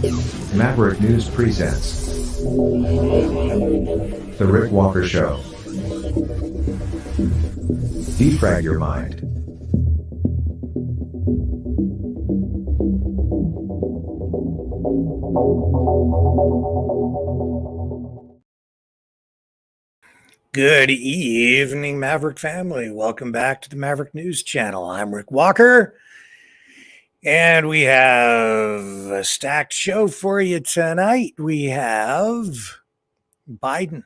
Maverick News presents The Rick Walker Show. Defrag your mind. Good evening, Maverick family. Welcome back to the Maverick News Channel. I'm Rick Walker, and we have a stacked show for you tonight. We have Biden,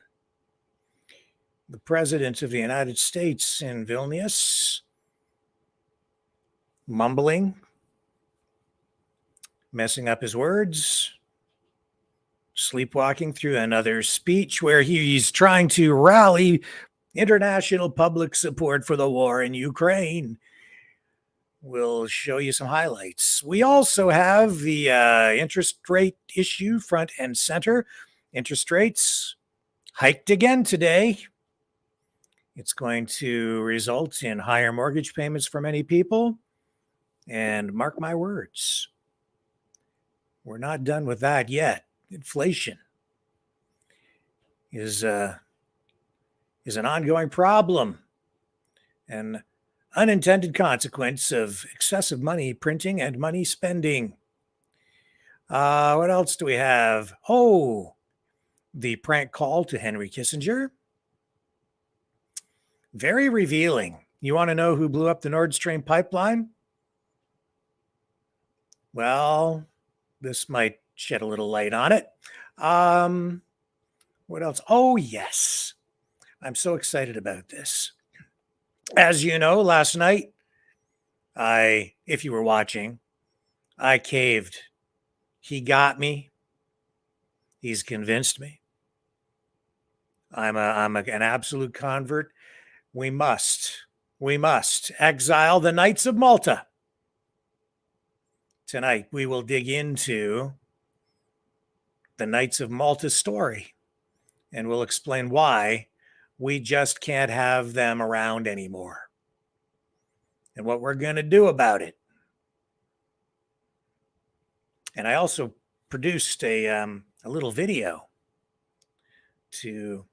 the President of the United States, in Vilnius, mumbling, messing up his words, sleepwalking through another speech where he's trying to rally international public support for the war in Ukraine. We'll show you some highlights. We also have the interest rate issue front and center. Interest rates hiked again today. It's going to result in higher mortgage payments for many people. And mark my words, we're not done with that yet. Inflation is an ongoing problem, an unintended consequence of excessive money printing and money spending. What else do we have? Oh, the prank call to Henry Kissinger. Very revealing. You want to know who blew up the Nord Stream pipeline? Well, this might shed a little light on it. What else? Oh, yes. I'm so excited about this. As you know, last night, if you were watching, I caved. He got me. He's convinced me. I'm an absolute convert. We must exile the Knights of Malta. Tonight, we will dig into the Knights of Malta story, and we'll explain why we just can't have them around anymore and what we're going to do about it. And I also produced a little video to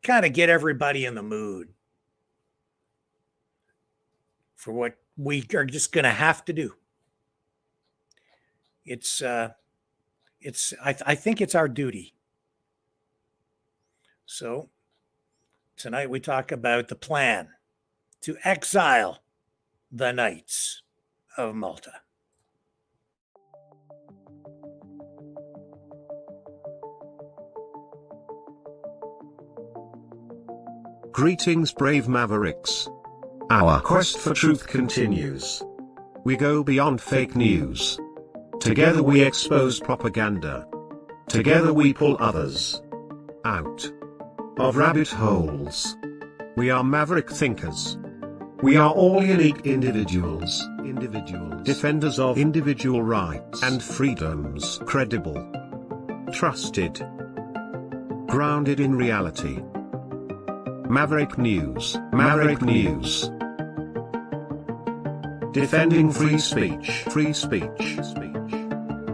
kind of get everybody in the mood for what we are just going to have to do. I think it's our duty. So tonight we talk about the plan to exile the Knights of Malta. Greetings, brave Mavericks. Our quest for truth continues. We go beyond fake news. Together we expose propaganda. Together we pull others out of rabbit holes. We are maverick thinkers. We are all unique individuals. Defenders of individual rights and freedoms. Credible. Trusted. Grounded in reality. Maverick News. Maverick News. Defending free speech. Free speech.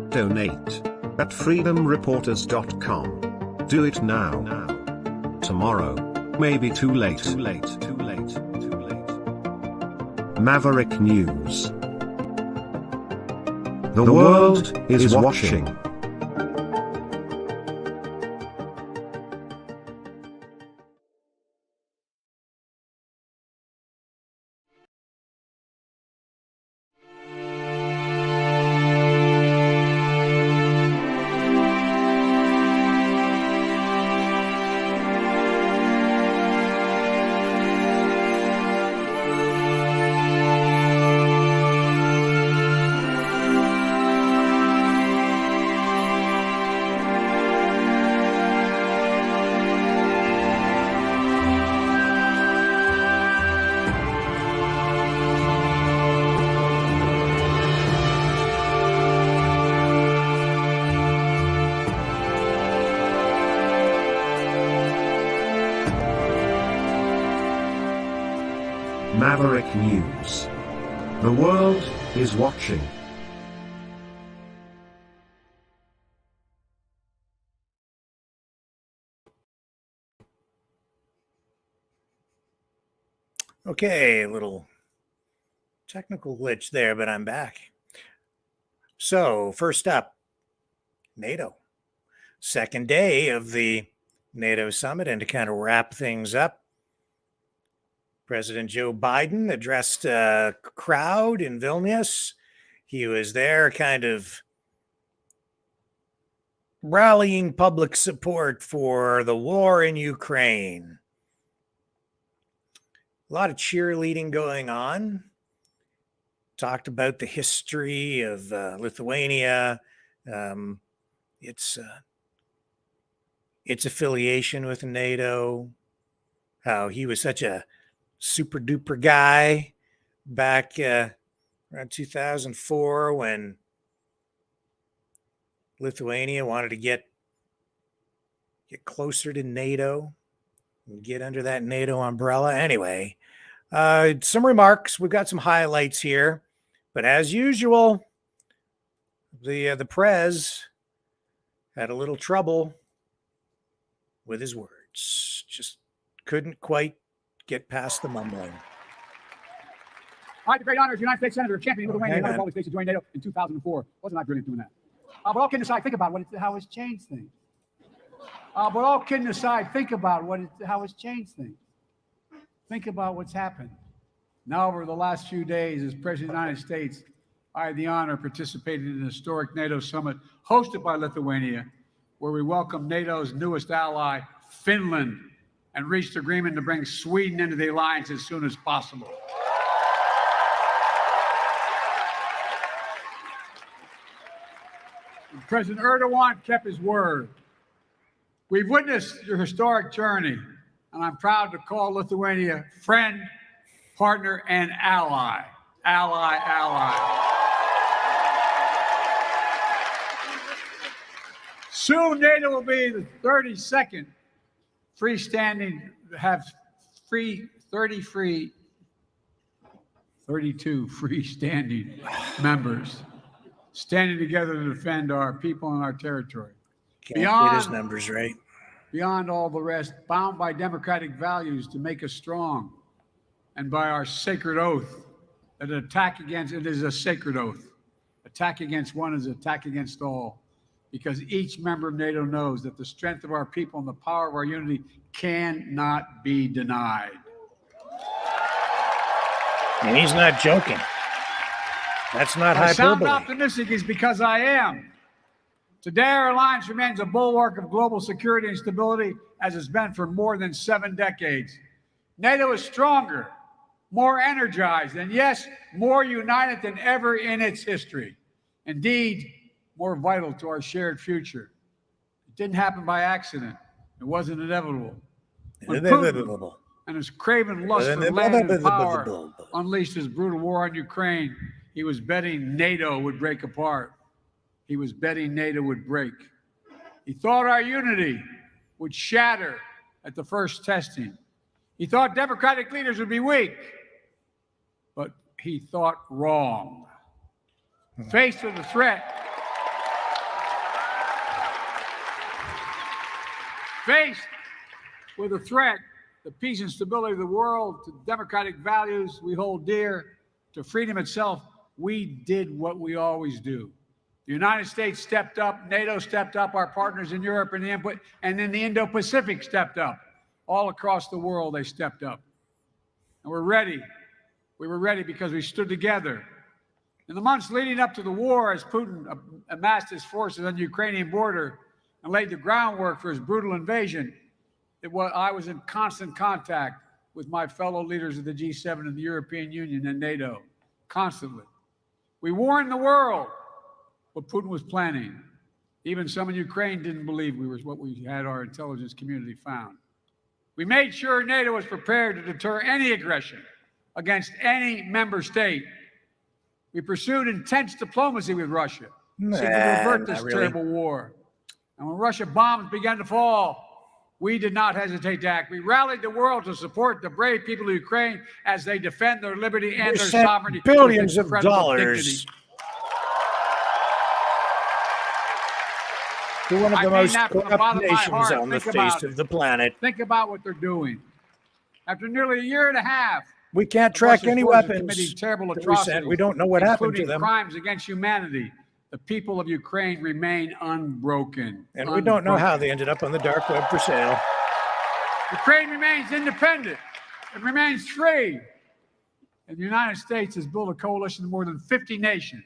Donate at freedomreporters.com. Do it now. Tomorrow may be too late. Maverick News. The world is watching. Maverick News. The world is watching. Okay, a little technical glitch there, but I'm back. So, first up, NATO. Second day of the NATO summit, and to kind of wrap things up, President Joe Biden addressed a crowd in Vilnius. He was there kind of rallying public support for the war in Ukraine. A lot of cheerleading going on. Talked about the history of Lithuania, its affiliation with NATO, how he was such a super duper guy back around 2004 when Lithuania wanted to get closer to NATO and get under that NATO umbrella. Anyway, some remarks. We've got some highlights here, but as usual, the Prez had a little trouble with his words. Just couldn't quite get past the mumbling. I had the great honor as United States Senator championing Lithuania and other Baltic states to join NATO in 2004. Wasn't I brilliant doing that? But all kidding aside, think about how it's changed things. But all kidding aside, think about how it's changed things. Think about what's happened. Now, over the last few days, as President of the United States, I had the honor of participating in an historic NATO summit hosted by Lithuania, where we welcomed NATO's newest ally, Finland, and reached agreement to bring Sweden into the alliance as soon as possible. President Erdogan kept his word. We've witnessed your historic journey, and I'm proud to call Lithuania friend, partner, and ally. Ally. Soon NATO will be the 32nd freestanding, have 32 freestanding members standing together to defend our people and our territory. Can't get his numbers right. Beyond all the rest, bound by democratic values to make us strong, and by our sacred oath that an attack against it is a sacred oath. Attack against one is an attack against all, because each member of NATO knows that the strength of our people and the power of our unity cannot be denied. And he's not joking. That's not hyperbole. I sound optimistic is because I am. Today, our alliance remains a bulwark of global security and stability, as it's been for more than 7 decades. NATO is stronger, more energized, and yes, more united than ever in its history. Indeed, more vital to our shared future. It didn't happen by accident. It wasn't inevitable. When Putin and his craven lust for land and power unleashed his brutal war on Ukraine, he was betting NATO would break apart. He was betting NATO would break. He thought our unity would shatter at the first testing. He thought democratic leaders would be weak, but he thought wrong. Faced with the threat, the peace and stability of the world, to democratic values we hold dear, to freedom itself, we did what we always do. The United States stepped up, NATO stepped up, our partners in Europe and then the Indo-Pacific stepped up. All across the world, they stepped up. And we're ready. We were ready because we stood together. In the months leading up to the war, as Putin amassed his forces on the Ukrainian border and laid the groundwork for his brutal invasion, I was in constant contact with my fellow leaders of the G7 and the European Union and NATO, constantly. We warned the world what Putin was planning. Even some in Ukraine didn't believe what we had our intelligence community found. We made sure NATO was prepared to deter any aggression against any member state. We pursued intense diplomacy with Russia, seeking to avert this terrible war. And when Russian bombs began to fall, we did not hesitate to act. We rallied the world to support the brave people of Ukraine as they defend their liberty and their sovereignty. Billions of dollars to one of the most corrupt nations on the face of the planet. Think about what they're doing. After nearly a year and a half We can't The track Russian any forces weapons committing terrible that we sent. atrocities, We don't know what happened to including them. crimes against humanity. The people of Ukraine remain unbroken. And we don't know how they ended up on the dark web for sale. Ukraine remains independent. It remains free. And the United States has built a coalition of more than 50 nations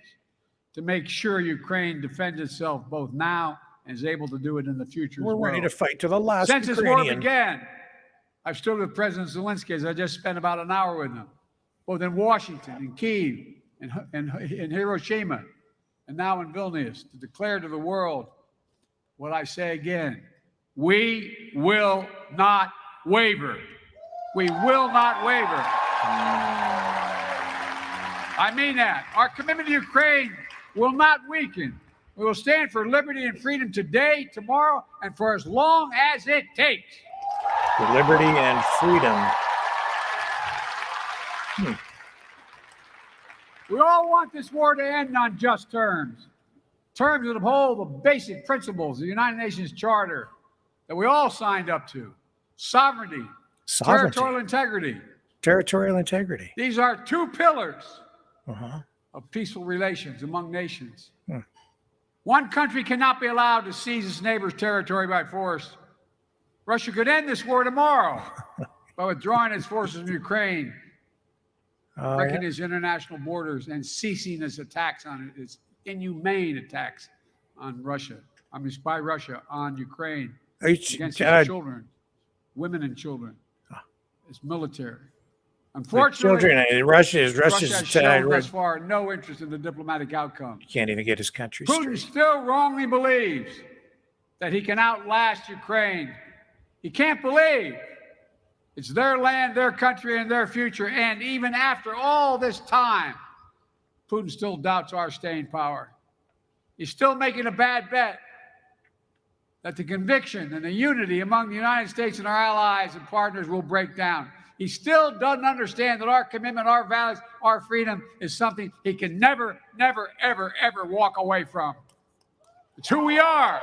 to make sure Ukraine defends itself both now and is able to do it in the future We're as well. ready to fight to the last Since this war Ukrainian. began, I've stood with President Zelensky, as I just spent about an hour with him, both in Washington, in Kyiv, in Hiroshima, and now in Vilnius, to declare to the world what I say again: we will not waver. We will not waver. I mean that. Our commitment to Ukraine will not weaken. We will stand for liberty and freedom today, tomorrow, and for as long as it takes. For liberty and freedom. We all want this war to end on just terms. Terms that uphold the basic principles of the United Nations Charter that we all signed up to. Sovereignty. Territorial integrity. Territorial integrity. These are two pillars of peaceful relations among nations. One country cannot be allowed to seize its neighbor's territory by force. Russia could end this war tomorrow by withdrawing its forces from Ukraine, breaking its international borders, and ceasing its attacks on it, its inhumane attacks on Russia. By Russia on Ukraine against its children, women and children, its military. Unfortunately, Russia has shown thus far no interest in the diplomatic outcome. You can't even get his country Putin straight. still wrongly believes that he can outlast Ukraine. He can't believe it's their land, their country, and their future. And even after all this time, Putin still doubts our staying power. He's still making a bad bet that the conviction and the unity among the United States and our allies and partners will break down. He still doesn't understand that our commitment, our values, our freedom is something he can never, never, ever, ever walk away from. It's who we are.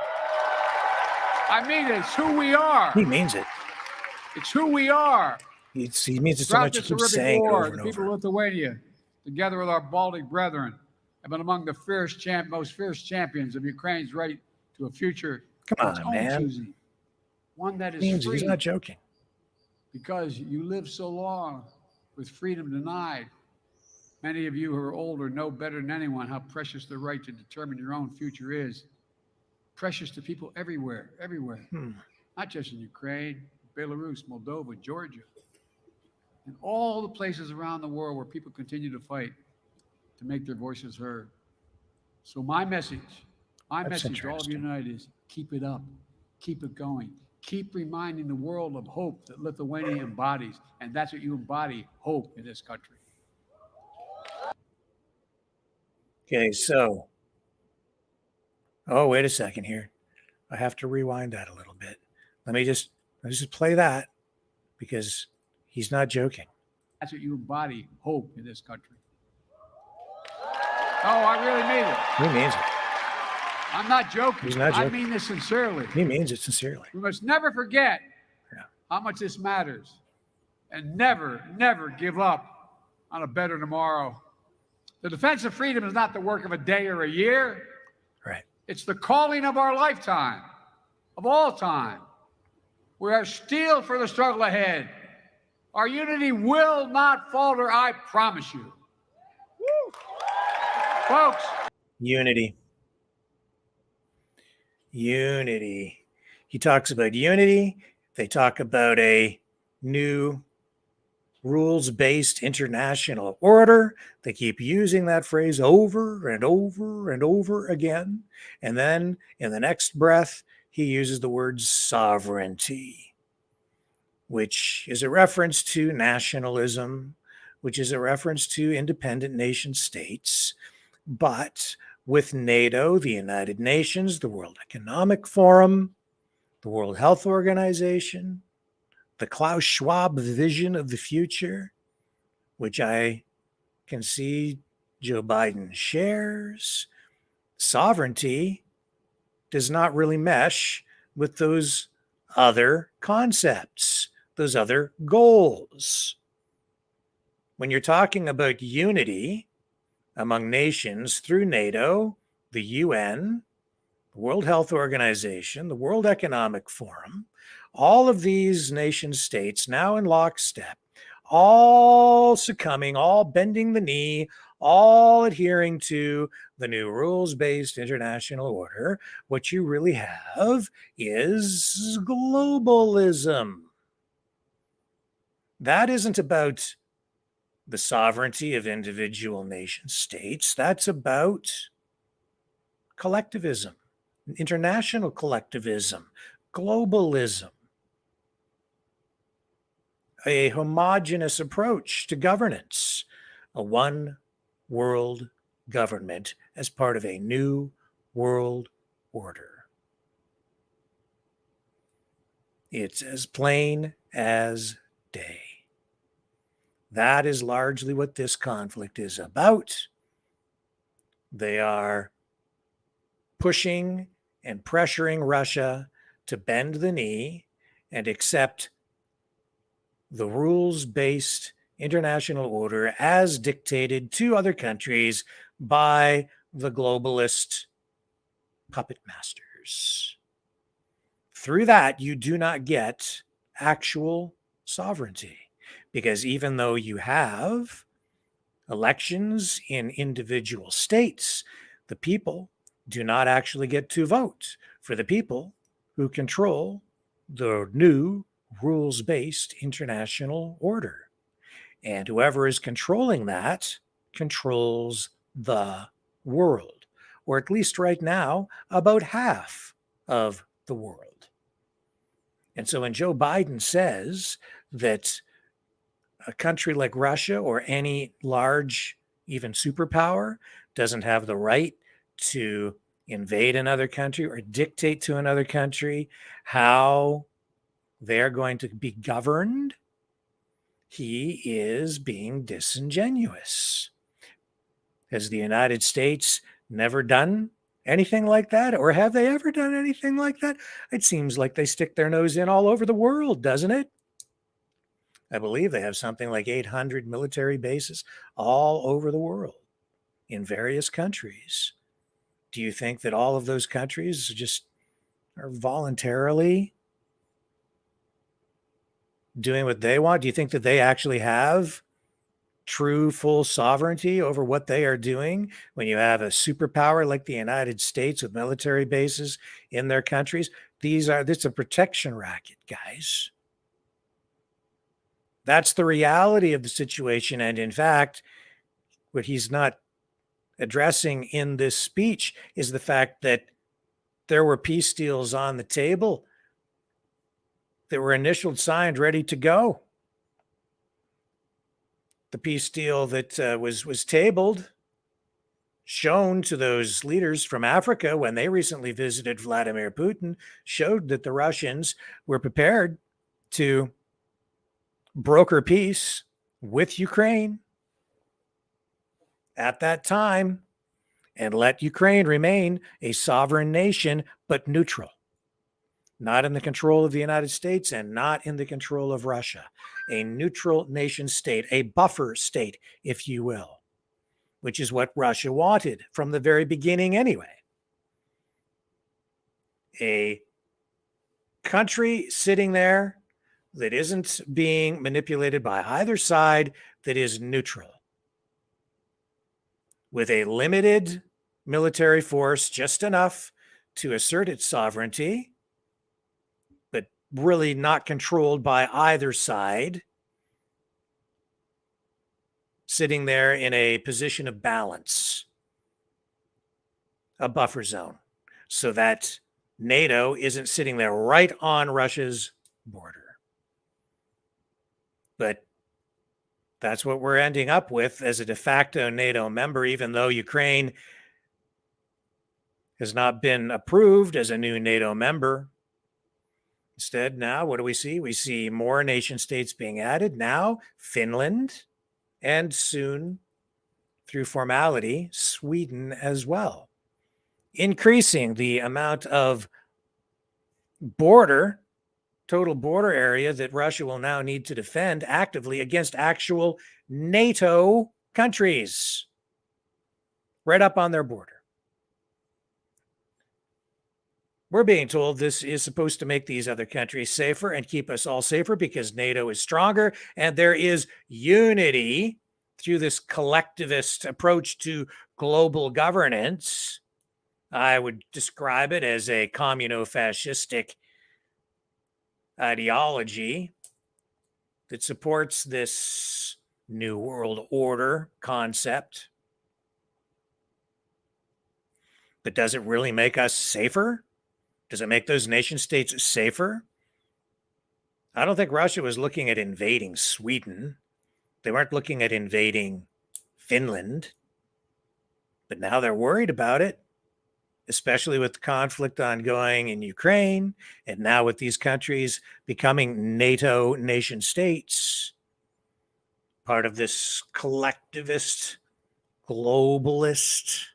I mean it. It's who we are. He means it. It's who we are. He means it so Throughout much he this keeps horrific saying it war, over the and people over. of Lithuania, together with our Baltic brethren, have been among the most fierce champions of Ukraine's right to a future Come of its on, own man. choosing. One that is Means free. he's not joking. Because you lived so long with freedom denied. Many of you who are older know better than anyone how precious the right to determine your own future is. Precious to people everywhere, not just in Ukraine, Belarus, Moldova, Georgia, and all the places around the world where people continue to fight to make their voices heard. So my message to all of you tonight is keep it up, keep it going. Keep reminding the world of hope that Lithuania embodies, and that's what you embody, hope in this country. Okay, so, wait a second here. I have to rewind that a little bit. Let me just play that because he's not joking. That's what you embody, hope in this country. Oh, I really mean it. He means it. I'm not joking. He's not joking. I mean this sincerely. He means it sincerely. We must never forget how much this matters and never, never give up on a better tomorrow. The defense of freedom is not the work of a day or a year. Right. It's the calling of our lifetime, of all time. We are steeled for the struggle ahead. Our unity will not falter, I promise you. Woo. Folks. Unity. He talks about unity. They talk about a new rules-based international order. They keep using that phrase over and over and over again. And then in the next breath, he uses the word sovereignty, which is a reference to nationalism, which is a reference to independent nation states. But with NATO, the United Nations, the World Economic Forum, the World Health Organization, the Klaus Schwab vision of the future, which I can see Joe Biden shares, sovereignty does not really mesh with those other concepts, those other goals. when you're talking about unity among nations through NATO, the UN, the World Health Organization, the World Economic Forum, all of these nation states now in lockstep, all succumbing, all bending the knee, all adhering to the new rules-based international order, what you really have is globalism. That isn't about the sovereignty of individual nation states. That's about collectivism, international collectivism, globalism, a homogeneous approach to governance, a one world government as part of a new world order. It's as plain as day. That is largely what this conflict is about. They are pushing and pressuring Russia to bend the knee and accept the rules-based international order as dictated to other countries by the globalist puppet masters. Through that, you do not get actual sovereignty, because even though you have elections in individual states, the people do not actually get to vote for the people who control the new rules-based international order. And whoever is controlling that controls the world, or at least right now, about half of the world. And so when Joe Biden says that a country like Russia or any large, even superpower, doesn't have the right to invade another country or dictate to another country how they're going to be governed, he is being disingenuous. Has the United States never done anything like that? Or have they ever done anything like that? It seems like they stick their nose in all over the world, doesn't it? I believe they have something like 800 military bases all over the world in various countries. Do you think that all of those countries just are voluntarily doing what they want? Do you think that they actually have true full sovereignty over what they are doing when you have a superpower like the United States with military bases in their countries? This is a protection racket, guys. That's the reality of the situation. And in fact, what he's not addressing in this speech is the fact that there were peace deals on the table that were initially signed, ready to go. The peace deal that was tabled, shown to those leaders from Africa when they recently visited Vladimir Putin, showed that the Russians were prepared to broker peace with Ukraine at that time and let Ukraine remain a sovereign nation, but neutral, not in the control of the United States and not in the control of Russia. A neutral nation state, a buffer state, if you will, which is what Russia wanted from the very beginning anyway. A country sitting there that isn't being manipulated by either side, that is neutral, with a limited military force, just enough to assert its sovereignty, but really not controlled by either side, sitting there in a position of balance, a buffer zone, so that NATO isn't sitting there right on Russia's border. But that's what we're ending up with as a de facto NATO member, even though Ukraine has not been approved as a new NATO member. Instead, now what do we see? We see more nation states being added. Now, Finland, and soon, through formality, Sweden as well, increasing the amount of border total border area that Russia will now need to defend actively against actual NATO countries right up on their border. We're being told this is supposed to make these other countries safer and keep us all safer because NATO is stronger and there is unity through this collectivist approach to global governance. I would describe it as a communo-fascistic ideology that supports this New World Order concept. But does it really make us safer? Does it make those nation states safer? I don't think Russia was looking at invading Sweden. They weren't looking at invading Finland. But now they're worried about it, especially with the conflict ongoing in Ukraine, and now with these countries becoming NATO nation states, part of this collectivist, globalist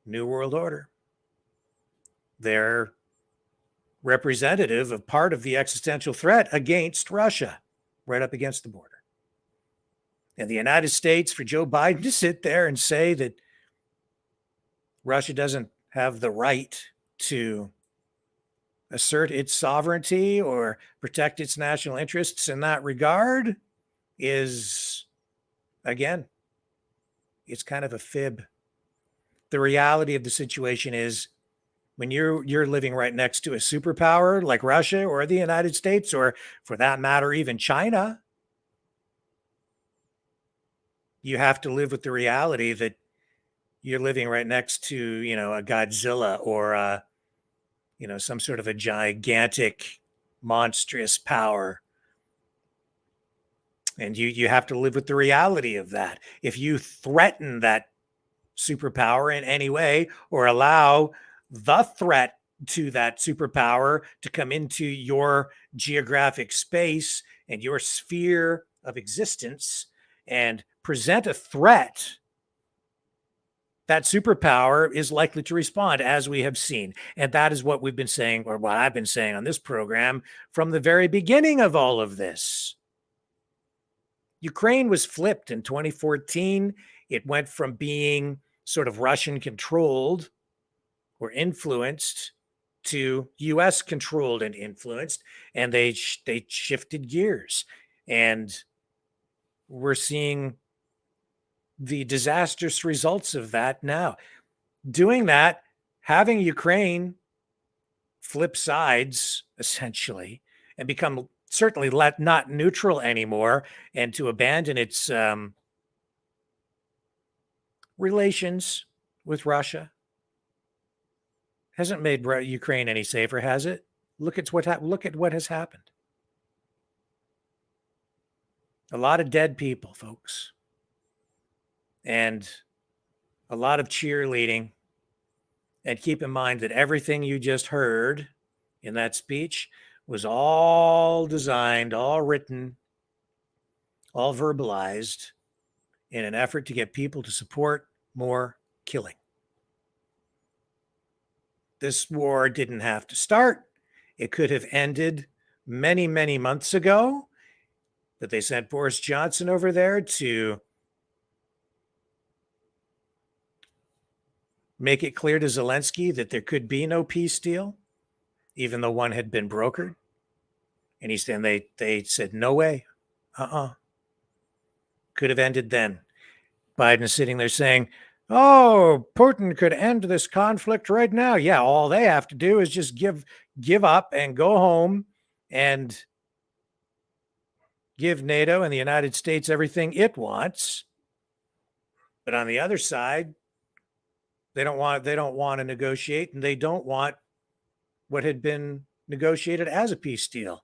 New World Order. They're representative of part of the existential threat against Russia, right up against the border. And the United States, for Joe Biden to sit there and say that Russia doesn't have the right to assert its sovereignty or protect its national interests in that regard is, again, it's kind of a fib. The reality of the situation is when you're living right next to a superpower like Russia or the United States, or for that matter, even China, you have to live with the reality that you're living right next to, a Godzilla or some sort of a gigantic, monstrous power. And you have to live with the reality of that. If you threaten that superpower in any way or allow the threat to that superpower to come into your geographic space and your sphere of existence and present a threat, that superpower is likely to respond, as we have seen. And that is what we've been saying, or what I've been saying on this program from the very beginning of all of this. Ukraine was flipped in 2014. It went from being sort of Russian controlled or influenced to US controlled and influenced, and they shifted gears. And we're seeing the disastrous results of that now. Doing that, having Ukraine flip sides, essentially, and become certainly not neutral anymore, and to abandon its relations with Russia, hasn't made Ukraine any safer, has it? Look at what has happened. A lot of dead people, folks. And a lot of cheerleading. And keep in mind that everything you just heard in that speech was all designed, all written, all verbalized in an effort to get people to support more killing. This war didn't have to start. It could have ended many, many months ago, but they sent Boris Johnson over there to make it clear to Zelensky that there could be no peace deal, even though one had been brokered. And they said, no way. Could have ended then. Biden is sitting there saying, oh, Putin could end this conflict right now. Yeah, all they have to do is just give up and go home and give NATO and the United States everything it wants. But on the other side, they don't want to negotiate, and they don't want what had been negotiated as a peace deal.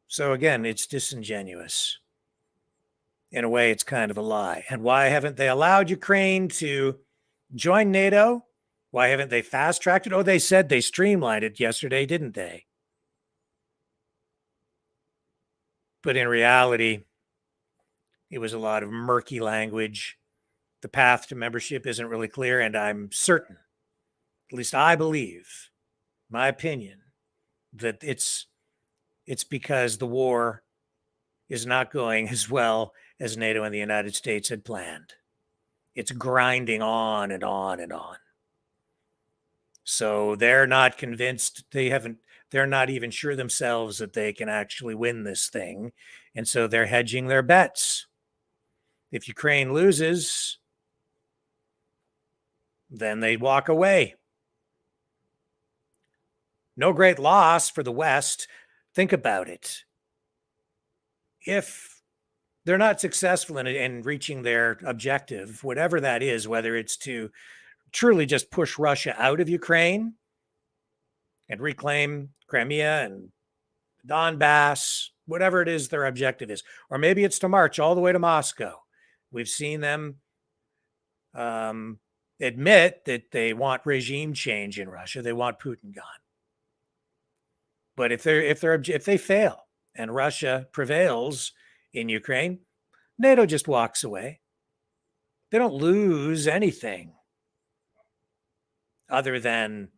So again, it's disingenuous. In a way, it's kind of a lie. And why haven't they allowed Ukraine to join NATO? Why haven't they fast-tracked it? Oh, they said they streamlined it yesterday, didn't they? But in reality, it was a lot of murky language. The path to membership isn't really clear, and I'm certain, at least I believe, my opinion, that it's because the war is not going as well as NATO and the United States had planned. It's grinding on and on and on. So they're not convinced, they're not even sure themselves that they can actually win this thing. And so they're hedging their bets. If Ukraine loses, then they walk away. No great loss for the West. Think about it. If they're not successful in reaching their objective, whatever that is, whether it's to truly just push Russia out of Ukraine and reclaim Crimea and Donbass, whatever it is their objective is, or maybe it's to march all the way to Moscow. We've seen them admit that they want regime change in Russia. They want Putin gone. But if they fail and Russia prevails in Ukraine, NATO just walks away. They don't lose anything other than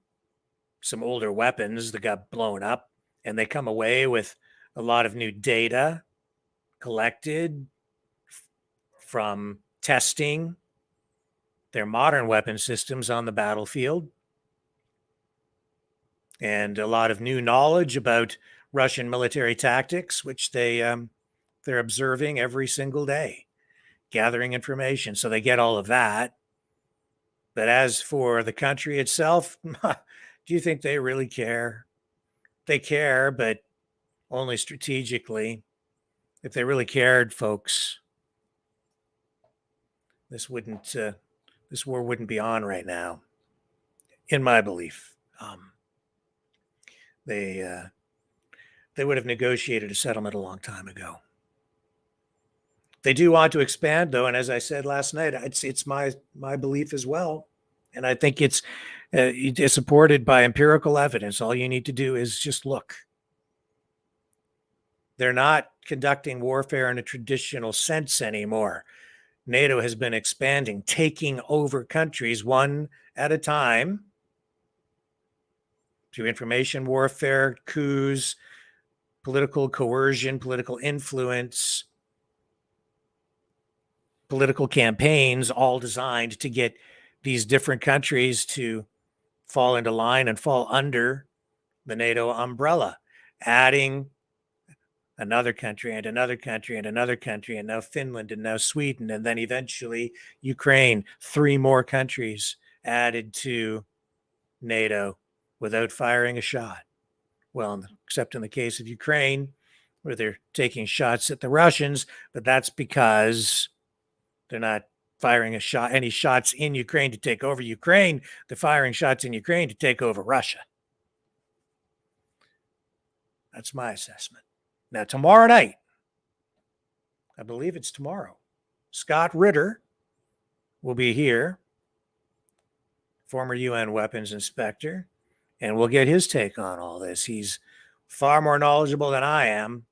some older weapons that got blown up, and they come away with a lot of new data collected from testing their modern weapon systems on the battlefield, and a lot of new knowledge about Russian military tactics, which they're observing every single day, gathering information. So they get all of that. But as for the country itself, do you think they really care? They care, but only strategically. If they really cared, folks, this war wouldn't be on right now, in my belief. They would have negotiated a settlement a long time ago. They do want to expand, though, and as I said last night, it's my belief as well, and I think it's supported by empirical evidence. All you need to do is just look. They're not conducting warfare in a traditional sense anymore. NATO has been expanding, taking over countries one at a time through information warfare, coups, political coercion, political influence, political campaigns, all designed to get these different countries to fall into line and fall under the NATO umbrella, adding another country and another country and another country, and now Finland and now Sweden, and then eventually Ukraine. 3 more countries added to NATO without firing a shot. Well, except in the case of Ukraine, where they're taking shots at the Russians, but that's because they're not firing any shots in Ukraine to take over Ukraine. They're firing shots in Ukraine to take over Russia. That's my assessment. Now, tomorrow night, I believe it's tomorrow, Scott Ritter will be here, former UN weapons inspector, and we'll get his take on all this. He's far more knowledgeable than I am.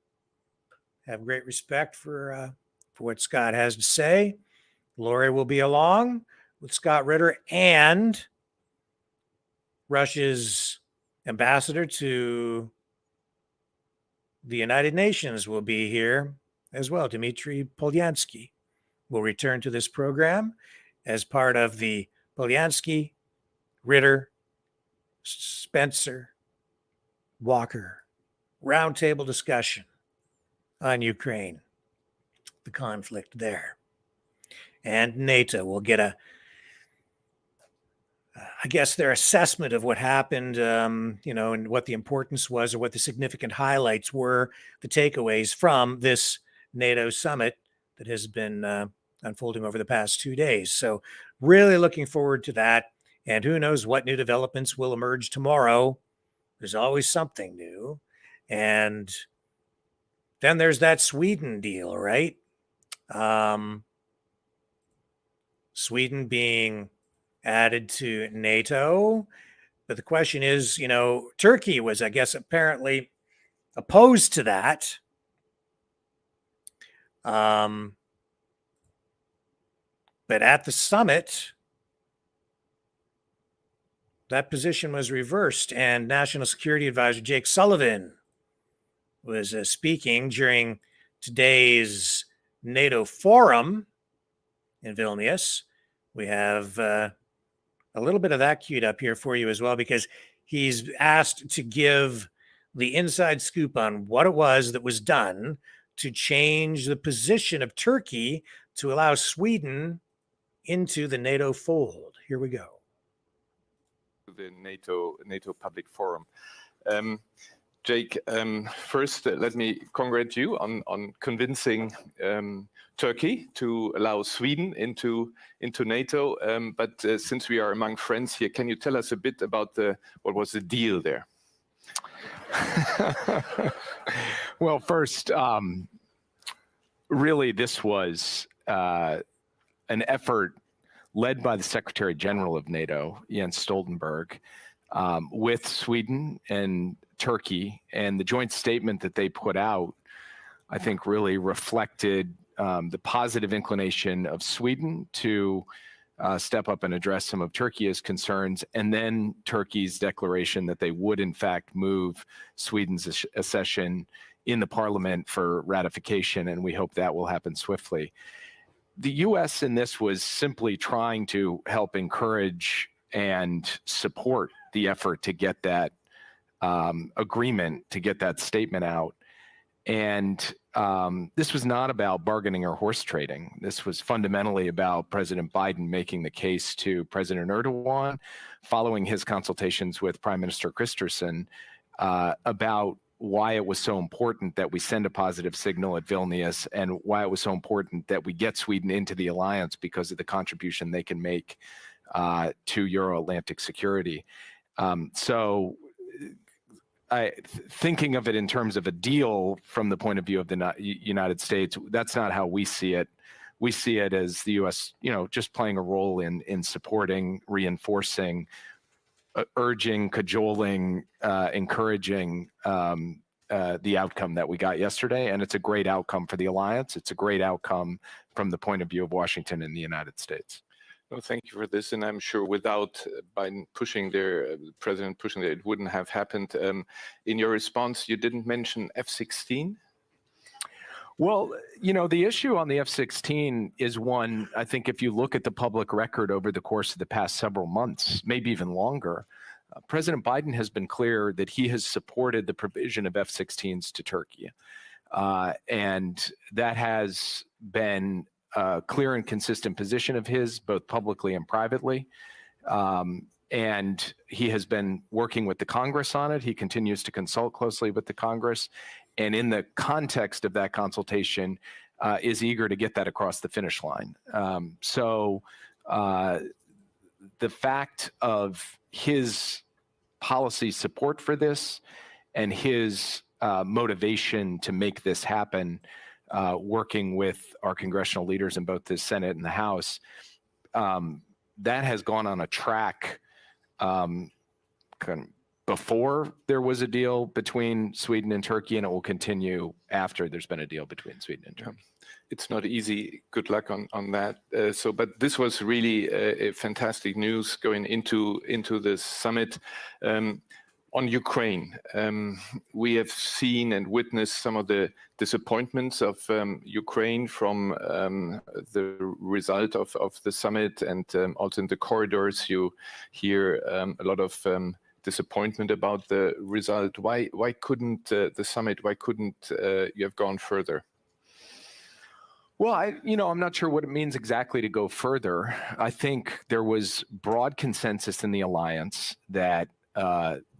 I have great respect for what Scott has to say. Lori will be along with Scott Ritter, and Russia's ambassador to the United Nations will be here as well. Dmitry Polyansky will return to this program as part of the Polyansky, Ritter, Spencer, Walker roundtable discussion on Ukraine, the conflict there. And NATO will get I guess, their assessment of what happened, and what the importance was, or what the significant highlights were, the takeaways from this NATO summit that has been unfolding over the past 2 days. So really looking forward to that. And who knows what new developments will emerge tomorrow. There's always something new. And then there's that Sweden deal, right? Sweden being added to NATO. But the question is, Turkey was, I guess, apparently opposed to that. But at the summit, that position was reversed, and National Security Advisor Jake Sullivan was speaking during today's NATO forum in Vilnius. We have a little bit of that queued up here for you as well, because he's asked to give the inside scoop on what it was that was done to change the position of Turkey to allow Sweden into the NATO fold. Here we go. The NATO Public Forum. Jake, first let me congratulate you on convincing Turkey to allow Sweden into NATO. But since we are among friends here, can you tell us a bit about what was the deal there? Well, first, really, this was an effort led by the Secretary General of NATO, Jens Stoltenberg, with Sweden and Turkey, and the joint statement that they put out, I think, really reflected the positive inclination of Sweden to step up and address some of Turkey's concerns, and then Turkey's declaration that they would, in fact, move Sweden's accession in the parliament for ratification, and we hope that will happen swiftly. The U.S. in this was simply trying to help encourage and support the effort to get that agreement, to get that statement out. And this was not about bargaining or horse trading. This was fundamentally about President Biden making the case to President Erdogan, following his consultations with Prime Minister Kristersson, about why it was so important that we send a positive signal at Vilnius, and why it was so important that we get Sweden into the alliance because of the contribution they can make to Euro-Atlantic security. So thinking of it in terms of a deal from the point of view of the United States, that's not how we see it. We see it as the U.S., just playing a role in supporting, reinforcing, urging, cajoling, encouraging the outcome that we got yesterday. And it's a great outcome for the alliance. It's a great outcome from the point of view of Washington and the United States. Well, thank you for this. And I'm sure without Biden pushing there, President pushing there, it wouldn't have happened. In your response, you didn't mention F-16? Well, the issue on the F-16 is one, I think if you look at the public record over the course of the past several months, maybe even longer, President Biden has been clear that he has supported the provision of F-16s to Turkey. And that has been a clear and consistent position of his, both publicly and privately. And he has been working with the Congress on it. He continues to consult closely with the Congress. And in the context of that consultation, is eager to get that across the finish line. So the fact of his policy support for this and his motivation to make this happen, working with our congressional leaders in both the Senate and the House, that has gone on a track kind of before there was a deal between Sweden and Turkey, and it will continue after there's been a deal between Sweden and Turkey. It's not easy. Good luck on that. But this was really a fantastic news going into this summit. On Ukraine, we have seen and witnessed some of the disappointments of Ukraine from the result of the summit, and also in the corridors you hear a lot of disappointment about the result. Why couldn't the summit? Why couldn't you have gone further? Well, I'm not sure what it means exactly to go further. I think there was broad consensus in the alliance that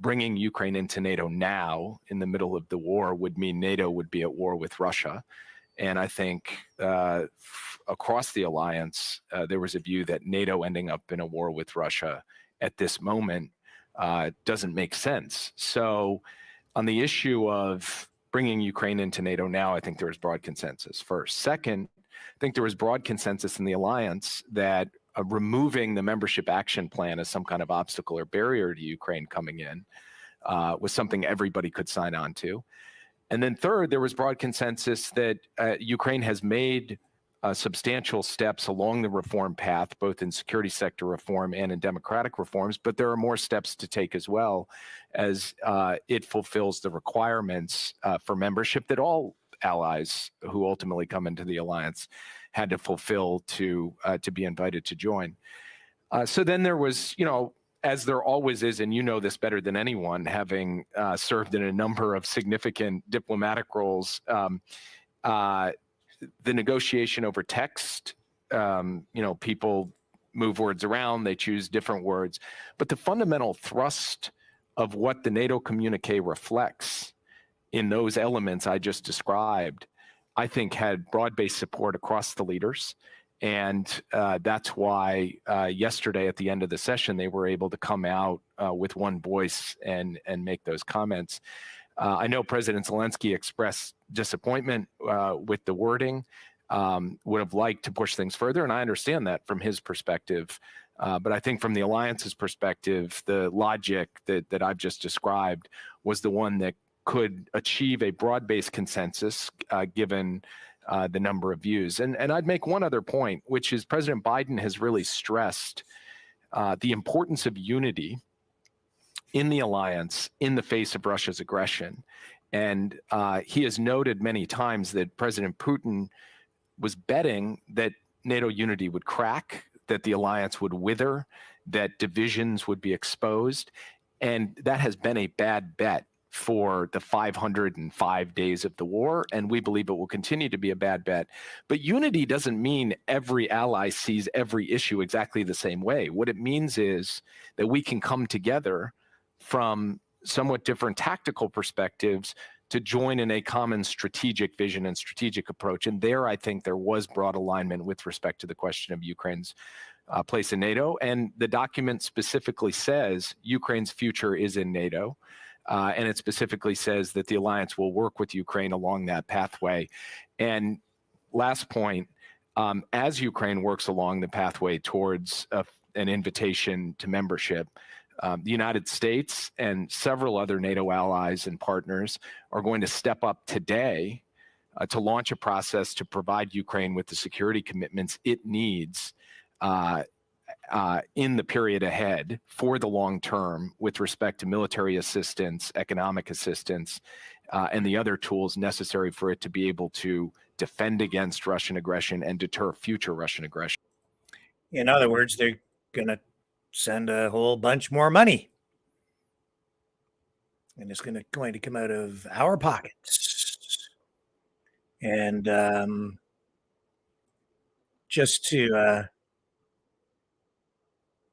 bringing Ukraine into NATO now, in the middle of the war, would mean NATO would be at war with Russia. And I think across the alliance, there was a view that NATO ending up in a war with Russia at this moment doesn't make sense. So on the issue of bringing Ukraine into NATO now, I think there was broad consensus first. Second, I think there was broad consensus in the alliance that removing the membership action plan as some kind of obstacle or barrier to Ukraine coming in was something everybody could sign on to. And then third, there was broad consensus that Ukraine has made substantial steps along the reform path, both in security sector reform and in democratic reforms, but there are more steps to take as well as it fulfills the requirements for membership that all allies who ultimately come into the alliance had to fulfill to be invited to join. So then there was, as there always is, and you know this better than anyone, having served in a number of significant diplomatic roles, the negotiation over text, people move words around, they choose different words, but the fundamental thrust of what the NATO communique reflects in those elements I just described, I think had broad-based support across the leaders. And that's why yesterday at the end of the session, they were able to come out with one voice and make those comments. I know President Zelensky expressed disappointment with the wording, would have liked to push things further, and I understand that from his perspective. But I think from the alliance's perspective, the logic that I've just described was the one that could achieve a broad-based consensus given the number of views. And I'd make one other point, which is President Biden has really stressed the importance of unity in the alliance in the face of Russia's aggression. And he has noted many times that President Putin was betting that NATO unity would crack, that the alliance would wither, that divisions would be exposed. And that has been a bad bet for the 505 days of the war, and we believe it will continue to be a bad bet. But unity doesn't mean every ally sees every issue exactly the same way. What it means is that we can come together from somewhat different tactical perspectives to join in a common strategic vision and strategic approach. And there, I think there was broad alignment with respect to the question of Ukraine's place in NATO. And the document specifically says Ukraine's future is in NATO. And it specifically says that the alliance will work with Ukraine along that pathway. And last point, as Ukraine works along the pathway towards an invitation to membership, the United States and several other NATO allies and partners are going to step up today to launch a process to provide Ukraine with the security commitments it needs in the period ahead for the long term with respect to military assistance, economic assistance, and the other tools necessary for it to be able to defend against Russian aggression and deter future Russian aggression. In other words, they're going to send a whole bunch more money. And it's going to come out of our pockets. And just to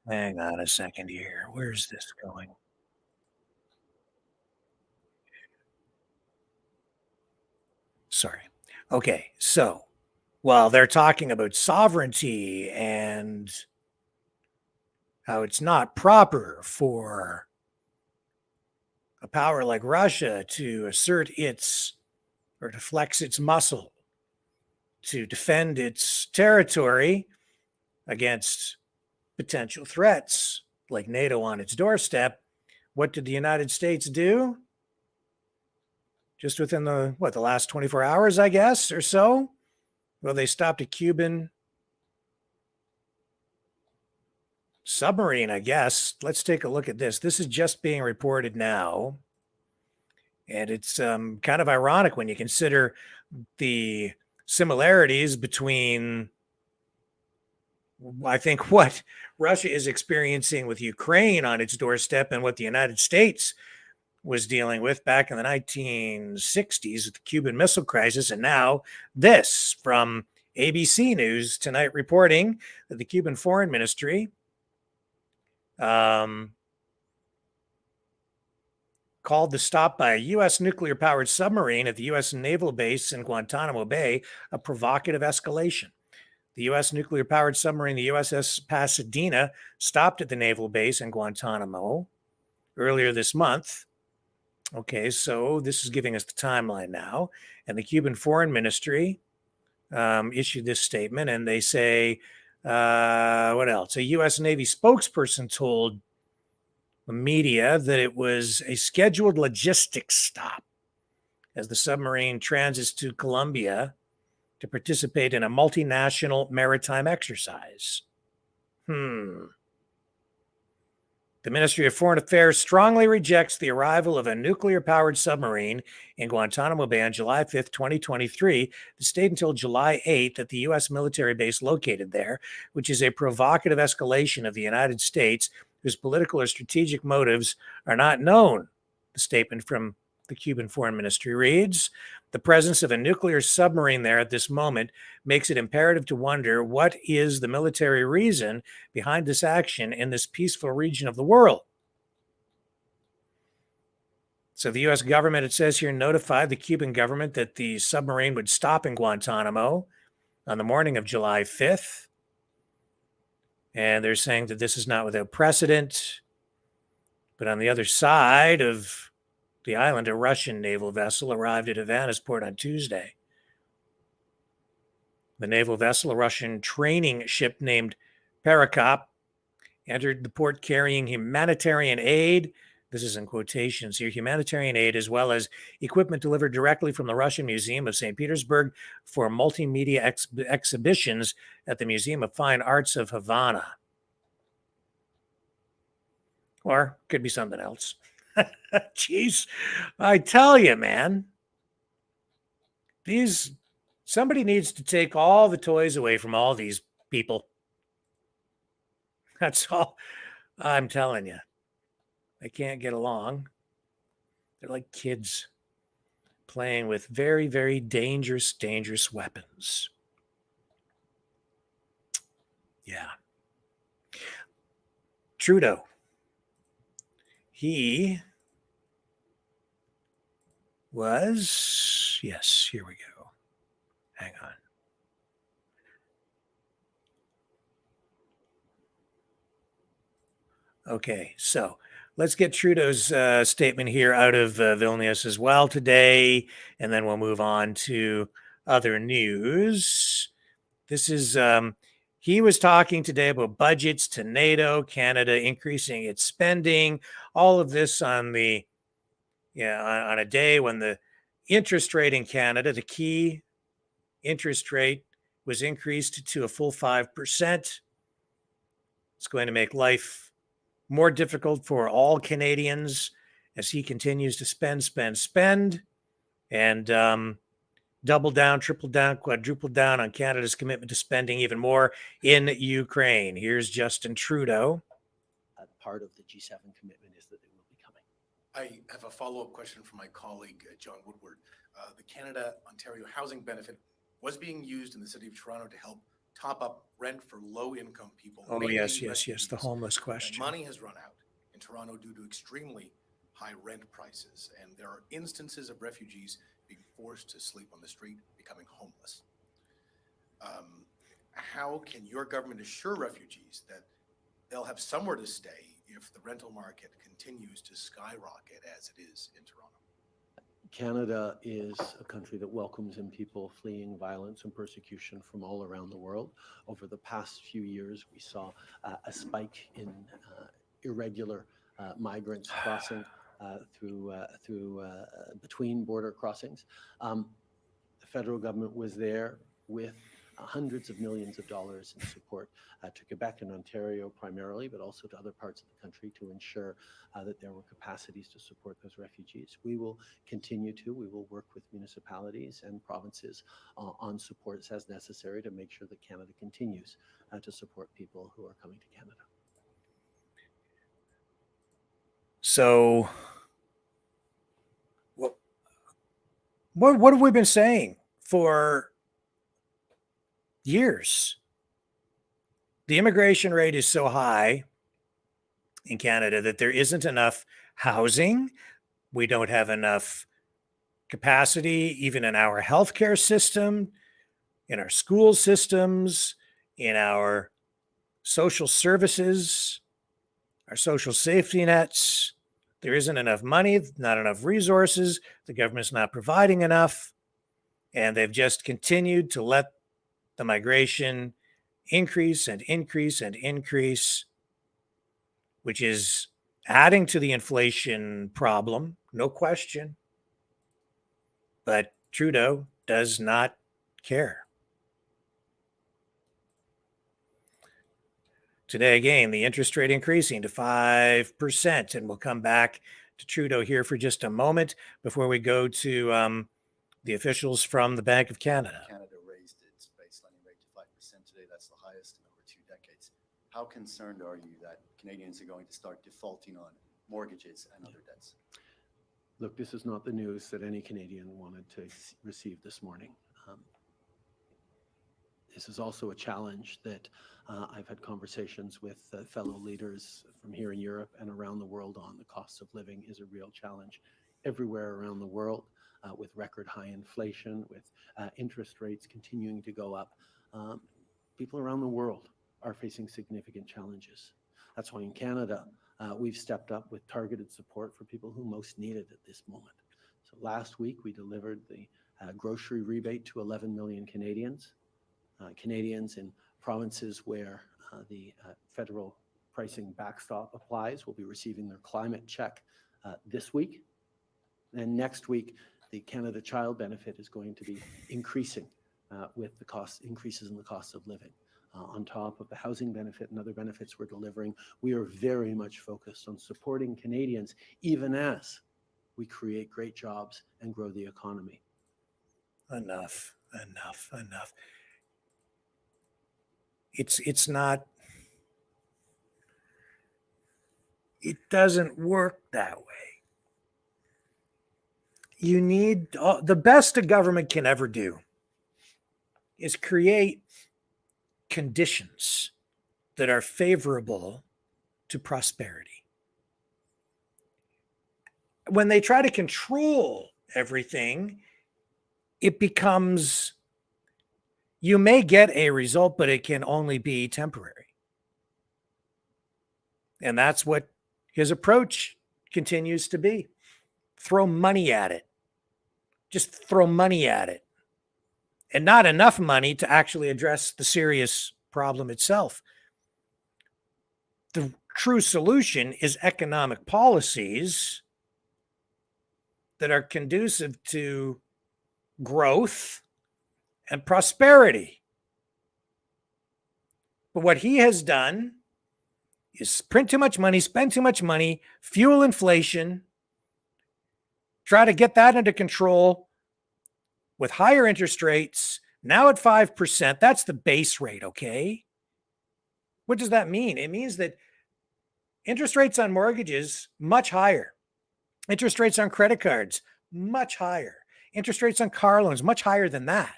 hang on a second here. Where's this going? Sorry. Okay. So while they're talking about sovereignty and how it's not proper for a power like Russia to assert its or to flex its muscle to defend its territory against potential threats like NATO on its doorstep, what did the United States do? Just within the last 24 hours, I guess, or so? Well, they stopped a Cuban submarine, I guess. Let's take a look at this. This is just being reported now. And it's kind of ironic when you consider the similarities between, I think, what Russia is experiencing with Ukraine on its doorstep and what the United States was dealing with back in the 1960s with the Cuban Missile Crisis. And now this from ABC News tonight reporting that the Cuban Foreign Ministry called the stop by a U.S. nuclear-powered submarine at the U.S. naval base in Guantanamo Bay a provocative escalation. The U.S. nuclear-powered submarine, the USS Pasadena, stopped at the naval base in Guantanamo earlier this month. Okay, so this is giving us the timeline now. And the Cuban Foreign Ministry issued this statement, and they say, what else? A U.S. Navy spokesperson told the media that it was a scheduled logistics stop as the submarine transits to Colombia to participate in a multinational maritime exercise. The Ministry of Foreign Affairs strongly rejects the arrival of a nuclear-powered submarine in Guantanamo Bay on July 5th, 2023, to state until July 8th that the U.S. military base located there, which is a provocative escalation of the United States, whose political or strategic motives are not known. The statement from the Cuban Foreign Ministry reads, the presence of a nuclear submarine there at this moment makes it imperative to wonder what is the military reason behind this action in this peaceful region of the world. So the U.S. government, it says here, notified the Cuban government that the submarine would stop in Guantanamo on the morning of July 5th. And they're saying that this is not without precedent. But on the other side of the island, a Russian naval vessel arrived at Havana's port on Tuesday. The naval vessel, a Russian training ship named Perekop, entered the port carrying humanitarian aid. This is in quotations here, humanitarian aid, as well as equipment delivered directly from the Russian Museum of St. Petersburg for multimedia exhibitions at the Museum of Fine Arts of Havana. Or could be something else. Jeez, I tell you, man, somebody needs to take all the toys away from all these people. That's all I'm telling you. They can't get along. They're like kids playing with very, very dangerous weapons. Yeah. Trudeau. He was, yes, here we go. Hang on. Okay, so let's get Trudeau's statement here out of Vilnius as well today, and then we'll move on to other news. This is, he was talking today about budgets to NATO, Canada increasing its spending, all of this on the, on a day when the interest rate in Canada, the key interest rate, was increased to a full 5%. It's going to make life more difficult for all Canadians as he continues to spend, and double down, triple down, quadruple down on Canada's commitment to spending even more in Ukraine. Here's Justin Trudeau. Part of the G7 commitment is that they will be coming. I have a follow-up question from my colleague, John Woodward. The Canada-Ontario housing benefit was being used in the city of Toronto to help top up rent for low-income people. Oh, yes, the homeless question. Money has run out in Toronto due to extremely high rent prices, and there are instances of refugees being forced to sleep on the street, becoming homeless. How can your government assure refugees that they'll have somewhere to stay if the rental market continues to skyrocket as it is in Toronto? Canada is a country that welcomes in people fleeing violence and persecution from all around the world. Over the past few years, we saw a spike in irregular migrants crossing through between border crossings. The federal government was there with hundreds of millions of dollars in support to Quebec and Ontario primarily, but also to other parts of the country to ensure that there were capacities to support those refugees. We will continue to. We will work with municipalities and provinces on supports as necessary to make sure that Canada continues to support people who are coming to Canada. So, what have we been saying for years? The immigration rate is so high in Canada that there isn't enough housing. We don't have enough capacity, even in our healthcare system, in our school systems, in our social services, our social safety nets. There isn't enough money, not enough resources. The government's not providing enough. And they've just continued to let the migration increase and increase and increase, which is adding to the inflation problem, no question. But Trudeau does not care. Today, again, the interest rate increasing to 5%. And we'll come back to Trudeau here for just a moment before we go to the officials from the Bank of Canada. Canada raised its base lending rate to 5% today. That's the highest in over 2 decades. How concerned are you that Canadians are going to start defaulting on mortgages and other debts? Look, this is not the news that any Canadian wanted to receive this morning. This is also a challenge that I've had conversations with fellow leaders from here in Europe and around the world on. The cost of living is a real challenge everywhere around the world, with record high inflation, with interest rates continuing to go up. People around the world are facing significant challenges. That's why in Canada, we've stepped up with targeted support for people who most need it at this moment. So last week, we delivered the grocery rebate to 11 million Canadians. Canadians in provinces where the federal pricing backstop applies will be receiving their climate check this week. And next week, the Canada Child Benefit is going to be increasing with the cost increases in the cost of living. On top of the housing benefit and other benefits we're delivering, we are very much focused on supporting Canadians, even as we create great jobs and grow the economy. Enough. It's not, it doesn't work that way. You need, the best a government can ever do is create conditions that are favorable to prosperity. When they try to control everything, it becomes, you may get a result, but it can only be temporary. And that's what his approach continues to be. Throw money at it. Just throw money at it. And not enough money to actually address the serious problem itself. The true solution is economic policies that are conducive to growth and prosperity. But what he has done is print too much money, spend too much money, fuel inflation, try to get that under control with higher interest rates, now at 5%. That's the base rate, okay? What does that mean? It means that interest rates on mortgages, much higher. Interest rates on credit cards, much higher. Interest rates on car loans, much higher than that.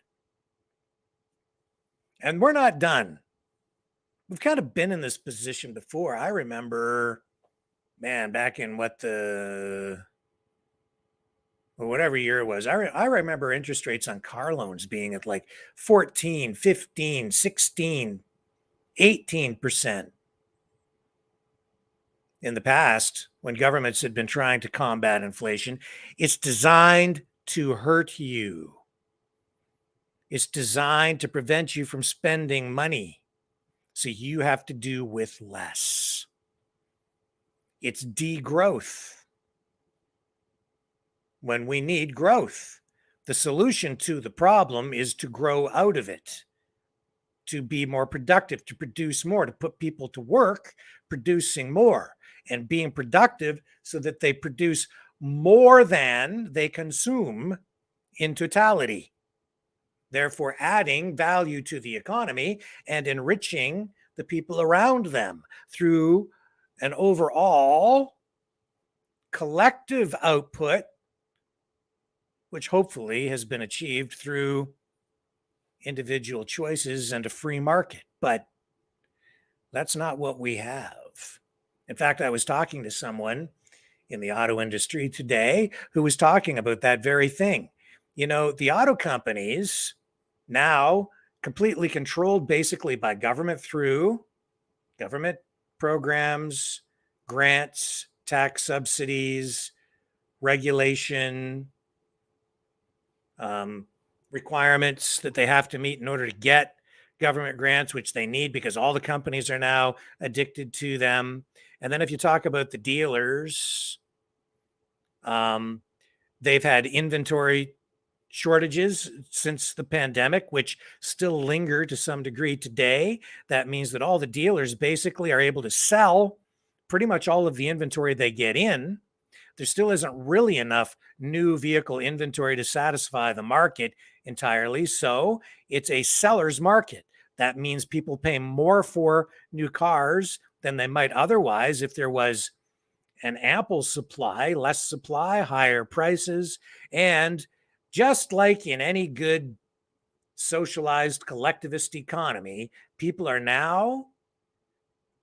And we're not done. We've kind of been in this position before. I remember, back in whatever year it was, I remember interest rates on car loans being at like 14, 15, 16, 18%. In the past, when governments had been trying to combat inflation, it's designed to hurt you. It's designed to prevent you from spending money, so you have to do with less. It's degrowth when we need growth. The solution to the problem is to grow out of it, to be more productive, to produce more, to put people to work producing more and being productive so that they produce more than they consume in totality, therefore adding value to the economy and enriching the people around them through an overall collective output, which hopefully has been achieved through individual choices and a free market. But that's not what we have. In fact, I was talking to someone in the auto industry today who was talking about that very thing. You know, the auto companies now completely controlled basically by government through government programs, grants, tax subsidies, regulation, requirements that they have to meet in order to get government grants, which they need because all the companies are now addicted to them. And then if you talk about the dealers, they've had inventory shortages since the pandemic, which still linger to some degree today. That means that all the dealers basically are able to sell pretty much all of the inventory they get in. There still isn't really enough new vehicle inventory to satisfy the market entirely. So it's a seller's market. That means people pay more for new cars than they might otherwise if there was an ample supply, less supply, higher prices. And just like in any good socialized collectivist economy, people are now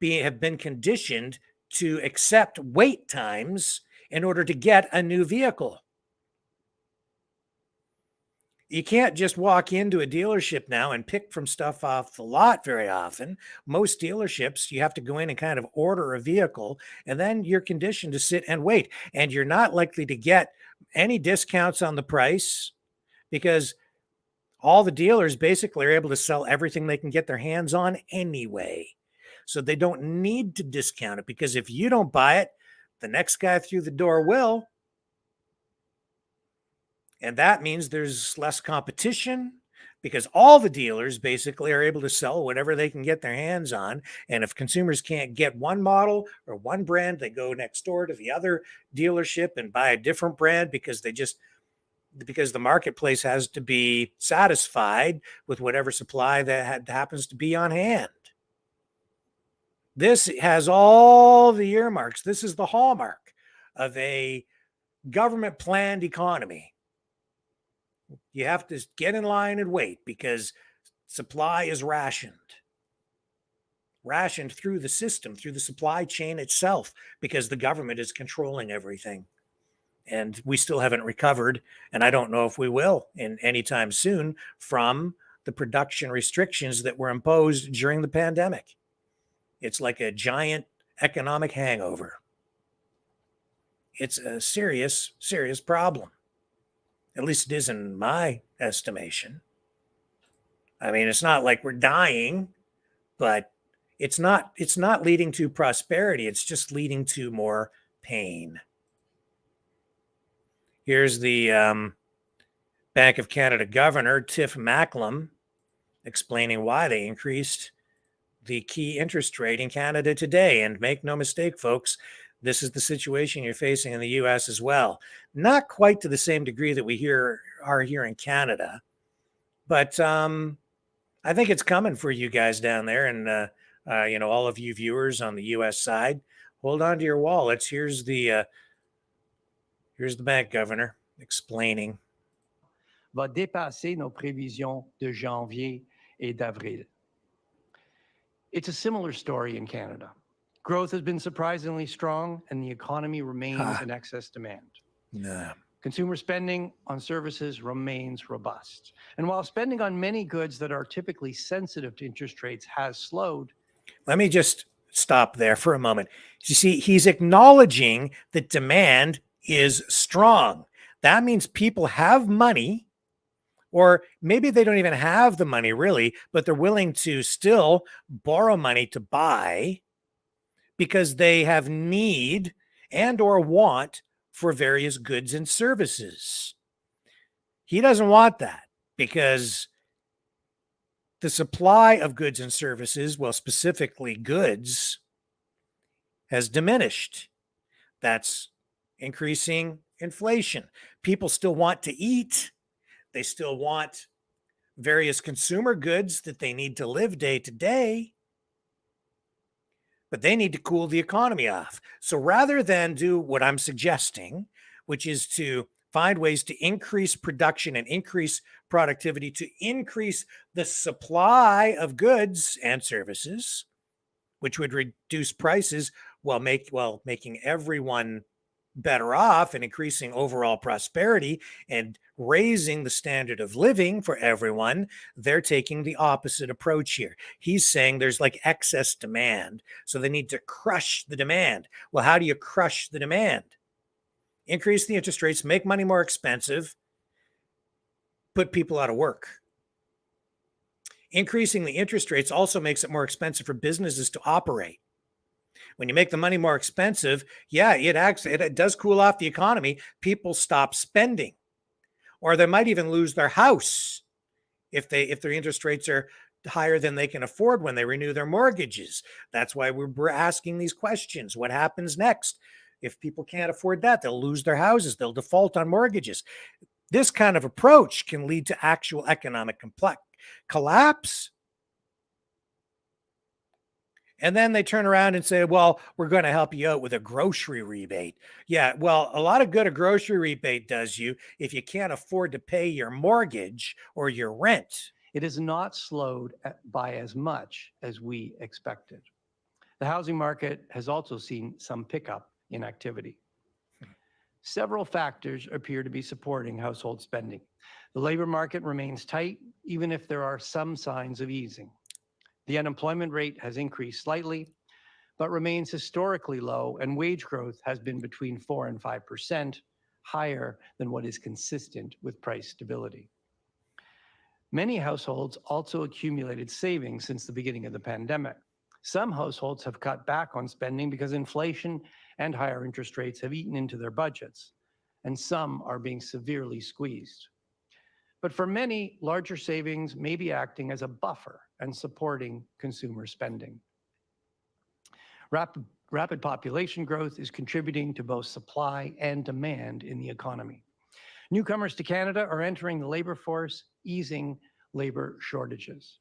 have been conditioned to accept wait times in order to get a new vehicle. You can't just walk into a dealership now and pick from stuff off the lot very often. Most dealerships, you have to go in and kind of order a vehicle, and then you're conditioned to sit and wait. And you're not likely to get any discounts on the price because all the dealers basically are able to sell everything they can get their hands on anyway. So they don't need to discount it, because if you don't buy it, the next guy through the door will. And that means there's less competition because all the dealers basically are able to sell whatever they can get their hands on. And if consumers can't get one model or one brand, they go next door to the other dealership and buy a different brand because the marketplace has to be satisfied with whatever supply that happens to be on hand. This has all the earmarks. This is the hallmark of a government planned economy. You have to get in line and wait because supply is rationed through the system, through the supply chain itself, because the government is controlling everything. And we still haven't recovered, and I don't know if we will in anytime soon, from the production restrictions that were imposed during the pandemic. It's like a giant economic hangover. It's a serious, serious problem. At least it is in my estimation. I mean, it's not like we're dying, but it's not leading to prosperity. It's just leading to more pain. Here's the Bank of Canada Governor, Tiff Macklem, explaining why they increased the key interest rate in Canada today. And make no mistake, folks, this is the situation you're facing in the U.S. as well. Not quite to the same degree that we are here in Canada, but I think it's coming for you guys down there, and all of you viewers on the U.S. side. Hold on to your wallets. Here's the bank governor explaining. Va dépasser nos prévisions de janvier et d'avril. It's a similar story in Canada. Growth has been surprisingly strong, and the economy remains in excess demand. Nah. Consumer spending on services remains robust. And while spending on many goods that are typically sensitive to interest rates has slowed. Let me just stop there for a moment. You see, he's acknowledging that demand is strong. That means people have money, or maybe they don't even have the money really, but they're willing to still borrow money to buy because they have need and or want for various goods and services. He doesn't want that because the supply of goods and services, well, specifically goods, has diminished. That's increasing inflation. People still want to eat. They still want various consumer goods that they need to live day to day, but they need to cool the economy off. So rather than do what I'm suggesting, which is to find ways to increase production and increase productivity, to increase the supply of goods and services, which would reduce prices while making everyone better off and increasing overall prosperity and raising the standard of living for everyone, they're taking the opposite approach here. He's saying there's like excess demand, so they need to crush the demand. Well, how do you crush the demand? Increase the interest rates, make money more expensive, put people out of work. Increasing the interest rates also makes it more expensive for businesses to operate. When you make the money more expensive, yeah, it does cool off the economy. People stop spending. or they might even lose their house if their interest rates are higher than they can afford when they renew their mortgages. That's why we're asking these questions. What happens next? If people can't afford that, they'll lose their houses, they'll default on mortgages. This kind of approach can lead to actual economic collapse. And then they turn around and say, well, we're going to help you out with a grocery rebate. Yeah, well, a lot of good a grocery rebate does you if you can't afford to pay your mortgage or your rent. It has not slowed by as much as we expected. The housing market has also seen some pickup in activity. Several factors appear to be supporting household spending. The labor market remains tight, even if there are some signs of easing. The unemployment rate has increased slightly, but remains historically low, and wage growth has been between 4 and 5%, higher than what is consistent with price stability. Many households also accumulated savings since the beginning of the pandemic. Some households have cut back on spending because inflation and higher interest rates have eaten into their budgets, and some are being severely squeezed. But for many, larger savings may be acting as a buffer and supporting consumer spending. Rapid population growth is contributing to both supply and demand in the economy. Newcomers to Canada are entering the labor force, easing labor shortages.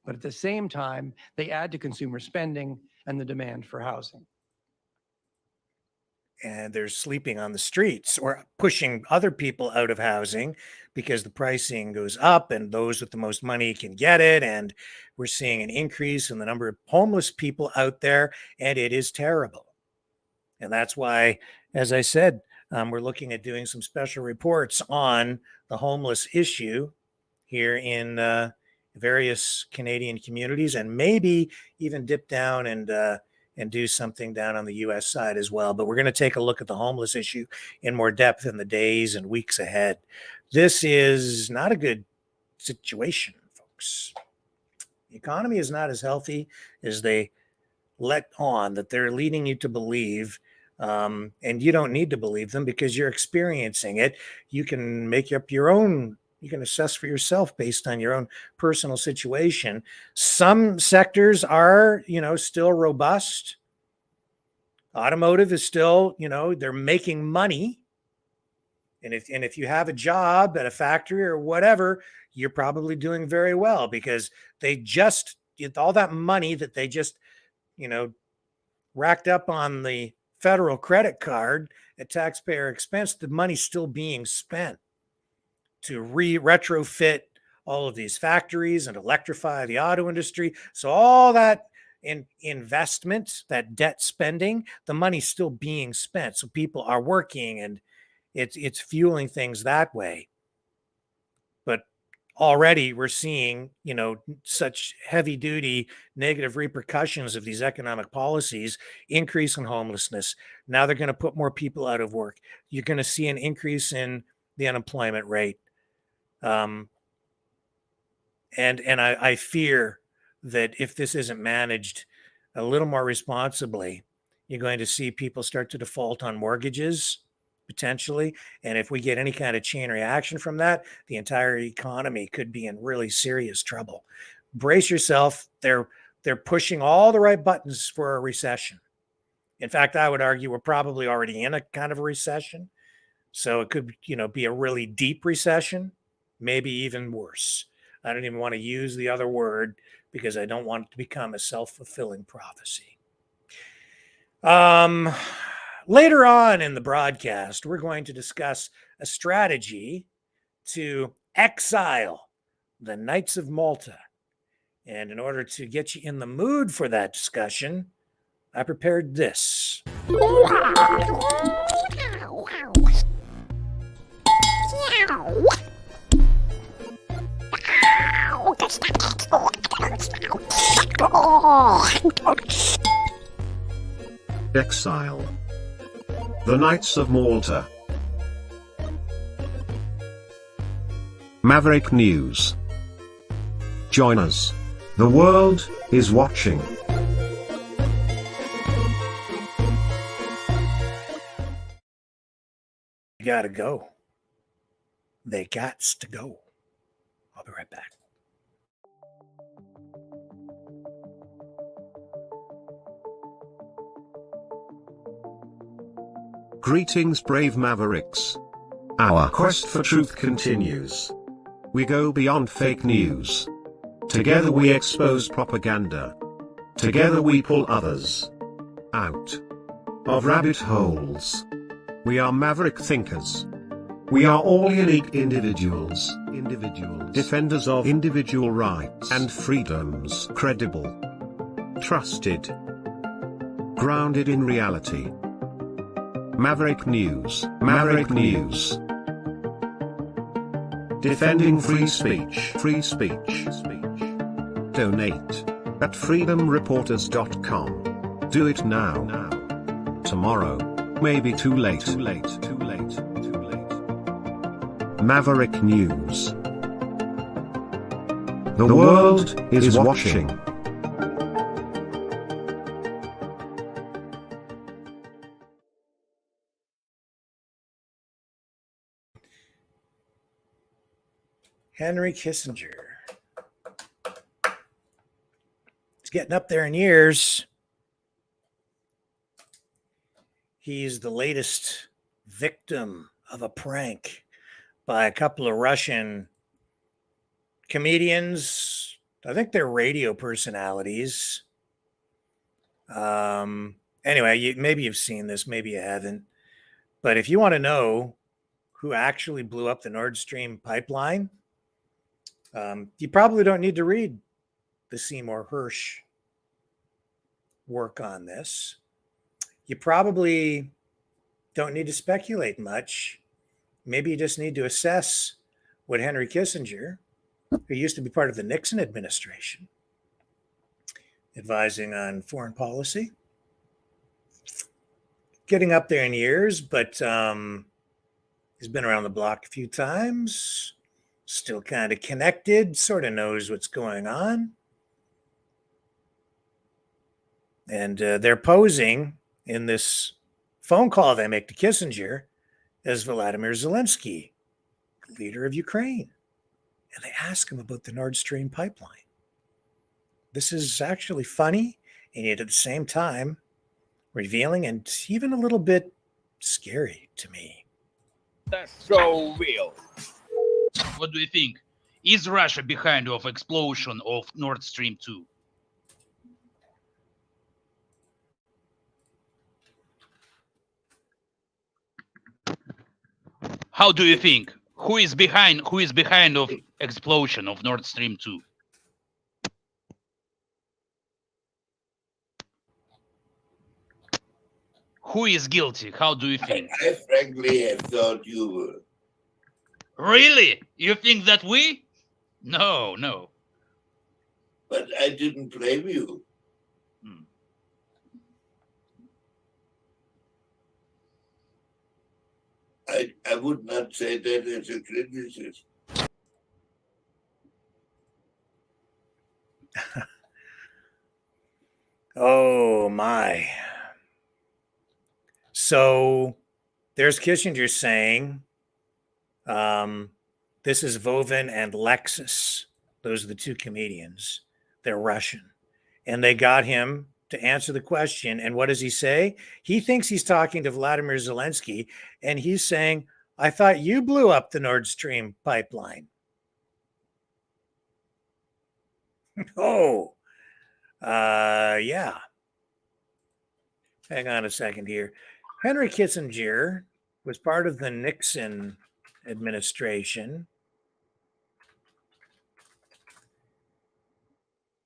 But at the same time, they add to consumer spending and the demand for housing. And they're sleeping on the streets or pushing other people out of housing because the pricing goes up and those with the most money can get it. And we're seeing an increase in the number of homeless people out there, and it is terrible. And that's why, as I said, we're looking at doing some special reports on the homeless issue here in various Canadian communities, and maybe even dip down and do something down on the U.S. side as well. But we're going to take a look at the homeless issue in more depth in the days and weeks ahead. This is not a good situation, folks. The economy is not as healthy as they let on that they're leading you to believe. And you don't need to believe them because you're experiencing it. You can make up your own. You can assess for yourself based on your own personal situation. Some sectors are, still robust. Automotive is still, they're making money. And if you have a job at a factory or whatever, you're probably doing very well because they just get all that money that they just, racked up on the federal credit card at taxpayer expense. The money's still being spent to retrofit all of these factories and electrify the auto industry. So all that investment, that debt spending, the money's still being spent. So people are working and it's fueling things that way. But already we're seeing, such heavy duty negative repercussions of these economic policies, increase in homelessness. Now they're going to put more people out of work. You're going to see an increase in the unemployment rate. And I fear that if this isn't managed a little more responsibly, you're going to see people start to default on mortgages potentially. And if we get any kind of chain reaction from that, the entire economy could be in really serious trouble. Brace yourself. They're pushing all the right buttons for a recession. In fact, I would argue we're probably already in a kind of a recession. So it could, be a really deep recession, maybe even worse. I don't even want to use the other word because I don't want it to become a self-fulfilling prophecy. Later on in the broadcast, we're going to discuss a strategy to exile the Knights of Malta. And in order to get you in the mood for that discussion, I prepared this. Exile. The Knights of Malta. Maverick News. Join us. The world is watching. You gotta go. They gots to go. I'll be right back. Greetings, brave mavericks. Our quest for truth continues. We go beyond fake news. Together we expose propaganda. Together we pull others out of rabbit holes. We are maverick thinkers. We are all unique individuals, defenders of individual rights and freedoms, credible, trusted, grounded in reality. Maverick News, Maverick News. Defending free speech, free speech. Donate at freedomreporters.com. Do it now. Tomorrow may be too late. Maverick News. The world is watching. Henry Kissinger. He's getting up there in years. He's the latest victim of a prank by a couple of Russian comedians. I think they're radio personalities. Anyway, maybe you've seen this, maybe you haven't. But if you want to know who actually blew up the Nord Stream pipeline, you probably don't need to read the Seymour Hersh work on this. You probably don't need to speculate much. Maybe you just need to assess what Henry Kissinger, who used to be part of the Nixon administration, advising on foreign policy, getting up there in years, but he's been around the block a few times, still kind of connected, sort of knows what's going on. And they're posing in this phone call they make to Kissinger as Vladimir Zelensky, leader of Ukraine. And they ask him about the Nord Stream pipeline. This is actually funny, and yet at the same time, revealing and even a little bit scary to me. That's so real. What do you think? Is Russia behind of explosion of Nord Stream 2? How do you think? Who is behind of explosion of Nord Stream 2? Who is guilty? How do you think? I frankly have thought you were. Really? You think that we? No. But I didn't blame you. I would not say that as a criticism. Oh my. So there's Kissinger saying, this is Vovin and Lexus. Those are the two comedians. They're Russian. And they got him to answer the question. And what does he say? He thinks he's talking to Vladimir Zelensky, and he's saying, I thought you blew up the Nord Stream pipeline. Oh, yeah. Hang on a second here. Henry Kissinger was part of the Nixon administration.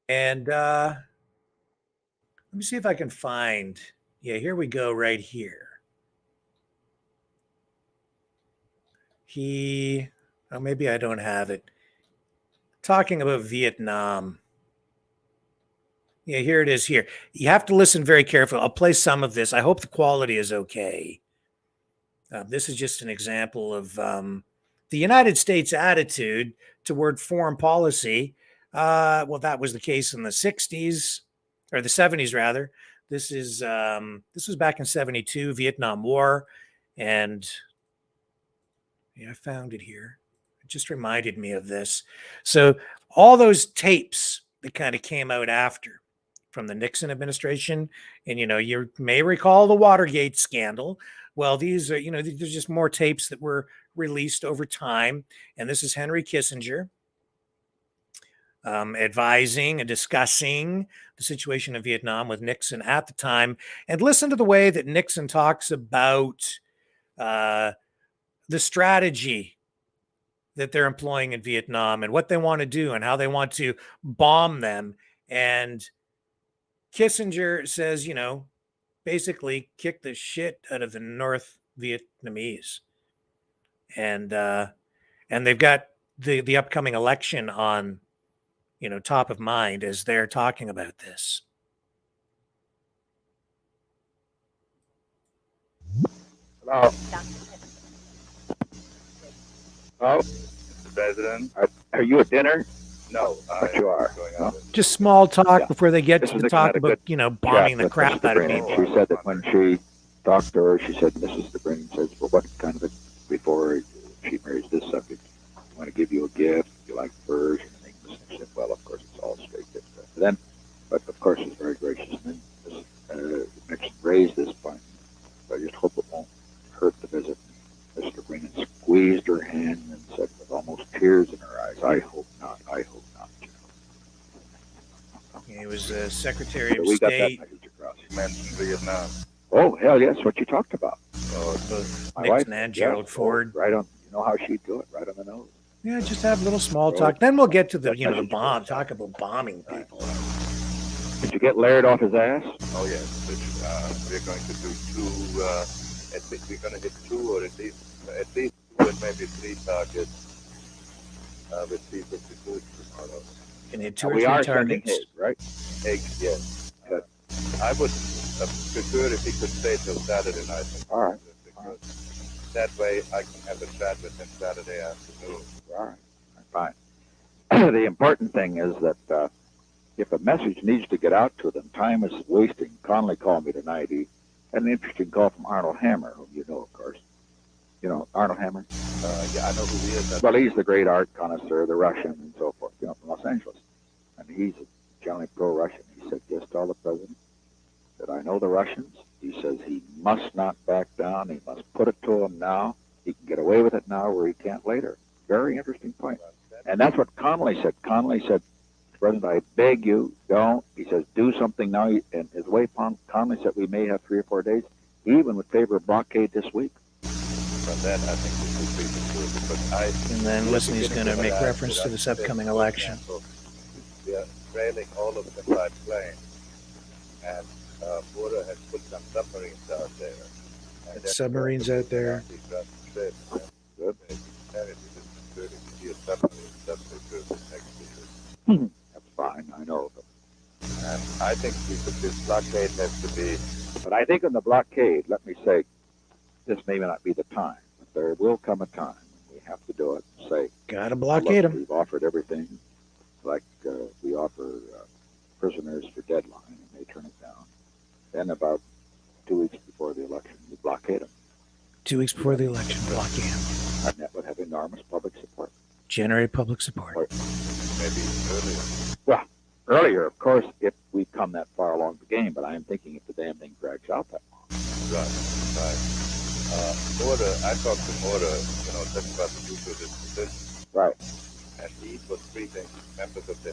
And let me see if I can find. Yeah, here we go right here. Oh, maybe I don't have it. Talking about Vietnam. Yeah, here it is here. You have to listen very carefully. I'll play some of this. I hope the quality is okay. This is just an example of the United States attitude toward foreign policy. Well, that was the case in the 60s, or the 70s rather. This was back in 72, Vietnam War. And yeah, I found it here. It just reminded me of this. So all those tapes that kind of came out after from the Nixon administration, and you may recall the Watergate scandal. Well, these are, there's just more tapes that were released over time. And this is Henry Kissinger advising and discussing the situation in Vietnam with Nixon at the time. And listen to the way that Nixon talks about the strategy that they're employing in Vietnam and what they want to do and how they want to bomb them. And Kissinger says, basically kick the shit out of the North Vietnamese. And they've got the upcoming election on, top of mind as they're talking about this. Hello. Oh, Mr. President. Are you at dinner? No. But you are. No? Just small talk before they get to talk about, bombing the crap out of people. She said that when she talked to her, she said, Mrs. DeBreen says, well, what kind of before she marries this subject, I want to give you a gift. You like furs and things. She said, well, of course, it's all straight. But of course, she's very gracious. And then Nixon raised this point. So I just hope it won't hurt the visit. Mr. Brennan squeezed her hand and said with almost tears in her eyes, I hope not, I hope not. He was Secretary of We got State. that message across. You mentioned Vietnam. Oh, hell yes, what you talked about. Both My Nixon wife, and Gerald Ford. Right on, how she'd do it, right on the nose. Yeah, just have a little small talk. Then we'll get to the, the bomb, talk about bombing people. Did you get Laird off his ass? Oh, yes. We're going to do two, we're going to hit two or at least two and maybe three targets with P-52 tomorrow. Can hit two or we three are targets. Higgs, right? Higgs, yes. But I would prefer if he could stay till Saturday night. All right. Because that way I can have a chat with him Saturday afternoon. All right. Fine. The important thing is that if a message needs to get out to them, time is wasting. Connolly called me tonight. He had an interesting call from Arnold Hammer, whom you know, of course. You know Arnold Hammer? Yeah, I know who he is. Well, he's the great art connoisseur, the Russian and so forth, from Los Angeles. And he's generally pro-Russian. He said, just tell the president that I know the Russians. He says he must not back down. He must put it to him now. He can get away with it now where he can't later. Very interesting point. And that's what Connolly said. Connolly said, President, I beg you, don't. He says, do something now. And his way Connolly said we may have 3 or 4 days. He even would favor a blockade this week. But then I think we should be because and then listen, he's going to make reference to this upcoming election. We are trailing all of them by plane. And Border has put some submarines out there. Submarines out there. Good. That's fine. I know. And I think this blockade has to be. But I think in the blockade, let me say, this may not be the time, but there will come a time when we have to do it and say, gotta blockade them. We've offered everything, like we offer prisoners for deadline, and they turn it down. Then about 2 weeks before the election, we blockade them. 2 weeks before the election, blockade them. And that would have enormous public support. Generate public support. Maybe earlier. Well, earlier, of course, if we come that far along the game, but I am thinking if the damn thing drags out that long. Right. Border, I talked to Border, talking about the future of this position. Right. And he was briefing members of the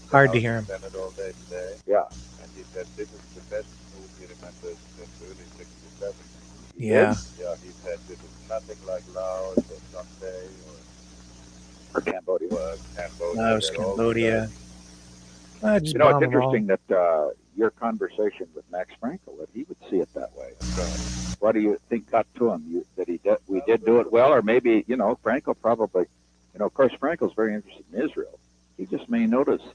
Hard House to hear him. Senate all day today. Yeah. And he said this is the best move he remembers since early 67. Yeah. Yeah, he said this is nothing like Laos or Sunday or Cambodia. Laos, Cambodia. It's interesting that your conversation with Max Frankel, that he would see it that way. Right. What do you think got to him? We did do it well, or maybe, Frankel probably, of course, Frankel's very interested in Israel. He just may know that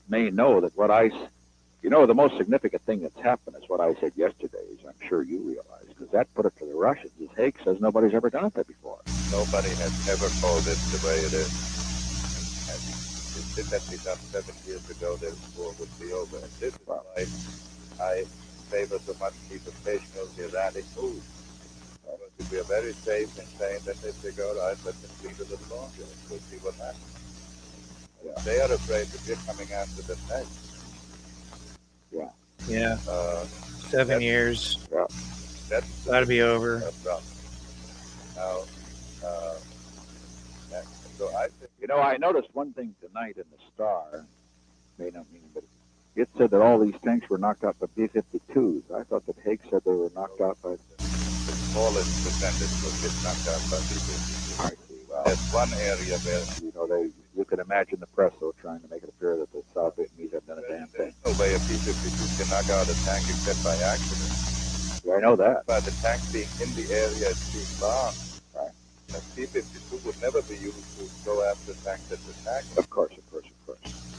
the most significant thing that's happened is what I said yesterday, as I'm sure you realize, because that put it to the Russians. As Haig says, nobody's ever done it that before. Nobody has ever called it the way it is. And if it had been done 7 years ago, the war would be over. And this is why I favor so much the occasional erratic moves. We are very safe in saying that if they go right, let them bleed a little longer. We'll see what happens. They are afraid that we're coming after them next. Yeah. Yeah. 7 that's- years. Yeah. That's Got to be over. problem. Now, so I think, You know, I noticed one thing tonight in the Star. May not mean, but it said that all these tanks were knocked out by B-52s. I thought that Haig said they were knocked out by. the smallest percentage will get knocked out by B-52. I see. Well, There's one area where you know, you can imagine the press though trying to make it appear that the South Vietnamese have done a damn thing. there's no way a B-52 can knock out a tank except by accident. Yeah, I know that. By the tank being in the area it's being bombed. Right. A B-52 would never be used to go after a tank that's attacked. Of course.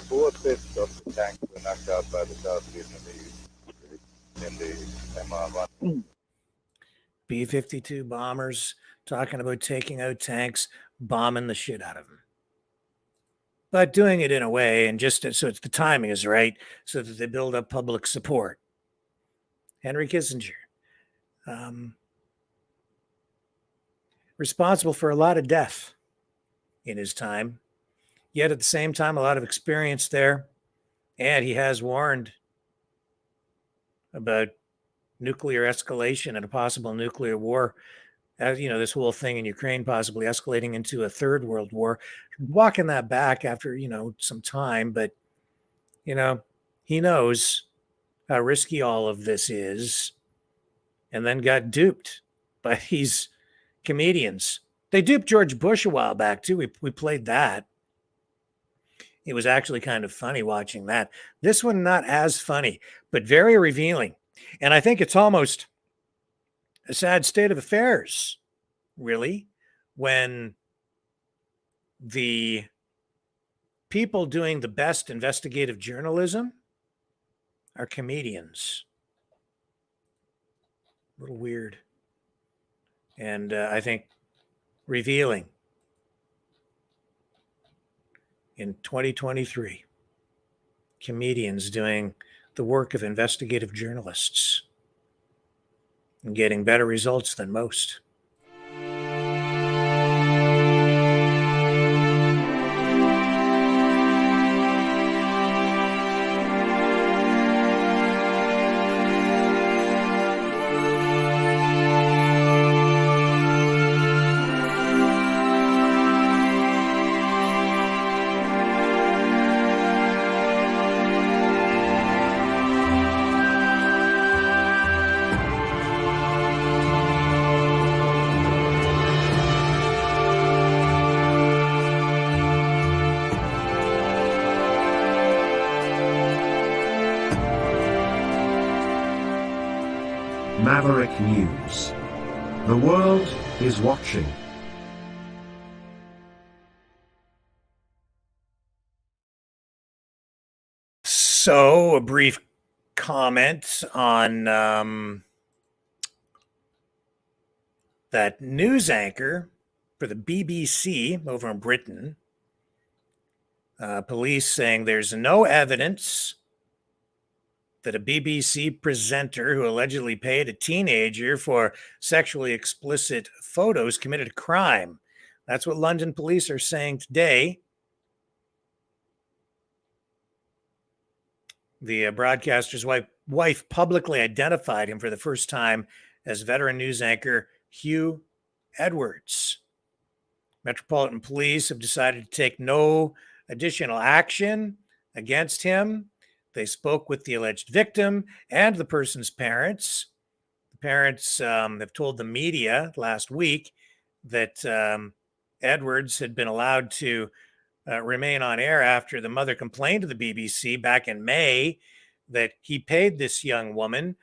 4/5 of the tanks were knocked out by the South Vietnamese in the MR1. B-52 bombers talking about taking out tanks, bombing the shit out of them. But doing it in a way, and just so it's the timing is right, so that they build up public support. Henry Kissinger, responsible for a lot of death in his time, yet at the same time, a lot of experience there. And he has warned about nuclear escalation and a possible nuclear war. As you know, this whole thing in Ukraine possibly escalating into a third world war, walking that back after, some time. But, he knows how risky all of this is, and then got duped by these comedians. They duped George Bush a while back, too. We played that. It was actually kind of funny watching that. This one, not as funny, but very revealing. And I think it's almost a sad state of affairs, really, when the people doing the best investigative journalism are comedians. A little weird. And I think revealing in 2023, comedians doing the work of investigative journalists and getting better results than most. Maverick News. The world is watching. So, a brief comment on that news anchor for the BBC over in Britain. Police saying there's no evidence that a BBC presenter who allegedly paid a teenager for sexually explicit photos committed a crime. That's what London police are saying today. The broadcaster's wife publicly identified him for the first time as veteran news anchor Hugh Edwards. Metropolitan Police have decided to take no additional action against him. They spoke with the alleged victim and the person's parents. The parents have told the media last week that Edwards had been allowed to remain on air after the mother complained to the BBC back in May that he paid this young woman,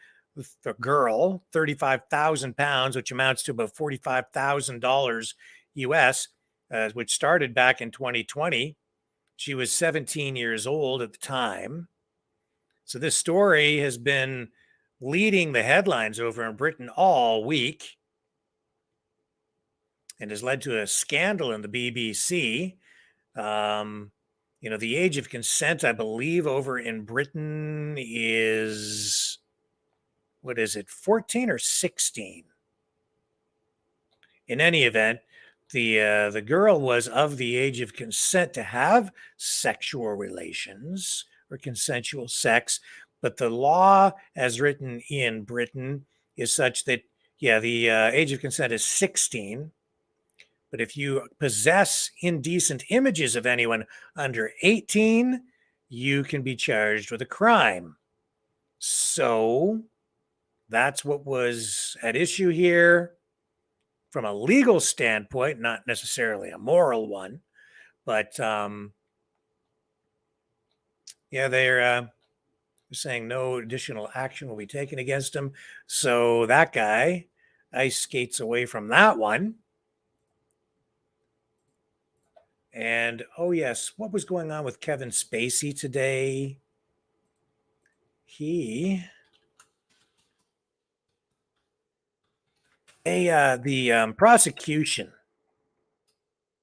the girl, £35,000, which amounts to about $45,000 US, which started back in 2020. She was 17 years old at the time. So this story has been leading the headlines over in Britain all week and has led to a scandal in the BBC. The age of consent, I believe, over in Britain is, 14 or 16? in any event, the girl was of the age of consent to have sexual relations or consensual sex, but the law as written in Britain is such that, yeah, the age of consent is 16. But if you possess indecent images of anyone under 18, you can be charged with a crime. So that's what was at issue here from a legal standpoint, not necessarily a moral one. But yeah, they're saying no additional action will be taken against him. So that guy ice skates away from that one. And oh yes, what was going on with Kevin Spacey today? The prosecution,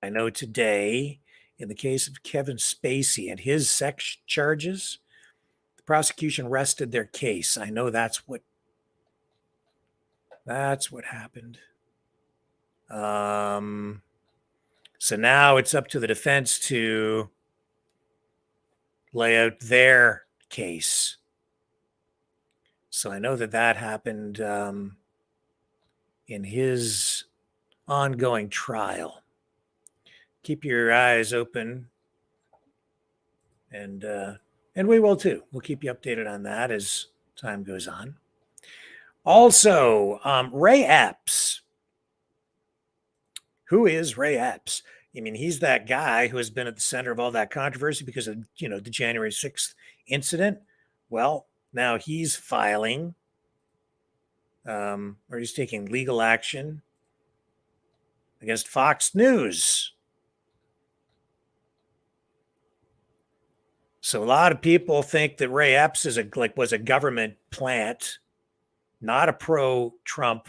I know today, in the case of Kevin Spacey and his sex charges, the prosecution rested their case. I know that's what happened. So now it's up to the defense to lay out their case. So I know that happened in his ongoing trial. Keep your eyes open, and we will too. We'll keep you updated on that as time goes on. Also, Ray Epps. Who is Ray Epps? I mean, he's that guy who has been at the center of all that controversy because of, the January 6th incident. Well, now he's filing, or he's taking legal action against Fox News. So a lot of people think that Ray Epps was a government plant, not a pro-Trump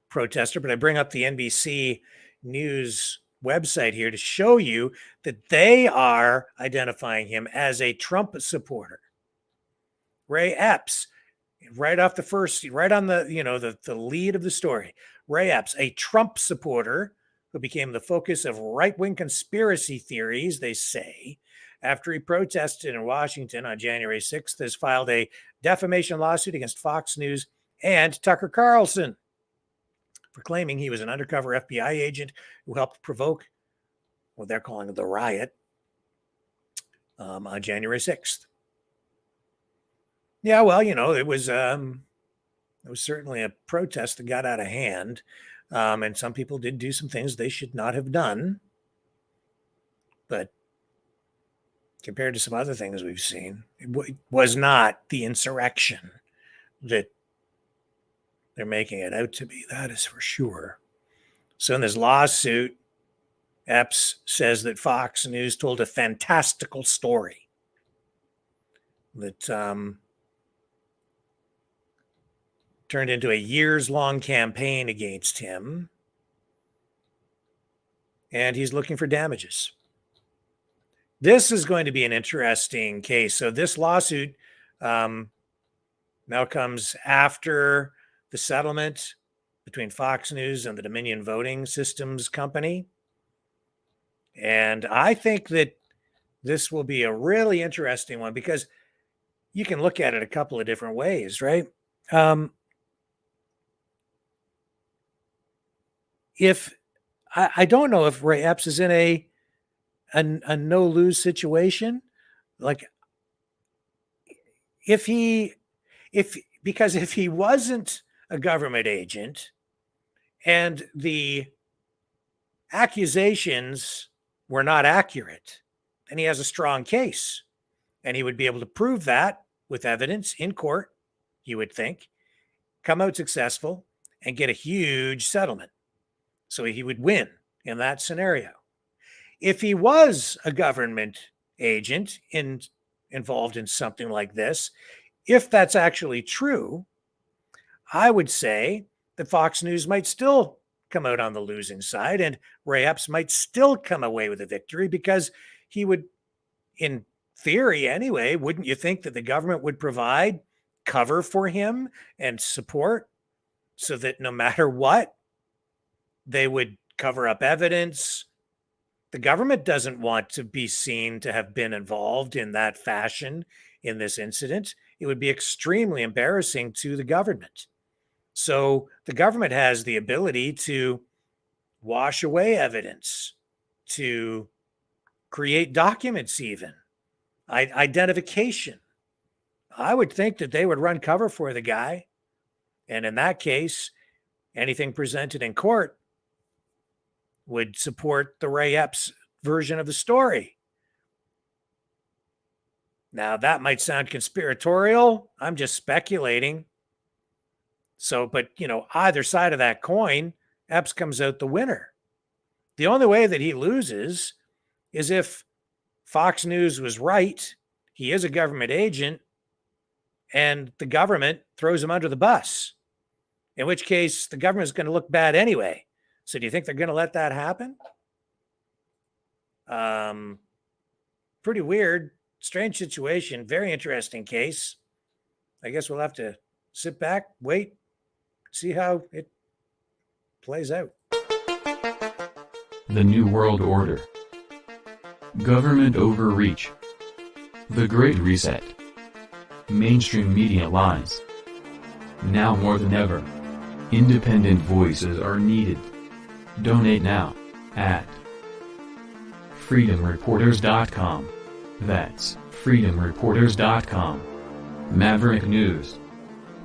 protester. But I bring up the NBC News website here to show you that they are identifying him as a Trump supporter. Ray Epps, right on the lead of the story. Ray Epps, a Trump supporter who became the focus of right-wing conspiracy theories, they say, after he protested in Washington on January 6th, has filed a defamation lawsuit against Fox News and Tucker Carlson for claiming he was an undercover FBI agent who helped provoke what they're calling the riot on January 6th. Yeah, well, it was certainly a protest that got out of hand, and some people did do some things they should not have done. But compared to some other things we've seen, it was not the insurrection that they're making it out to be. That is for sure. So in this lawsuit, Epps says that Fox News told a fantastical story that turned into a years-long campaign against him, and he's looking for damages. This is going to be an interesting case. So this lawsuit now comes after the settlement between Fox News and the Dominion Voting Systems Company. And I think that this will be a really interesting one because you can look at it a couple of different ways, right? If I don't know if Ray Epps is in a no-lose situation, like if he wasn't a government agent and the accusations were not accurate, then he has a strong case, and he would be able to prove that with evidence in court, you would think, come out successful, and get a huge settlement. So he would win in that scenario. If he was a government agent involved in something like this, if that's actually true, I would say that Fox News might still come out on the losing side, and Ray Epps might still come away with a victory because he would, in theory anyway, wouldn't you think that the government would provide cover for him and support so that no matter what, they would cover up evidence. The government doesn't want to be seen to have been involved in that fashion in this incident. It would be extremely embarrassing to the government. So the government has the ability to wash away evidence, to create documents, even identification. I would think that they would run cover for the guy. And in that case, anything presented in court would support the Ray Epps version of the story. Now, that might sound conspiratorial. I'm just speculating. So, but, either side of that coin, Epps comes out the winner. The only way that he loses is if Fox News was right, he is a government agent, and the government throws him under the bus, in which case the government is going to look bad anyway. So do you think they're going to let that happen? Pretty weird, strange situation, very interesting case. I guess we'll have to sit back, wait, see how it plays out. The New World Order. Government overreach. The Great Reset. Mainstream media lies. Now more than ever, independent voices are needed. Donate now at freedomreporters.com. That's freedomreporters.com. Maverick News.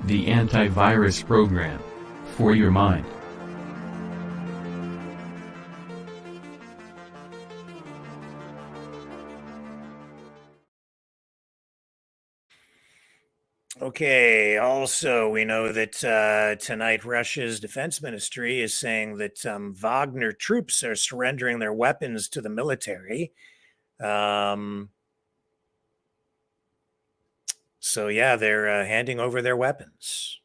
The antivirus program for your mind. Okay, also, we know that tonight Russia's defense ministry is saying that Wagner troops are surrendering their weapons to the military. So, yeah, they're handing over their weapons.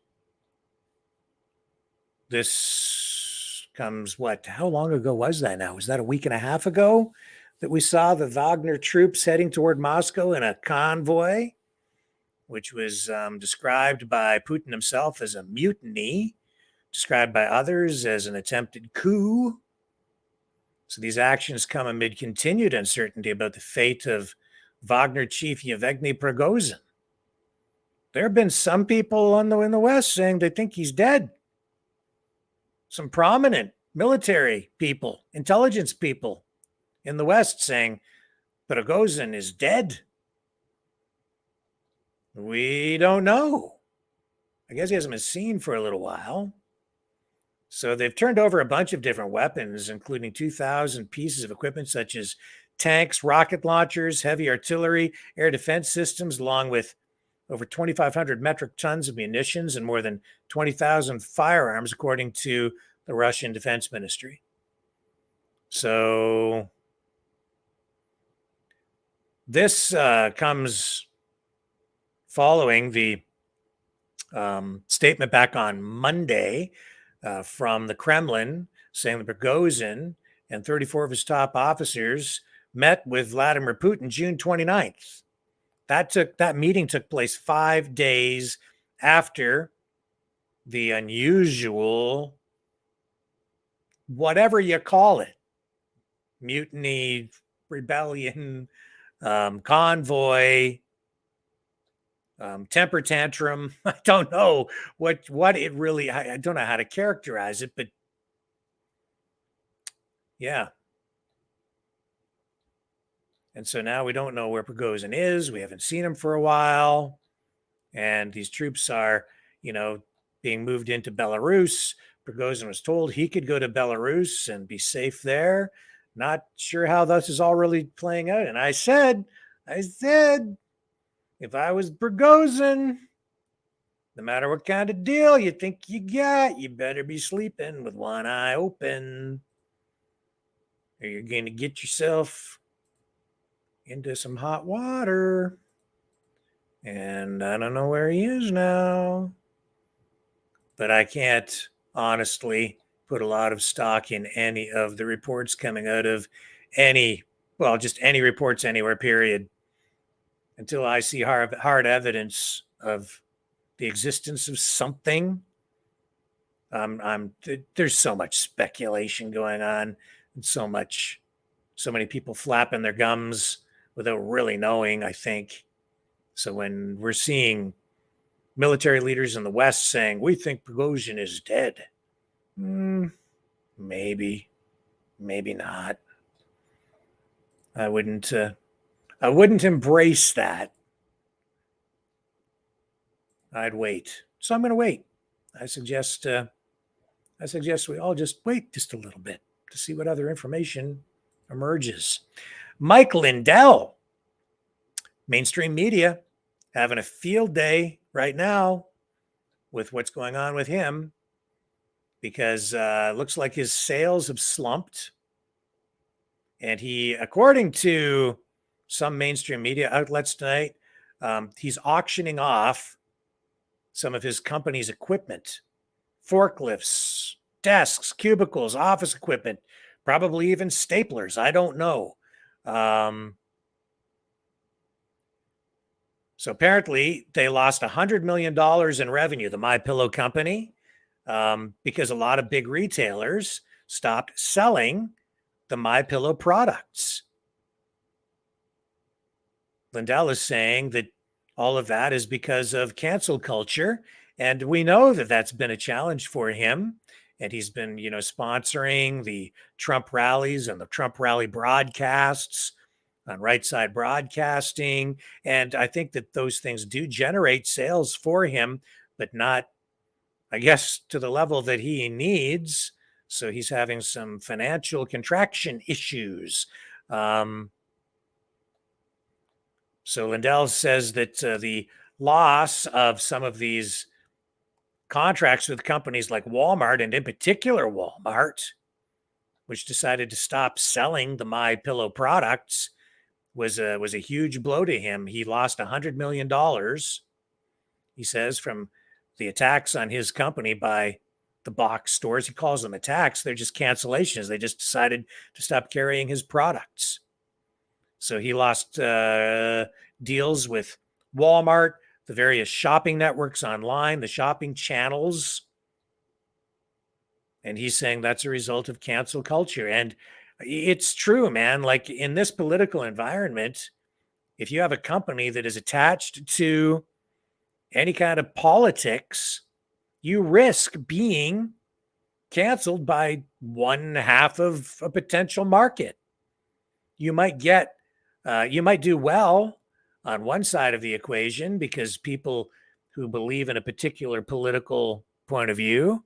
This comes, how long ago was that now? Was that a week and a half ago that we saw the Wagner troops heading toward Moscow in a convoy, which was described by Putin himself as a mutiny, described by others as an attempted coup. So these actions come amid continued uncertainty about the fate of Wagner chief Yevgeny Prigozhin. There have been some people in the West saying they think he's dead. Some prominent military people, intelligence people in the West saying Prigozhin is dead. We don't know. I guess he hasn't been seen for a little while. So they've turned over a bunch of different weapons, including 2,000 pieces of equipment such as tanks, rocket launchers, heavy artillery, air defense systems, along with over 2,500 metric tons of munitions and more than 20,000 firearms, according to the Russian Defense Ministry. So this comes following the statement back on Monday from the Kremlin saying that Prigozhin and 34 of his top officers met with Vladimir Putin June 29th. That meeting took place 5 days after the unusual, whatever you call it, mutiny, rebellion, convoy, temper tantrum. I don't know what it really, I don't know how to characterize it, but yeah. And so now we don't know where Prigozhin is. We haven't seen him for a while. And these troops are, being moved into Belarus. Prigozhin was told he could go to Belarus and be safe there. Not sure how this is all really playing out. And I said, if I was Prigozhin, no matter what kind of deal you think you got, you better be sleeping with one eye open, or you're going to get yourself into some hot water. And I don't know where he is now, but I can't honestly put a lot of stock in any of the reports coming out of just any reports anywhere, period, until I see hard evidence of the existence of something. There's so much speculation going on, and so many people flapping their gums without really knowing, I think. So when we're seeing military leaders in the West saying, we think Prigozhin is dead, maybe not. I wouldn't embrace that. I'd wait. So I'm going to wait. I suggest we all just wait just a little bit to see what other information emerges. Mike Lindell, mainstream media, having a field day right now with what's going on with him, because it looks like his sales have slumped. And he, according to some mainstream media outlets tonight, he's auctioning off some of his company's equipment, forklifts, desks, cubicles, office equipment, probably even staplers. I don't know. So apparently they lost $100 million in revenue, the MyPillow company, because a lot of big retailers stopped selling the MyPillow products. Lindell is saying that all of that is because of cancel culture. And we know that that's been a challenge for him. And he's been, sponsoring the Trump rallies and the Trump rally broadcasts on Right Side Broadcasting. And I think that those things do generate sales for him, but not, I guess, to the level that he needs. So he's having some financial contraction issues. So Lindell says that the loss of some of these contracts with companies like Walmart, and in particular Walmart, which decided to stop selling the MyPillow products, was a huge blow to him. He lost $100 million, he says, from the attacks on his company by the box stores. He calls them attacks. They're just cancellations. They just decided to stop carrying his products. So he lost deals with Walmart, the various shopping networks online, the shopping channels. And he's saying that's a result of cancel culture. And it's true, man. Like, in this political environment, if you have a company that is attached to any kind of politics, you risk being canceled by one half of a potential market. You might do well on one side of the equation because people who believe in a particular political point of view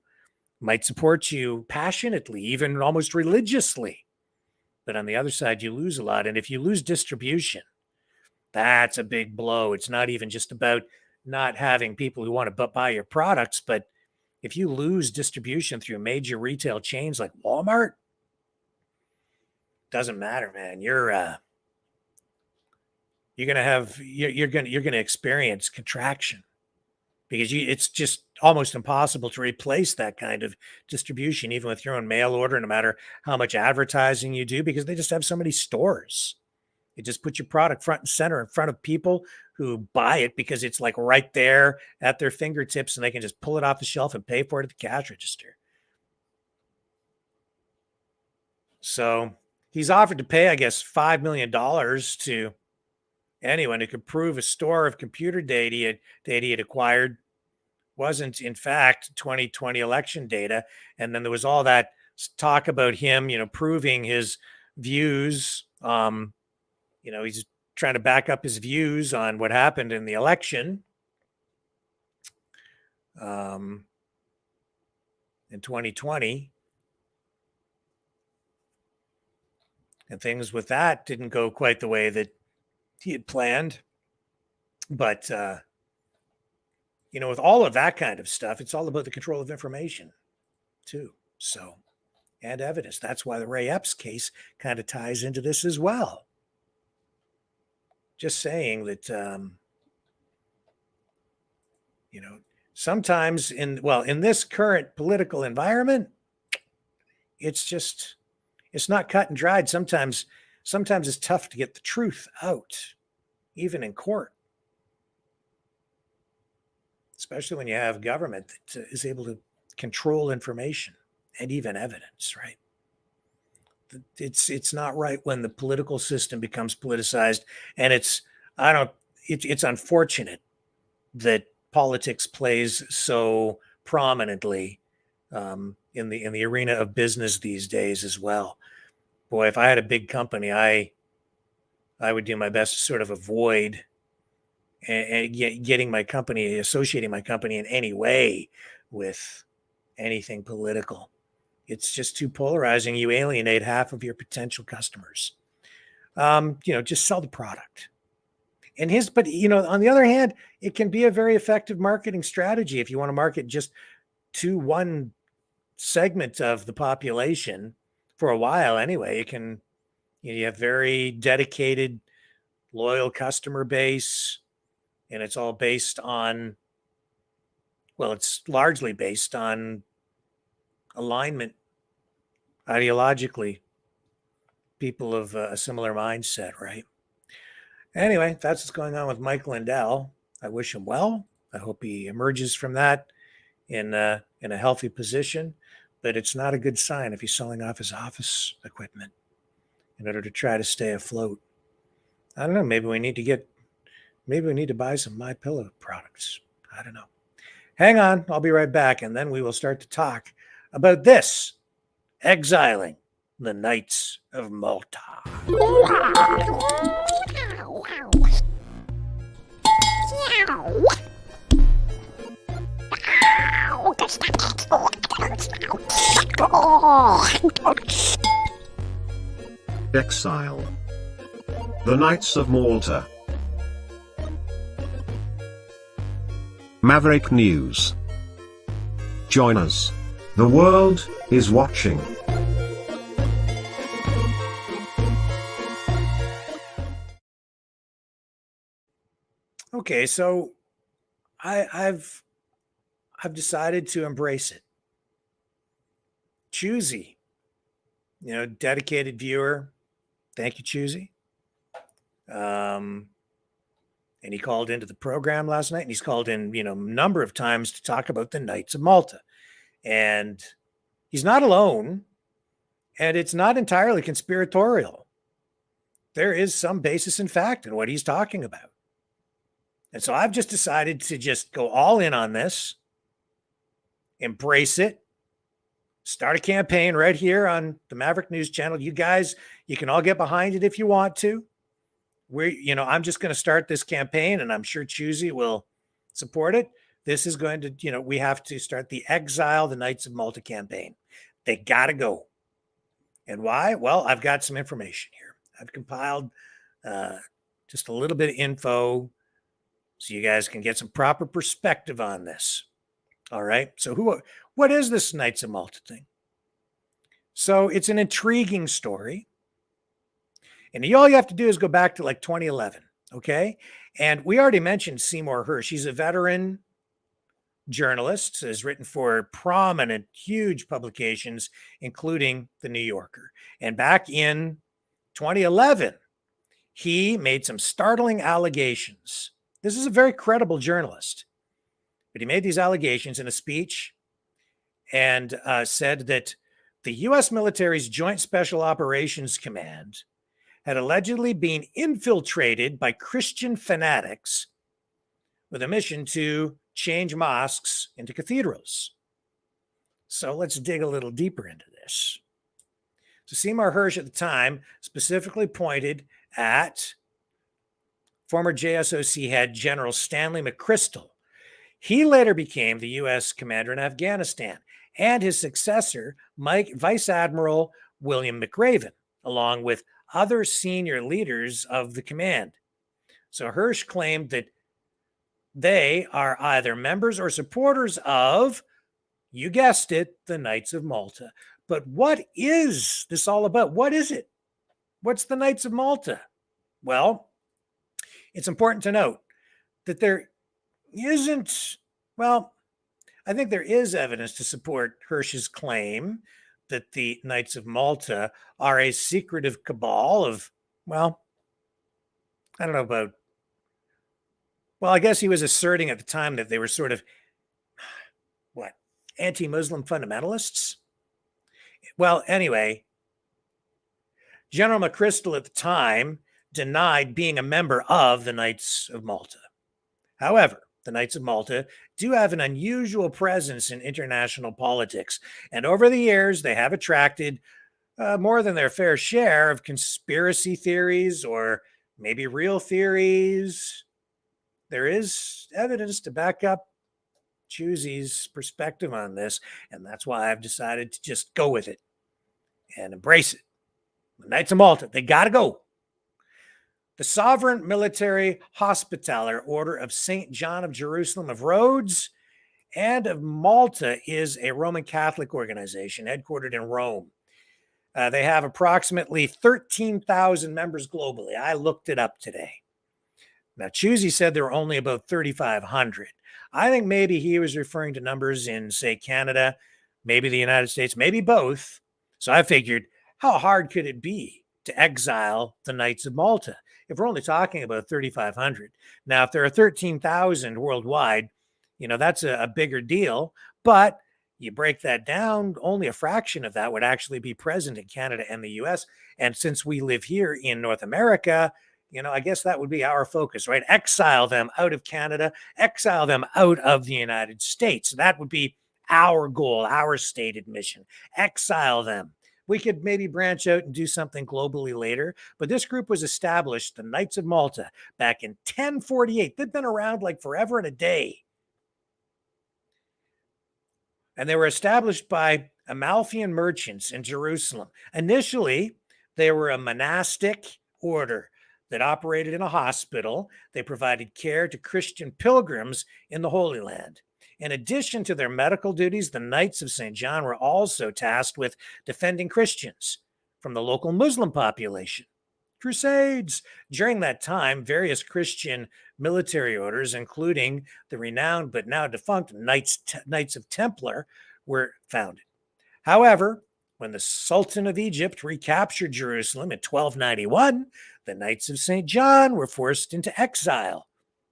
might support you passionately, even almost religiously. But on the other side, you lose a lot. And if you lose distribution, that's a big blow. It's not even just about not having people who want to buy your products, but if you lose distribution through major retail chains like Walmart, doesn't matter, man. You're gonna experience contraction because it's just almost impossible to replace that kind of distribution, even with your own mail order, no matter how much advertising you do, because they just have so many stores. It just put your product front and center in front of people who buy it because it's like right there at their fingertips and they can just pull it off the shelf and pay for it at the cash register. So he's offered to pay, I guess, $5 million to anyone who could prove a store of computer data he had acquired wasn't, in fact, 2020 election data. And then there was all that talk about him, proving his views. He's trying to back up his views on what happened in the election in 2020. And things with that didn't go quite the way that he had planned. But, with all of that kind of stuff, it's all about the control of information, too. So, and evidence. That's why the Ray Epps case kind of ties into this as well. Just saying that, sometimes in this current political environment, it's not cut and dried. Sometimes it's tough to get the truth out, even in court, especially when you have government that is able to control information and even evidence, right? It's not right when the political system becomes politicized, and it's unfortunate that politics plays so prominently in the arena of business these days as well. Boy, if I had a big company, I would do my best to sort of avoid associating my company in any way with anything political. It's just too polarizing. You alienate half of your potential customers. Just sell the product. But on the other hand, it can be a very effective marketing strategy if you want to market just to one segment of the population for a while. Anyway, you have very dedicated, loyal customer base, and it's all based on, it's largely based on alignment ideologically, people of a similar mindset, right? Anyway, that's what's going on with Mike Lindell. I wish him well. I hope he emerges from that in a healthy position, but it's not a good sign if he's selling off his office equipment in order to try to stay afloat. I don't know. Maybe we need to buy some MyPillow products. I don't know. Hang on. I'll be right back. And then we will start to talk about this: exiling the Knights of Malta. Exile. The Knights of Malta. Maverick News. Join us. The world is watching. Okay, so I've decided to embrace it. Choosy, dedicated viewer. Thank you, Choosy. And he called into the program last night, and he's called in, a number of times to talk about the Knights of Malta. And he's not alone, and it's not entirely conspiratorial. There is some basis in fact in what he's talking about. And so I've just decided to just go all in on this, embrace it, start a campaign right here on the Maverick News channel. You guys, you can all get behind it if you want to. I'm just going to start this campaign, and I'm sure Choosy will support it. This is going to, we have to start the Exile the Knights of Malta campaign. They got to go. And why? Well, I've got some information here. I've compiled just a little bit of info so you guys can get some proper perspective on this. All right. So what is this Knights of Malta thing? So it's an intriguing story. And all you have to do is go back to like 2011. Okay. And we already mentioned Seymour Hersh. He's a veteran journalist, has written for prominent, huge publications, including The New Yorker. And back in 2011, he made some startling allegations. This is a very credible journalist, but he made these allegations in a speech and said that the U.S. military's Joint Special Operations Command had allegedly been infiltrated by Christian fanatics with a mission to change mosques into cathedrals. So let's dig a little deeper into this. So Seymour Hersh at the time specifically pointed at former JSOC head General Stanley McChrystal. He later became the U.S. commander in Afghanistan, and his successor, Vice Admiral William McRaven, along with other senior leaders of the command. So Hersh claimed that they are either members or supporters of, you guessed it, the Knights of Malta. But what is this all about? What is it? What's the Knights of Malta? Well, it's important to note that there isn't, I think there is evidence to support Hersh's claim that the Knights of Malta are a secretive cabal of, I don't know about, I guess he was asserting at the time that they were sort of, anti-Muslim fundamentalists? Well, anyway, General McChrystal at the time denied being a member of the Knights of Malta. However, the Knights of Malta do have an unusual presence in international politics, and over the years, they have attracted more than their fair share of conspiracy theories or maybe real theories. There is evidence to back up Choozy's perspective on this, and that's why I've decided to just go with it and embrace it. The Knights of Malta, they got to go. The Sovereign Military Hospitaller Order of St. John of Jerusalem of Rhodes and of Malta is a Roman Catholic organization headquartered in Rome. They have approximately 13,000 members globally. I looked it up today. Now, Choozy said there were only about 3,500. I think maybe he was referring to numbers in, say, Canada, maybe the United States, maybe both. So I figured, how hard could it be to exile the Knights of Malta if we're only talking about 3,500? Now, if there are 13,000 worldwide, that's a bigger deal. But you break that down, only a fraction of that would actually be present in Canada and the US. And since we live here in North America, I guess that would be our focus, right? Exile them out of Canada, exile them out of the United States. That would be our goal, our stated mission. Exile them. We could maybe branch out and do something globally later, but this group was established, the Knights of Malta, back in 1048. They've been around like forever and a day. And they were established by Amalfian merchants in Jerusalem. Initially, they were a monastic order that operated in a hospital. They provided care to Christian pilgrims in the Holy Land. In addition to their medical duties, the Knights of St. John were also tasked with defending Christians from the local Muslim population. Crusades. During that time, various Christian military orders, including the renowned but now defunct Knights of Templar, were founded. However, when the Sultan of Egypt recaptured Jerusalem in 1291, the Knights of St. John were forced into exile.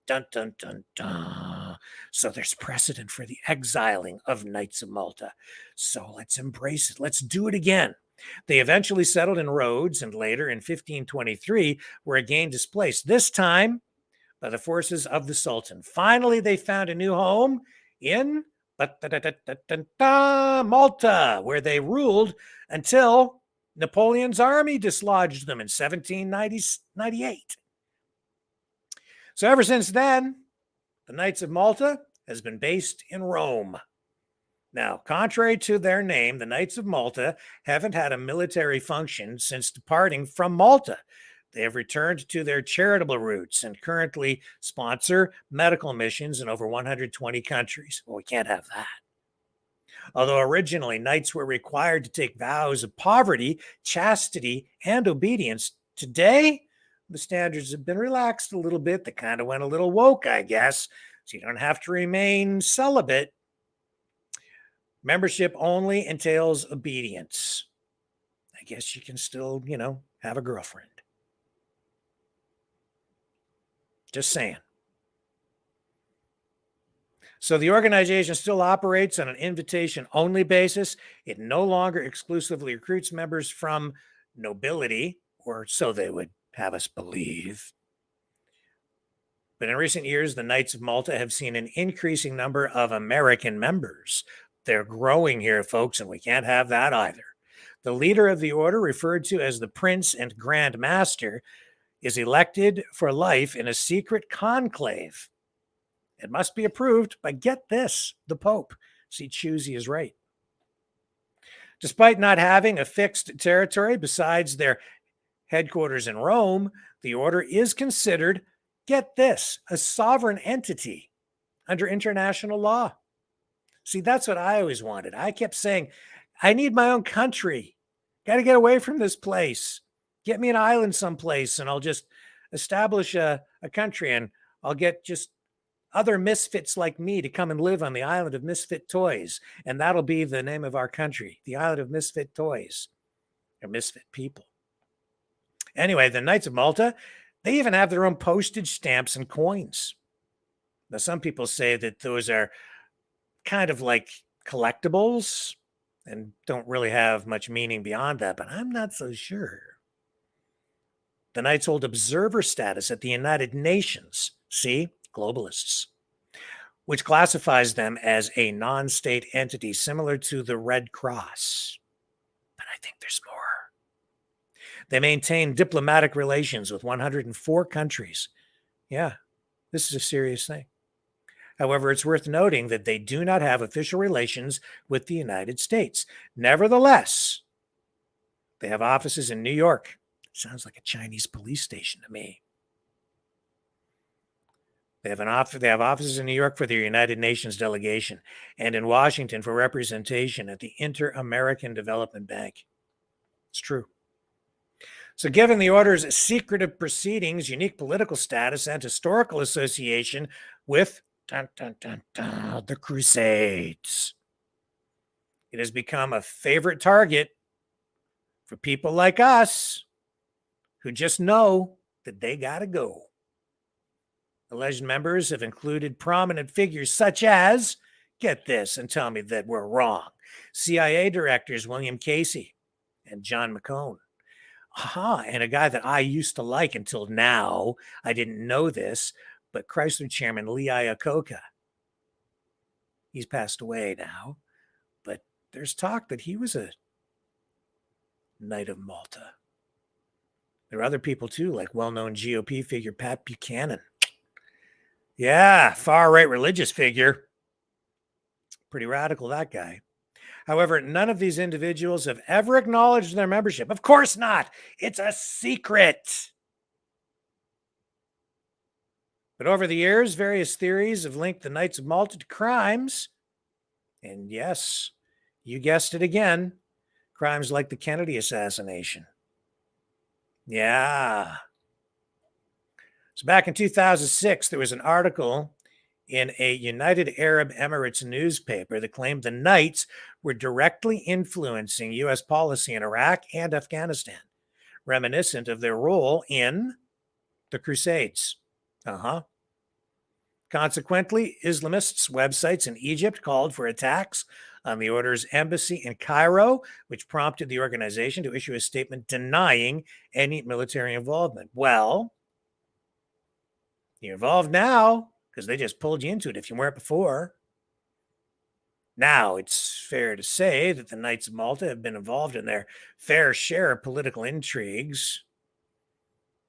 Dun, dun, dun, dun. So there's precedent for the exiling of Knights of Malta. So let's embrace it. Let's do it again. They eventually settled in Rhodes and later in 1523 were again displaced, this time by the forces of the Sultan. Finally, they found a new home in Malta, where they ruled until Napoleon's army dislodged them in 1798. So ever since then, the Knights of Malta has been based in Rome. Now, contrary to their name, the Knights of Malta haven't had a military function since departing from Malta. They have returned to their charitable roots and currently sponsor medical missions in over 120 countries. Well, we can't have that. Although originally Knights were required to take vows of poverty, chastity, and obedience, today the standards have been relaxed a little bit. They kind of went a little woke, I guess, so you don't have to remain celibate. Membership only entails obedience. I guess you can still, have a girlfriend. Just saying. So the organization still operates on an invitation-only basis. It no longer exclusively recruits members from nobility, or so they would have us believe. But in recent years, the Knights of Malta have seen an increasing number of American members. They're growing here, folks, and we can't have that either. The leader of the order, referred to as the Prince and Grand Master, is elected for life in a secret conclave. It must be approved by, get this, the Pope. See, Choozy is right. Despite not having a fixed territory besides their headquarters in Rome, the order is considered, get this, a sovereign entity under international law. See, that's what I always wanted. I kept saying, I need my own country. Got to get away from this place. Get me an island someplace and I'll just establish a country and I'll get just other misfits like me to come and live on the island of misfit toys. And that'll be the name of our country, the island of misfit toys, or misfit people. Anyway, the Knights of Malta, they even have their own postage stamps and coins. Now, some people say that those are kind of like collectibles and don't really have much meaning beyond that, but I'm not so sure. The Knights hold observer status at the United Nations, see, globalists, which classifies them as a non-state entity similar to the Red Cross. But I think there's more. They maintain diplomatic relations with 104 countries. Yeah, this is a serious thing. However, it's worth noting that they do not have official relations with the United States. Nevertheless, they have offices in New York. Sounds like a Chinese police station to me. They have offices in New York for their United Nations delegation and in Washington for representation at the Inter-American Development Bank. It's true. So given the order's secretive proceedings, unique political status, and historical association with the Crusades, it has become a favorite target for people like us who just know that they gotta go. Alleged members have included prominent figures such as, get this and tell me that we're wrong, CIA directors William Casey and John McCone. And a guy that I used to like until now, I didn't know this, but Chrysler chairman Lee Iacocca. He's passed away now, but there's talk that he was a Knight of Malta. There are other people too, like well-known GOP figure Pat Buchanan. Yeah, far-right religious figure. Pretty radical, that guy. However, none of these individuals have ever acknowledged their membership. Of course not. It's a secret. But over the years, various theories have linked the Knights of Malta to crimes. And yes, you guessed it again, crimes like the Kennedy assassination. Yeah. So back in 2006, there was an article in a United Arab Emirates newspaper that claimed the Knights were directly influencing U.S. policy in Iraq and Afghanistan, reminiscent of their role in the Crusades. Consequently, Islamists' websites in Egypt called for attacks on the order's embassy in Cairo, which prompted the organization to issue a statement denying any military involvement. Well, you're involved now because they just pulled you into it if you weren't before. Now, it's fair to say that the Knights of Malta have been involved in their fair share of political intrigues.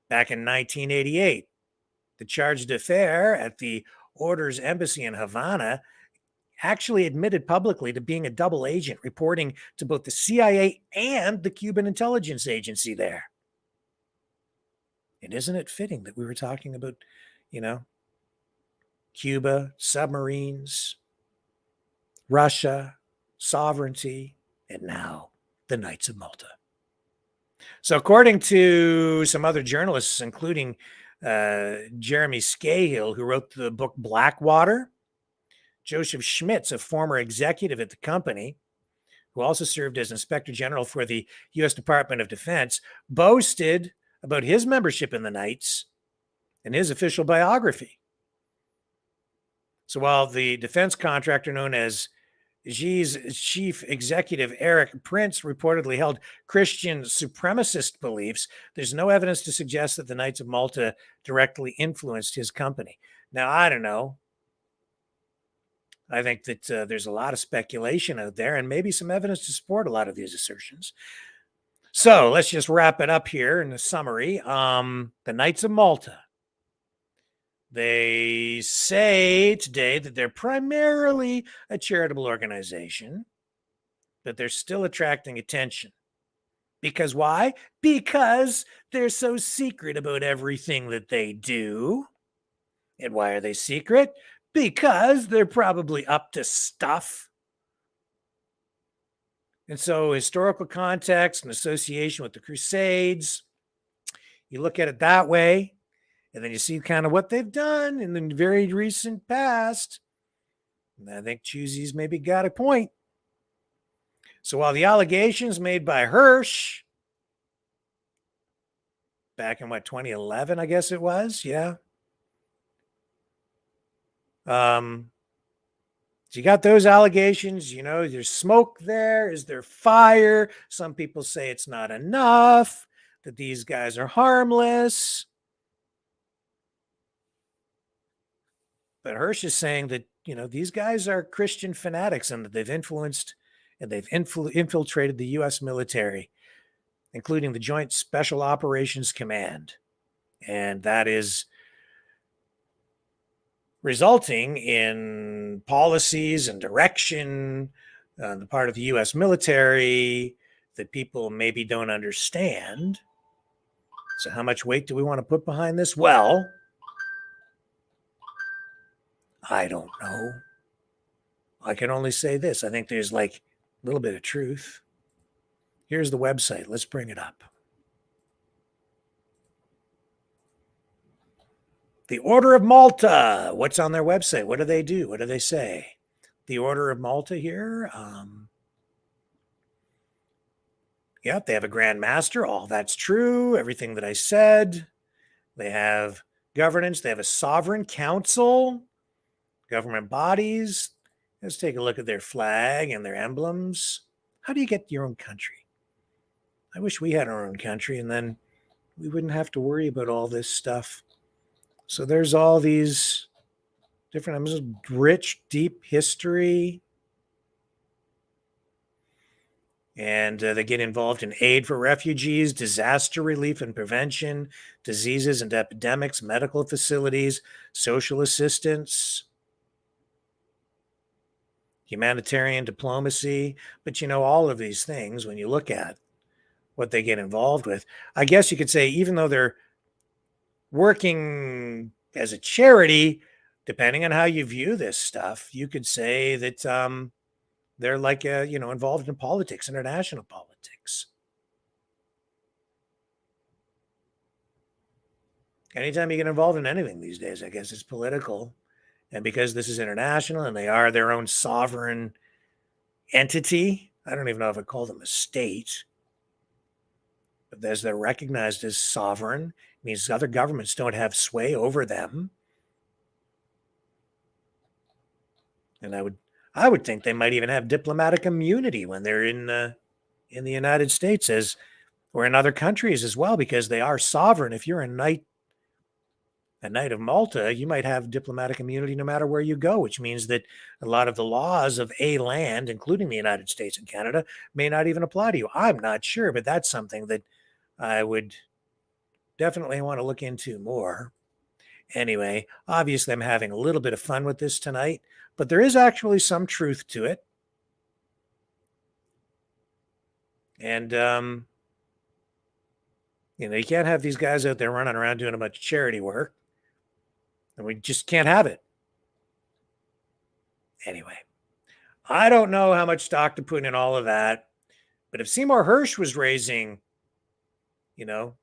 Back in 1988, the charge d'affaires at the Order's embassy in Havana actually admitted publicly to being a double agent, reporting to both the CIA and the Cuban intelligence agency there. And isn't it fitting that we were talking about, Cuba, submarines, Russia, sovereignty, and now the Knights of Malta. So according to some other journalists, including Jeremy Scahill, who wrote the book Blackwater, Joseph Schmitz, a former executive at the company, who also served as Inspector General for the U.S. Department of Defense, boasted about his membership in the Knights in his official biography. So while the defense contractor known as Xi's chief executive, Eric Prince, reportedly held Christian supremacist beliefs, there's no evidence to suggest that the Knights of Malta directly influenced his company. Now, I don't know. I think that there's a lot of speculation out there and maybe some evidence to support a lot of these assertions. So let's just wrap it up here in the summary. The Knights of Malta. They say today that they're primarily a charitable organization, but they're still attracting attention. Because why? Because they're so secret about everything that they do. And why are they secret? Because they're probably up to stuff. And so historical context and association with the Crusades, you look at it that way, and then you see kind of what they've done in the very recent past. And I think Choozy's maybe got a point. So while the allegations made by Hirsch back in 2011, I guess it was, yeah. So you got those allegations, there's smoke there. Is there fire? Some people say it's not enough, that these guys are harmless. But Hirsch is saying that, these guys are Christian fanatics and that they've influenced and they've infiltrated the U.S. military, including the Joint Special Operations Command. And that is resulting in policies and direction on the part of the U.S. military that people maybe don't understand. So how much weight do we want to put behind this? Well, I don't know. I can only say this. I think there's like a little bit of truth. Here's the website. Let's bring it up. The Order of Malta. What's on their website? What do they do? What do they say? The Order of Malta here. Yep, they have a Grand Master. All that's true. Everything that I said. They have governance. They have a sovereign council, government bodies. Let's take a look at their flag and their emblems. How do you get your own country? I wish we had our own country, and then we wouldn't have to worry about all this stuff. So there's all these different, rich, deep history. And they get involved in aid for refugees, disaster relief and prevention, diseases and epidemics, medical facilities, social assistance, humanitarian diplomacy. But all of these things, when you look at what they get involved with, I guess you could say, even though they're working as a charity, depending on how you view this stuff, you could say that they're like, involved in politics, international politics. Anytime you get involved in anything these days, I guess it's political. And because this is international and they are their own sovereign entity, I don't even know if I call them a state, but as they're recognized as sovereign, it means other governments don't have sway over them. And I would think they might even have diplomatic immunity when they're in the United States or in other countries as well, because they are sovereign. If you're a Knight of Malta, you might have diplomatic immunity no matter where you go, which means that a lot of the laws of a land, including the United States and Canada, may not even apply to you. I'm not sure, but that's something that I would definitely want to look into more. Anyway, obviously I'm having a little bit of fun with this tonight, but there is actually some truth to it. And, you can't have these guys out there running around doing a bunch of charity work. And we just can't have it. Anyway, I don't know how much stock to put in all of that. But if Seymour Hersh was raising, just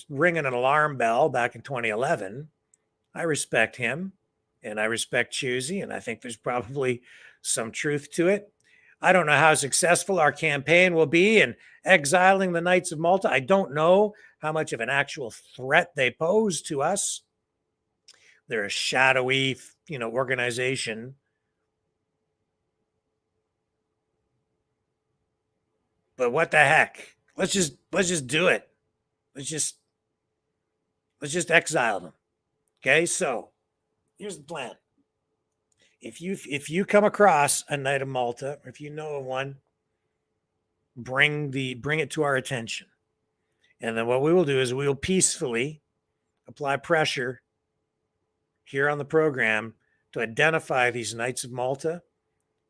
ringing an alarm bell back in 2011, I respect him and I respect Choosy, and I think there's probably some truth to it. I don't know how successful our campaign will be in exiling the Knights of Malta. I don't know how much of an actual threat they pose to us. They're a shadowy, organization. But what the heck? Let's just do it. Let's just exile them. Okay, so here's the plan. If you come across a Knight of Malta, or if you know of one, bring it to our attention. And then what we will do is we will peacefully apply pressure here on the program to identify these Knights of Malta,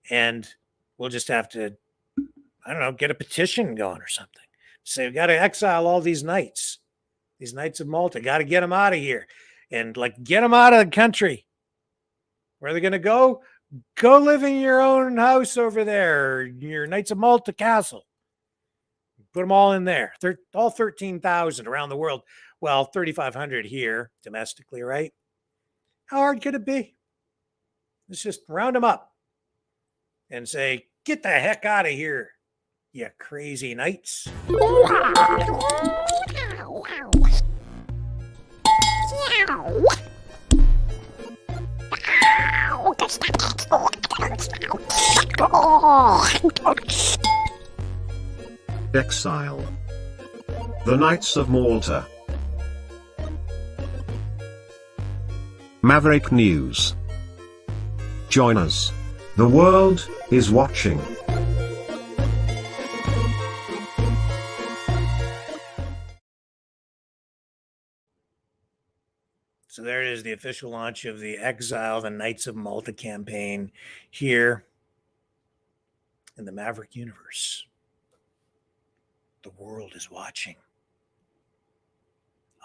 and we'll just have to, get a petition going or something. Say we got to exile all these Knights of Malta. Got to get them out of here, and get them out of the country. Where are they going to go? Go live in your own house over there, your Knights of Malta castle. Put them all in there. All 13,000 around the world. Well, 3,500 here domestically, right? How hard could it be? Let's just round them up and say, get the heck out of here, you crazy Knights. Exile. The Knights of Malta. Maverick News. Join us. The world is watching. So there it is, the official launch of the Exile, the Knights of Malta campaign here in the Maverick universe. The world is watching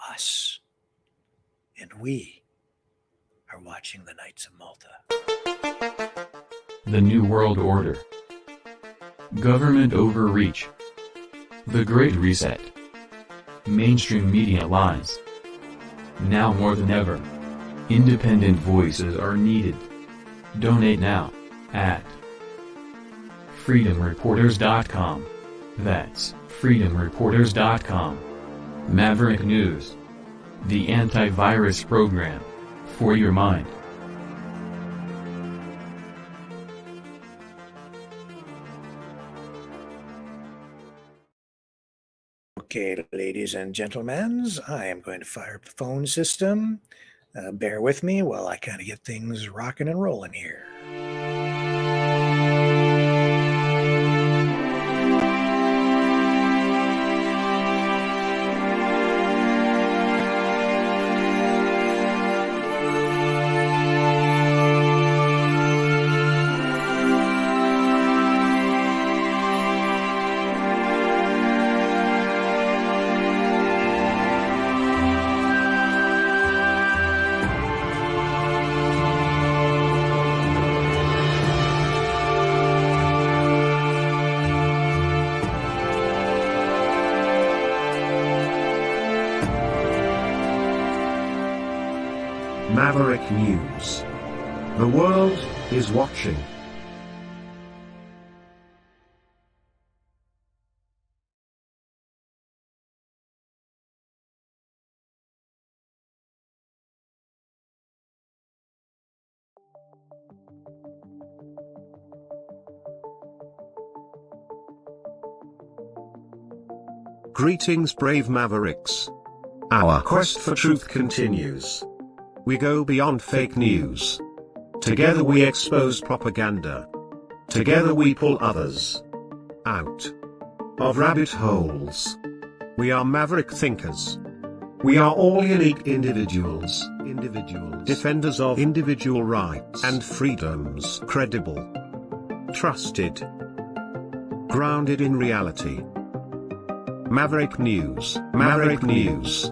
us, and we are watching the Knights of Malta. The New World Order. Government overreach. The Great Reset. Mainstream media lies. Now more than ever, independent voices are needed. Donate now at freedomreporters.com. That's freedomreporters.com. Maverick News. The antivirus program for your mind. Okay, ladies and gentlemen, I am going to fire up the phone system. Bear with me while I kind of get things rocking and rolling here. Maverick News. The world is watching. Greetings, brave Mavericks. Our quest for truth continues. We go beyond fake news. Together we expose propaganda. Together we pull others out of rabbit holes. We are maverick thinkers. We are all unique individuals. Defenders of individual rights and freedoms. Credible. Trusted. Grounded in reality. Maverick News. Maverick News.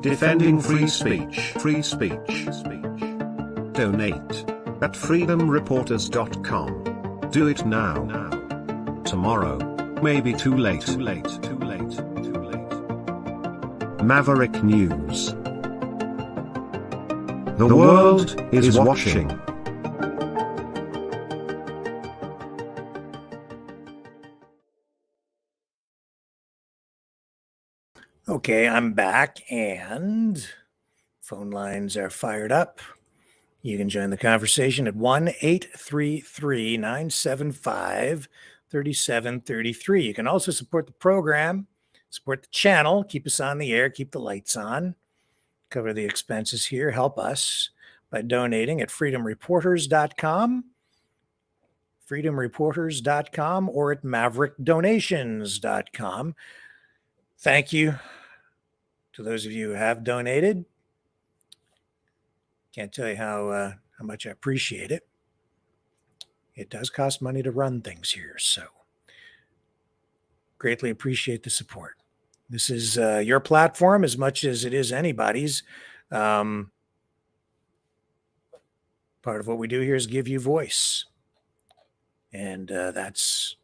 Defending free speech. Free speech. Donate at freedomreporters.com. Do it now. Tomorrow may be too late. Maverick News. The world is watching. Okay, I'm back and phone lines are fired up. You can join the conversation at 1-833-975-3733. You can also support the program, support the channel, keep us on the air, keep the lights on, cover the expenses here, help us by donating at freedomreporters.com, freedomreporters.com, or at maverickdonations.com. Thank you to those of you who have donated. Can't tell you how much I appreciate it. It does cost money to run things here, so greatly appreciate the support. This is your platform as much as it is anybody's. Part of what we do here is give you voice. And that's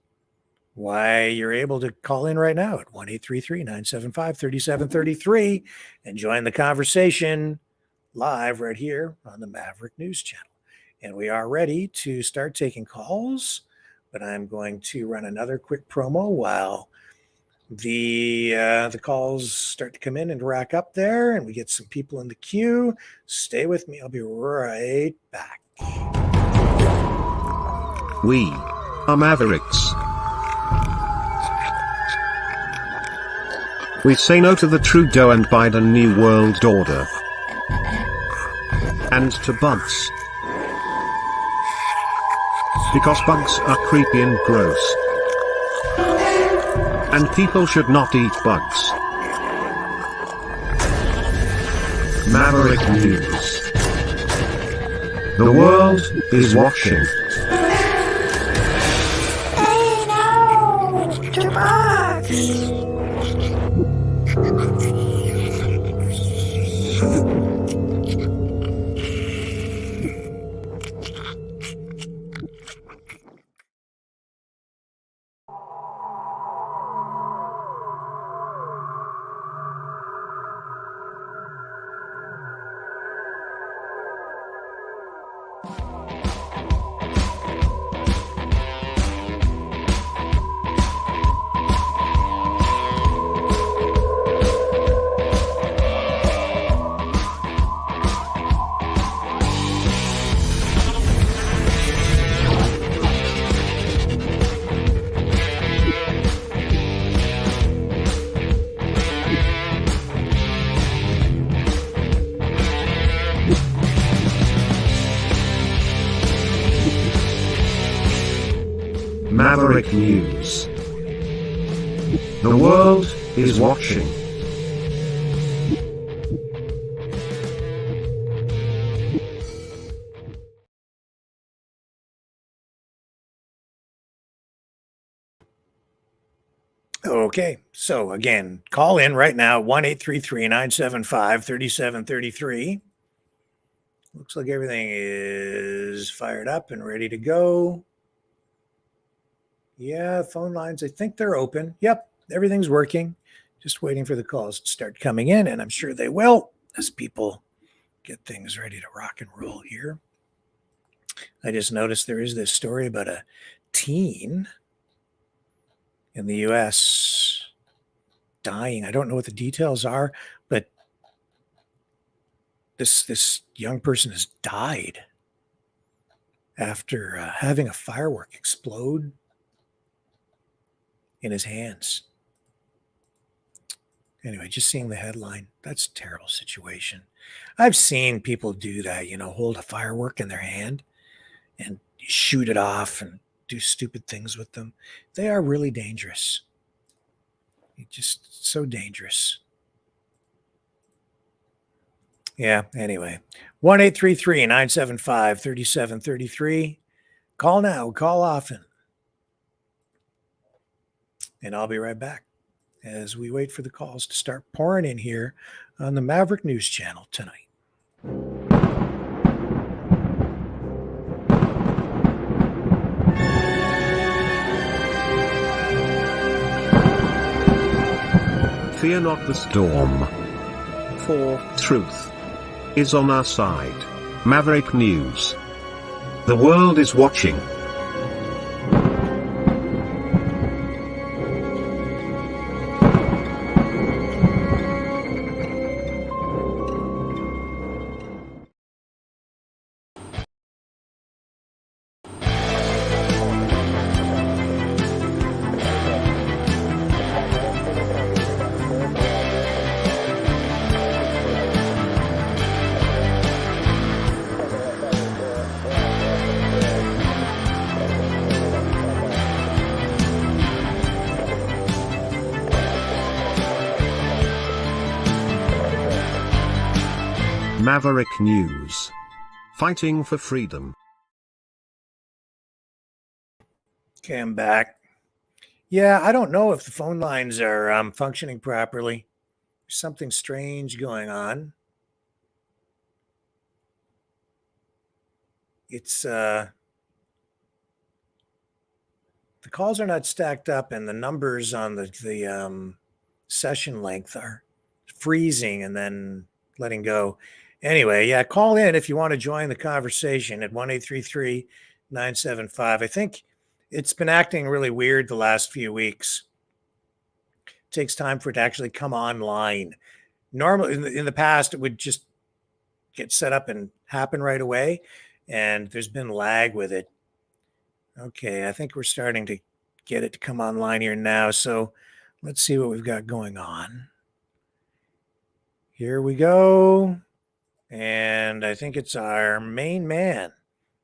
why you're able to call in right now at 1-833-975-3733 and join the conversation live right here on the Maverick News Channel. And we are ready to start taking calls, but I'm going to run another quick promo while the calls start to come in and rack up there and we get some people in the queue. Stay with me. I'll be right back. We are Mavericks. We say no to the Trudeau and Biden New World Order. And to bugs. Because bugs are creepy and gross. And people should not eat bugs. Maverick News. The world is watching. Hey, no! To bugs! Maverick News. The world is watching. Okay, so again, call in right now, 1-833-975-3733. Looks like everything is fired up and ready to go. Yeah, phone lines, I think they're open. Yep, everything's working. Just waiting for the calls to start coming in, and I'm sure they will as people get things ready to rock and roll here. I just noticed there is this story about a teen in the U.S. dying. I don't know what the details are, but this young person has died after having a firework explode in his hands. Anyway, just seeing the headline, that's a terrible situation. I've seen people do that, hold a firework in their hand and shoot it off and do stupid things with them. They are really dangerous. Just so dangerous. Yeah, anyway. 1-833-975-3733. Call now, call often. And I'll be right back as we wait for the calls to start pouring in here on the Maverick News Channel tonight. Fear not the storm. For truth is on our side. Maverick News. The world is watching. Maverick News. Fighting for freedom. Okay, I'm back. Yeah, I don't know if the phone lines are functioning properly. There's something strange going on. It's the calls are not stacked up, and the numbers on the session length are freezing and then letting go. Anyway, yeah, call in if you want to join the conversation at 1-833-975. I think it's been acting really weird the last few weeks. It takes time for it to actually come online. Normally, in the past, it would just get set up and happen right away, and there's been lag with it. Okay, I think we're starting to get it to come online here now. So let's see what we've got going on. Here we go. And I think it's our main man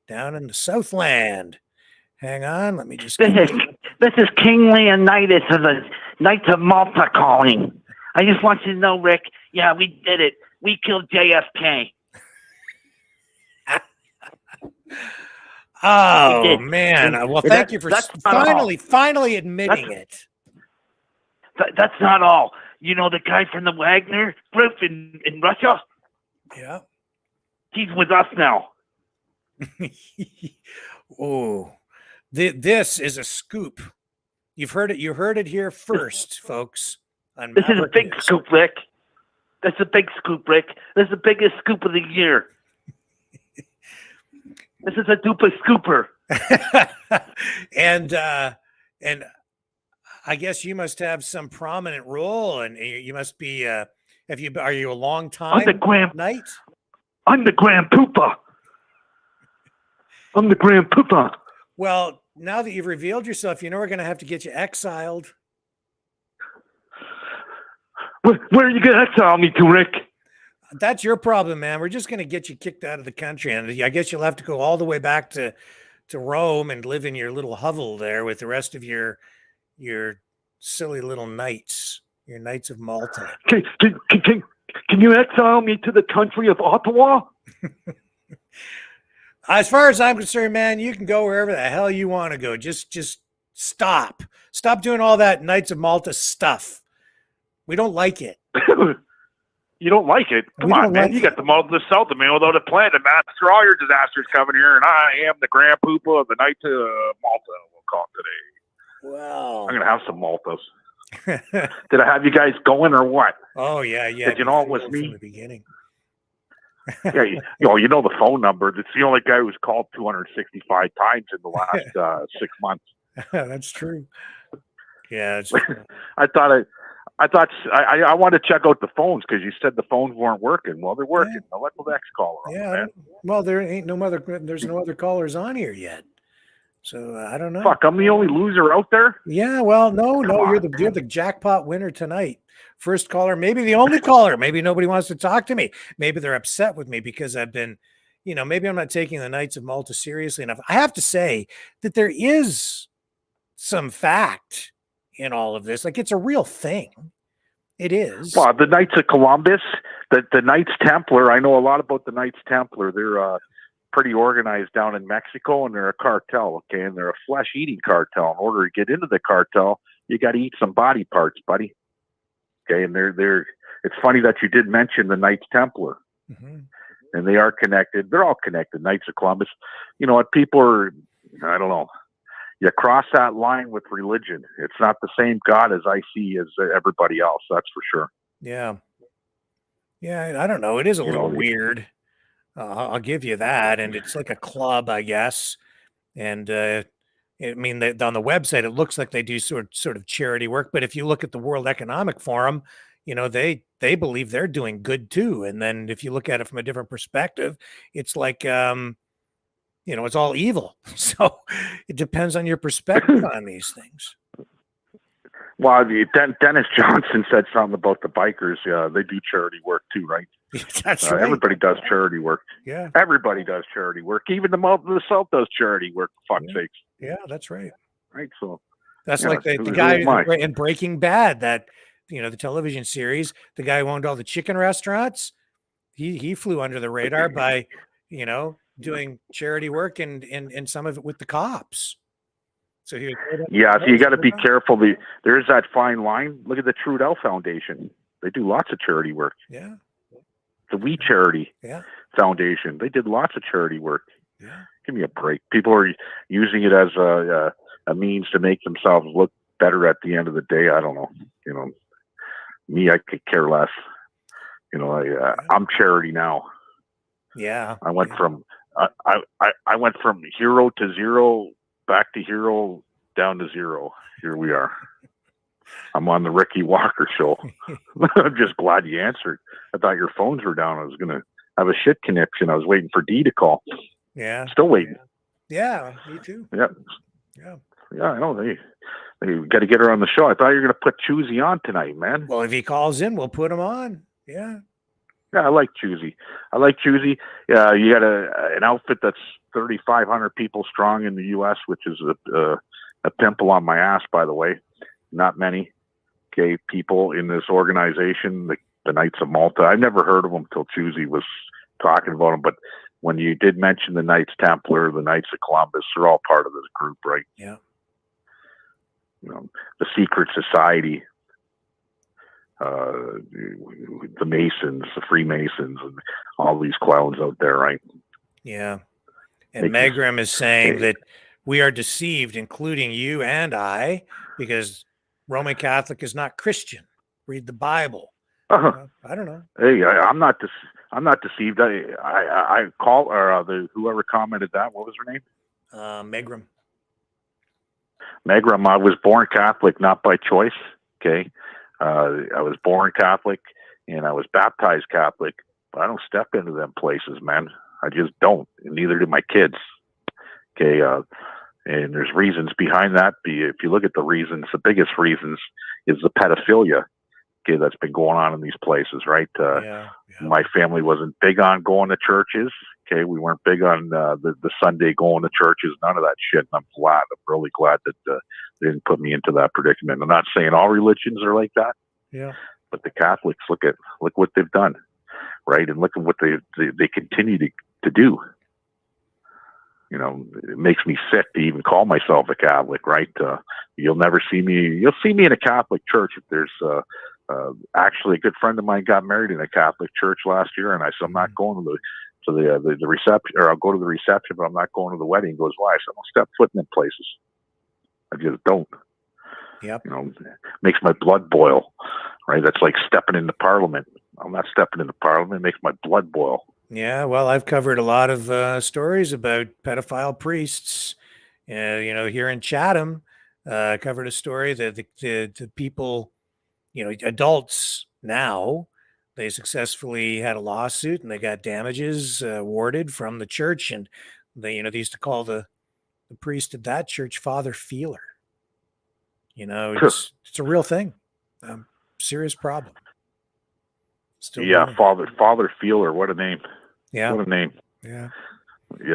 down in the Southland. Hang on, let me just. This is King Leonidas of the Knights of Malta calling. I just want you to know, Rick. Yeah, we did it. We killed JFK. Oh man! Well, thank you for finally admitting it. That's not all. You know the guy from the Wagner group in Russia? Yeah. He's with us now. Oh, this is a scoop. You've heard it. You heard it here first, folks. On This is a Maverick big News. scoop, Rick. That's a big scoop, Rick. This is the biggest scoop of the year. This is a duper scooper. and I guess you must have some prominent role, and you must be. Are you a long time I'm the Grand Knight? I'm the Grand Poopa. I'm the Grand Poopa. Well, now that you've revealed yourself, you know we're going to have to get you exiled. Where are you going to exile me to, Rick? That's your problem, man. We're just going to get you kicked out of the country, and I guess you'll have to go all the way back to Rome and live in your little hovel there with the rest of your silly little knights, your Knights of Malta. Can you exile me to the country of Ottawa? As far as I'm concerned, man, you can go wherever the hell you want to go. Just stop doing all that Knights of Malta stuff. We don't like it. You don't like it? Come on, man. You got the Malta South of me without a plan to master all your disasters coming here, and I am the Grand Poopa of the Knights of Malta, we'll call it today. Wow. I'm going to have some Maltas. Did I have you guys going or what? Oh, yeah. Did you know it was me? From the beginning. Yeah, you know the phone number. It's the only guy who's called 265 times in the last 6 months. That's true. Yeah. It's I wanted to check out the phones because you said the phones weren't working. Well, they're working. I'll let the next caller on. Yeah. Man. Well, there's no other callers on here yet. So I don't know. Fuck, I'm the only loser out there? Yeah, well, no, you're the jackpot winner tonight. First caller, maybe the only caller. Maybe nobody wants to talk to me. Maybe they're upset with me because I've been, maybe I'm not taking the Knights of Malta seriously enough. I have to say that there is some fact in all of this. Like, it's a real thing. It is. Well, the Knights of Columbus, the Knights Templar, I know a lot about the Knights Templar. They're pretty organized down in Mexico, and they're a cartel, okay? And they're a flesh-eating cartel. In order to get into the cartel, you got to eat some body parts, buddy. Okay, and they're. It's funny that you did mention the Knights Templar, and they are connected. They're all connected. Knights of Columbus. You know what? People are. I don't know. You cross that line with religion. It's not the same God as I see as everybody else. That's for sure. Yeah. Yeah, I don't know. It is a little weird. I'll give you that. And it's like a club, I guess. And I mean, on the website, it looks like they do sort of charity work. But if you look at the World Economic Forum, they believe they're doing good too. And then if you look at it from a different perspective, it's like, it's all evil. So it depends on your perspective on these things. Well, Dennis Johnson said something about the bikers. They do charity work too, right? That's right. Everybody does charity work. Yeah. Everybody does charity work. Even the South does charity work, for fuck's sakes. Yeah, that's right. Right, so. That's like the guy in Breaking Bad, that, the television series, the guy who owned all the chicken restaurants. He flew under the radar by, doing charity work and some of it with the cops. So so you got to be careful. There's that fine line. Look at the Trudeau Foundation. They do lots of charity work. Yeah. The We Charity Foundation. They did lots of charity work. Yeah. Give me a break. People are using it as a means to make themselves look better at the end of the day. I don't know. Me, I could care less. I'm charity now. Yeah. I went from I went from hero to zero, back to hero, down to zero. Here we are. I'm on the Ricky Walker show. I'm just glad you answered. I thought your phones were down. I was going to have a shit connection. I was waiting for D to call. Yeah. Still waiting. Yeah, me too. Yeah. Yeah. Yeah, I know. They got to get her on the show. I thought you were going to put Choosy on tonight, man. Well, if he calls in, we'll put him on. Yeah. Yeah, I like Choosy. Yeah, you got an outfit that's 3,500 people strong in the U.S., which is a pimple on my ass, by the way. Not many gay people in this organization, the Knights of Malta. I've never heard of them till Choosy was talking about them, but when you did mention the Knights Templar, the Knights of Columbus, they're all part of this group, right? Yeah. The secret society, the Masons, the Freemasons, and all these clowns out there, right? Yeah. And Megram is saying that we are deceived, including you and I, because Roman Catholic is not Christian. Read the Bible. I don't know. Hey, I'm not deceived. I call whoever commented that. What was her name? Megram. Megram. I was born Catholic, not by choice. Okay, I was born Catholic, and I was baptized Catholic. But I don't step into them places, man. I just don't, and neither do my kids. Okay, and there's reasons behind that. If you look at the reasons, the biggest reasons is the pedophilia. Okay, that's been going on in these places, right? My family wasn't big on going to churches. Okay, we weren't big on the Sunday going to churches. None of that shit. And I'm really glad that they didn't put me into that predicament. I'm not saying all religions are like that. Yeah. But the Catholics, look what they've done, right? And look at what they continue to do. You know, it makes me sick to even call myself a Catholic, right? You'll see me in a Catholic church if there's actually a good friend of mine got married in a Catholic church last year, and I said, I'm not going to the reception, or I'll go to the reception, but I'm not going to the wedding. He goes, why? I said, I don't step foot in them places. I just don't. Yep. You know, makes my blood boil, right? That's like stepping into Parliament. I'm not stepping into Parliament. It makes my blood boil. Yeah, well, I've covered a lot of stories about pedophile priests. Here in Chatham, covered a story that the people, adults now, they successfully had a lawsuit and they got damages awarded from the church, and they used to call the priest at that church Father Feeler. It's a real thing, serious problem. Still Father Feeler, what a name. Yeah. What a name. Yeah.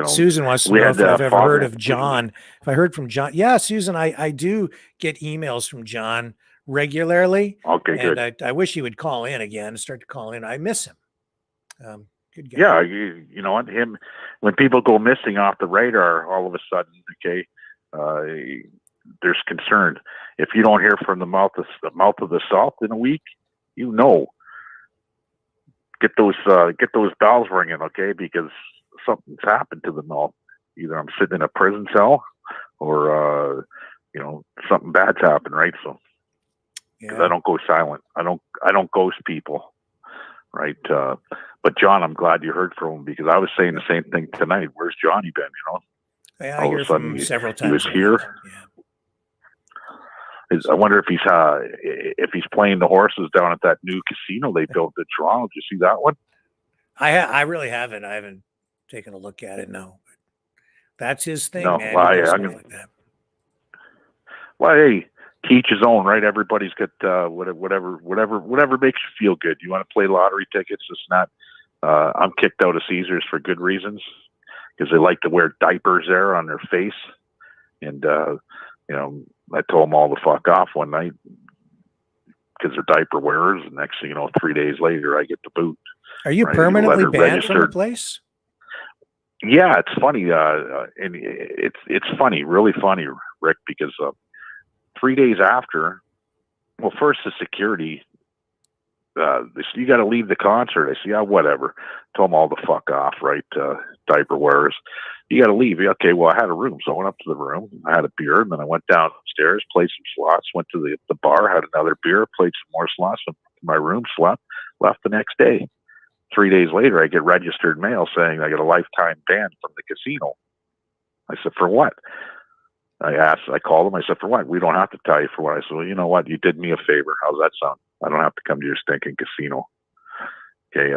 Susan wants to know if I've ever heard of John. If I heard from John. Yeah, Susan, I do get emails from John regularly. Okay, and good. I wish he would call in again, start to call in. I miss him. Good guy. Yeah, you know what? When people go missing off the radar, all of a sudden, okay, there's concern. If you don't hear from the mouth of the South in a week, get those bells ringing, okay? Because something's happened to them all. Either I'm sitting in a prison cell, or something bad's happened, right? So, because I don't go silent, I don't ghost people, right? But John, I'm glad you heard from him, because I was saying the same thing tonight. Where's Johnny been? Yeah, I hear from him several times. He was here. Yeah. I wonder if he's playing the horses down at that new casino they built in Toronto. Did you see that one? I really haven't. I haven't taken a look at it. No, but that's his thing, No, man. well, He does stuff like that. Well, hey, teach his own, right? Everybody's got whatever makes you feel good. You want to play lottery tickets? It's not. I'm kicked out of Caesars for good reasons, because they like to wear diapers there on their face, and I told them all to fuck off one night because they're diaper wearers. And next thing you know, 3 days later, I get the boot. Are you permanently banned from the place? Yeah, it's funny. And it's funny, really funny, Rick, because 3 days after, well, first the security, they said, you got to leave the concert. I said, yeah, whatever. Told them all to fuck off, right? Diaper wearers. You got to leave. Okay, well, I had a room, so I went up to the room. I had a beer, and then I went downstairs, played some slots, went to the bar, had another beer, played some more slots, went to my room, slept, left the next day. 3 days later, I get registered mail saying I got a lifetime ban from the casino. I said, for what? I called them. I said, for what? We don't have to tell you for what. I said, well, you know what? You did me a favor. How's that sound? I don't have to come to your stinking casino. Okay.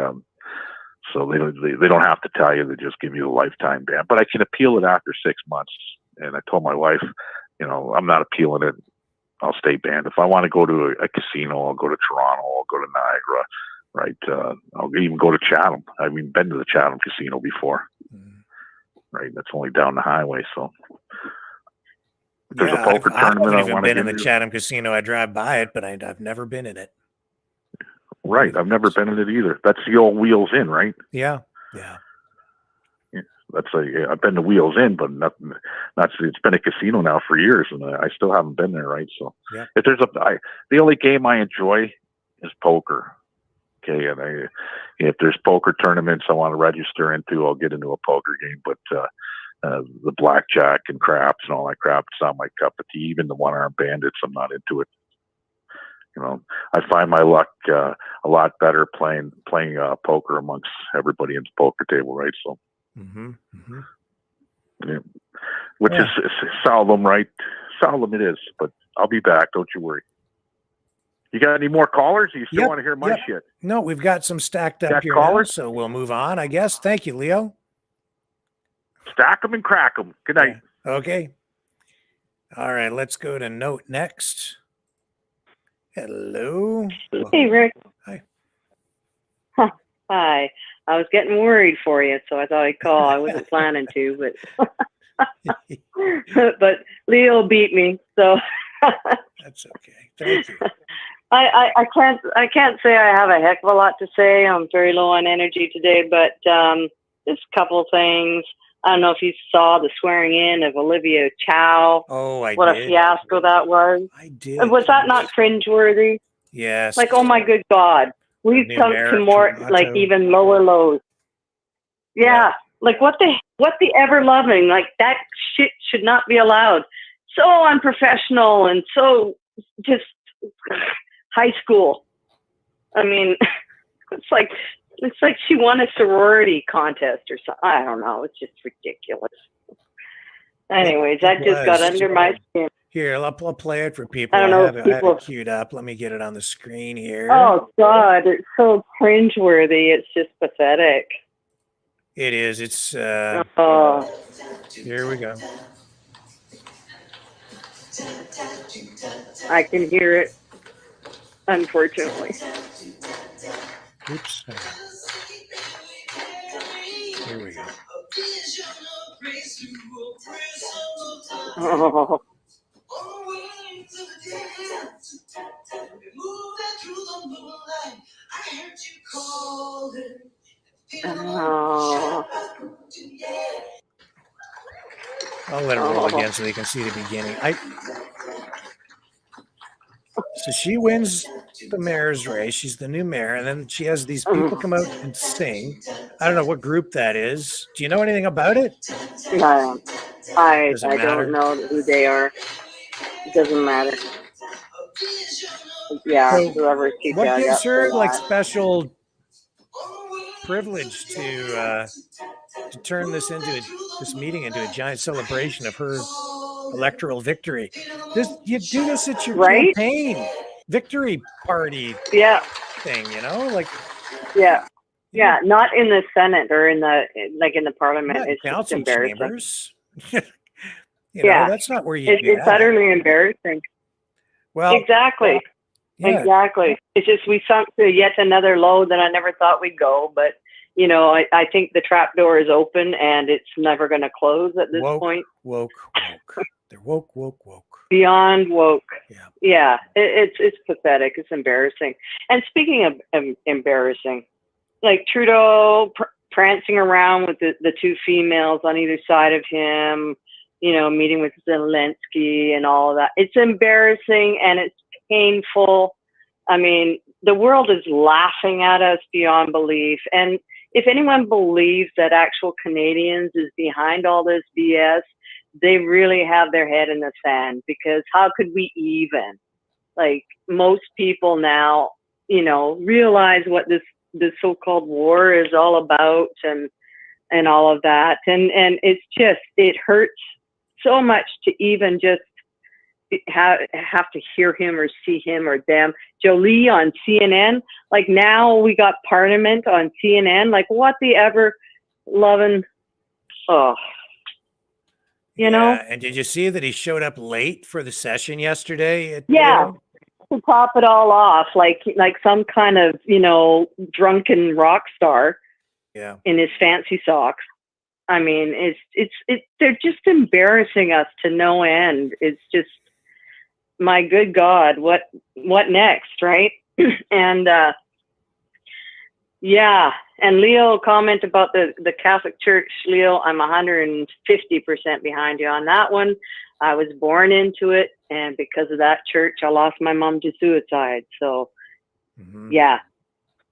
So they don't have to tell you; they just give you a lifetime ban. But I can appeal it after 6 months. And I told my wife, I'm not appealing it. I'll stay banned. If I want to go to a casino, I'll go to Toronto. I'll go to Niagara. Right? I'll even go to Chatham. I've even been to the Chatham Casino before. Right? That's only down the highway. So if there's a poker tournament, I've even been in the Chatham Casino. I drive by it, but I've never been in it. Right. I've never been in it either. That's the old Wheels Inn, right? Yeah. I've been to Wheels Inn, but nothing. It's been a casino now for years, and I still haven't been there. Right. So if there's the only game I enjoy is poker. Okay, and if there's poker tournaments I want to register into, I'll get into a poker game. But the blackjack and craps and all that crap, it's not my cup of tea. Even the one-armed bandits, I'm not into it. I find my luck a lot better playing poker amongst everybody in the poker table, right? So, yeah, which is seldom, right? Seldom it is, but I'll be back. Don't you worry. You got any more callers? You still want to hear my shit? No, we've got some stacked up here now, so we'll move on, I guess. Thank you, Leo. Stack them and crack them. Good night. Okay. All right, let's go to Note next. Hello. Hey, Rick. Hi. Hi. I was getting worried for you, so I thought I'd call. I wasn't planning to, but Leo beat me, so that's okay. Thank you. I can't say I have a heck of a lot to say. I'm very low on energy today, but just a couple of things. I don't know if you saw the swearing in of Olivia Chow. Oh, I did. What a fiasco that was. I did. Was that not cringeworthy? Yes. Like, oh my good God. We've come to more, like, even lower lows. Yeah. Like, what the ever loving? Like, that shit should not be allowed. So unprofessional and so just high school. I mean, it's like she won a sorority contest or something. I don't know. It's just ridiculous. Anyways, that just got under my skin. Here, I'll play it for people. I don't know. I have it queued up. Let me get it on the screen here. Oh, God. It's so cringeworthy. It's just pathetic. It is. It's. Here we go. I can hear it, unfortunately. Oops. Here we go. Oh. Oh. I'll let it roll again so they can see the beginning. So she wins the mayor's race. She's the new mayor, and then she has these people come out and sing. I don't know what group that is. Do you know anything about it? No, I don't know who they are. It doesn't matter. Yeah, So whoever she what got gives her for like that. special privilege to turn this meeting into a giant celebration of her electoral victory? You do this at your campaign victory party thing, like not in the Senate or in the Parliament. It's council just embarrassing. chambers. That's not where you do It's that. utterly embarrassing. Well, exactly. Exactly. It's just we sunk to yet another low that I never thought we'd go, but I think the trap door is open and it's never going to close at this point. Woke. They're woke. Beyond woke. Yeah. It's pathetic. It's embarrassing. And speaking of embarrassing, like Trudeau prancing around with the two females on either side of him, meeting with Zelensky and all of that. It's embarrassing and it's painful. I mean, the world is laughing at us beyond belief. And if anyone believes that actual Canadians is behind all this BS, they really have their head in the sand, because how could we even? Like, most people now, realize what this so-called war is all about and all of that. And it's just, it hurts so much to even just have to hear him or see him or them. Jolie on CNN. Like now we got Parliament on CNN. Like what the ever loving, you know? And did you see that he showed up late for the session yesterday? Yeah. To top it all off, like some kind of, you know, drunken rock star. Yeah. In his fancy socks. I mean, they're just embarrassing us to no end. It's just, my good God, what next, right? And yeah, and Leo comment about the Catholic Church. Leo, I'm 150% behind you on that one. I was born into it, and because of that church, I lost my mom to suicide. So, yeah,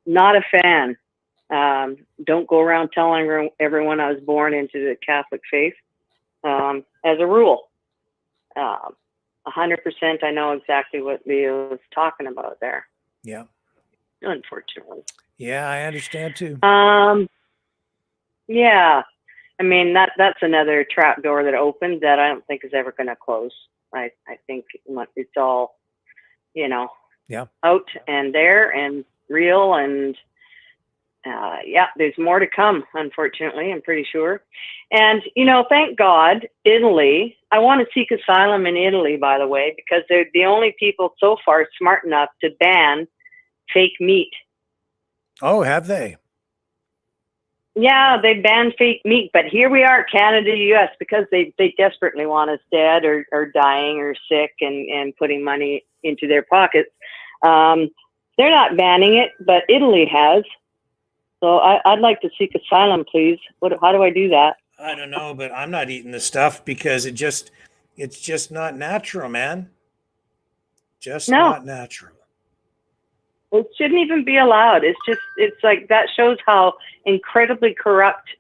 not a fan. Don't go around telling everyone I was born into the Catholic faith. As a rule, 100%, I know exactly what Leo is talking about there. Yeah. Unfortunately. Yeah, I understand too. Yeah. I mean, that's another trap door that opened that I don't think is ever going to close. I think it's all, you know, out and there and real and, yeah, there's more to come, unfortunately, I'm pretty sure. And, you know, thank God, Italy, I want to seek asylum in Italy, by the way, because they're the only people so far smart enough to ban fake meat. Oh, have they? Yeah, they banned fake meat, but here we are, Canada, US, because they desperately want us dead or dying or sick and putting money into their pockets. They're not banning it, but Italy has. So I'd like to seek asylum, please. How do I do that? I don't know, but I'm not eating the stuff because it's just not natural, man. Not natural. It shouldn't even be allowed. It's like that shows how incredibly corrupt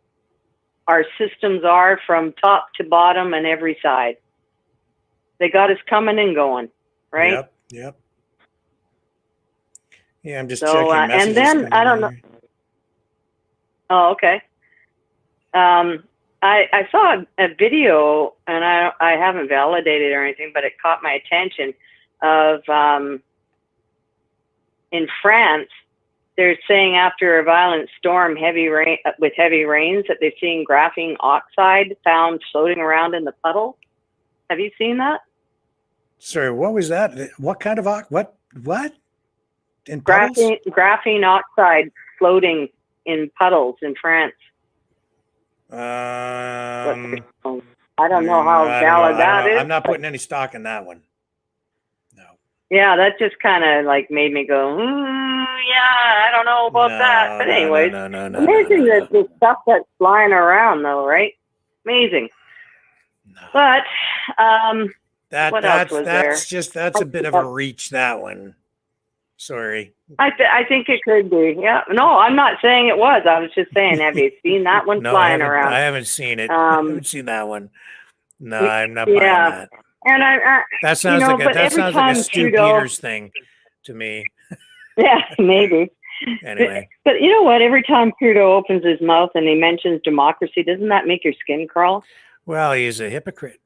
our systems are from top to bottom and every side. They got us coming and going, right? Yep. Yeah, I'm just So, checking messages. and then I don't know. Oh, okay. I saw a video, and I haven't validated or anything, but it caught my attention of in France, they're saying after a violent storm, heavy rains, that they're seeing graphene oxide found floating around in the puddle. Have you seen that? Sorry, what was that? What kind of what? In puddles? Graphene oxide floating in puddles in France. I don't know how valid that is. I'm not putting any stock in that one. Yeah, that just kind of like made me go, yeah, I don't know about that. But anyways, amazing that the stuff that's flying around, though, right? Amazing. But what else was there? That's a bit of a reach. That one. Sorry. I think it could be. Yeah. No, I'm not saying it was. I was just saying, have you seen that one flying around? I haven't seen it. I haven't seen that one. No, I'm not buying that. And that sounds like a Stu Trudeau, Peters thing to me. Yeah, maybe. Anyway. But you know what? Every time Trudeau opens his mouth and he mentions democracy, doesn't that make your skin crawl? Well, he's a hypocrite.